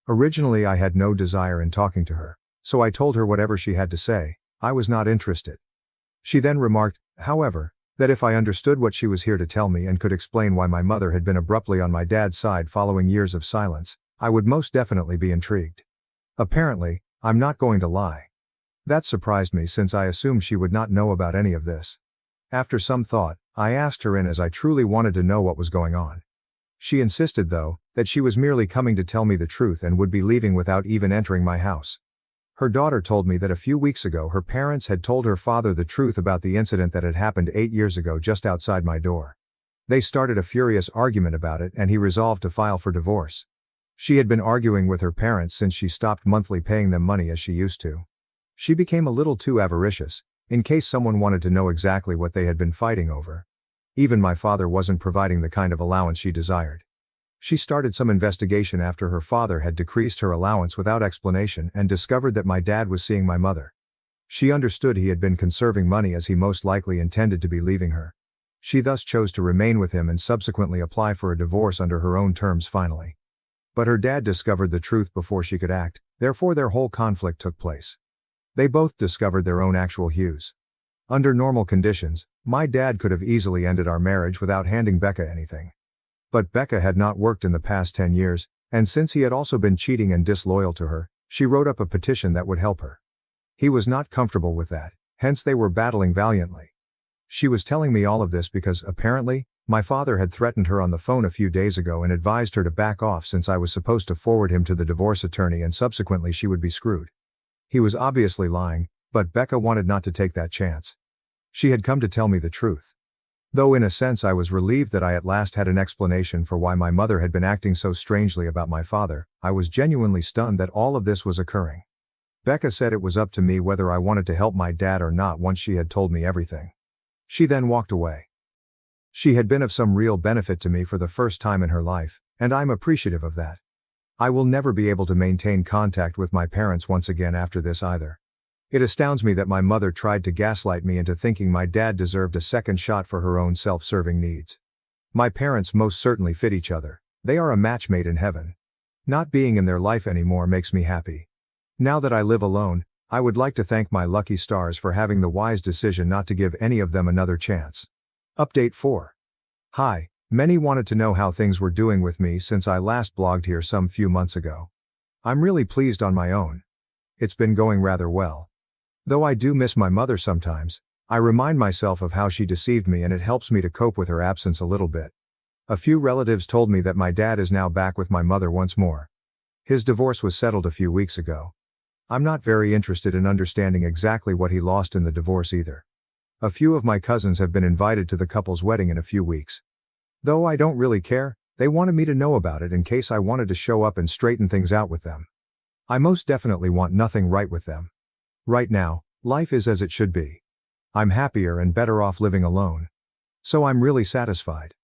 Originally I had no desire in talking to her, so I told her whatever she had to say, I was not interested. She then remarked, however, that if I understood what she was here to tell me and could explain why my mother had been abruptly on my dad's side following years of silence, I would most definitely be intrigued. Apparently, I'm not going to lie. That surprised me since I assumed she would not know about any of this. After some thought, I asked her in as I truly wanted to know what was going on. She insisted though, that she was merely coming to tell me the truth and would be leaving without even entering my house. Her daughter told me that a few weeks ago her parents had told her father the truth about the incident that had happened 8 years ago just outside my door. They started a furious argument about it and he resolved to file for divorce. She had been arguing with her parents since she stopped monthly paying them money as she used to. She became a little too avaricious, in case someone wanted to know exactly what they had been fighting over. Even my father wasn't providing the kind of allowance she desired. She started some investigation after her father had decreased her allowance without explanation and discovered that my dad was seeing my mother. She understood he had been conserving money as he most likely intended to be leaving her. She thus chose to remain with him and subsequently apply for a divorce under her own terms finally. But her dad discovered the truth before she could act, therefore their whole conflict took place. They both discovered their own actual hues. Under normal conditions, my dad could have easily ended our marriage without handing Becca anything. But Becca had not worked in the past 10 years, and since he had also been cheating and disloyal to her, she wrote up a petition that would help her. He was not comfortable with that, hence they were battling valiantly. She was telling me all of this because, apparently, my father had threatened her on the phone a few days ago and advised her to back off since I was supposed to forward him to the divorce attorney and subsequently she would be screwed. He was obviously lying, but Becca wanted not to take that chance. She had come to tell me the truth. Though in a sense I was relieved that I at last had an explanation for why my mother had been acting so strangely about my father, I was genuinely stunned that all of this was occurring. Becca said it was up to me whether I wanted to help my dad or not once she had told me everything. She then walked away. She had been of some real benefit to me for the first time in her life, and I'm appreciative of that. I will never be able to maintain contact with my parents once again after this either. It astounds me that my mother tried to gaslight me into thinking my dad deserved a second shot for her own self-serving needs. My parents most certainly fit each other. They are a match made in heaven. Not being in their life anymore makes me happy. Now that I live alone, I would like to thank my lucky stars for having the wise decision not to give any of them another chance. Update 4. Hi, many wanted to know how things were doing with me since I last blogged here some few months ago. I'm really pleased on my own. It's been going rather well. Though I do miss my mother sometimes, I remind myself of how she deceived me and it helps me to cope with her absence a little bit. A few relatives told me that my dad is now back with my mother once more. His divorce was settled a few weeks ago. I'm not very interested in understanding exactly what he lost in the divorce either. A few of my cousins have been invited to the couple's wedding in a few weeks. Though I don't really care, they wanted me to know about it in case I wanted to show up and straighten things out with them. I most definitely want nothing right with them. Right now, life is as it should be. I'm happier and better off living alone. So I'm really satisfied.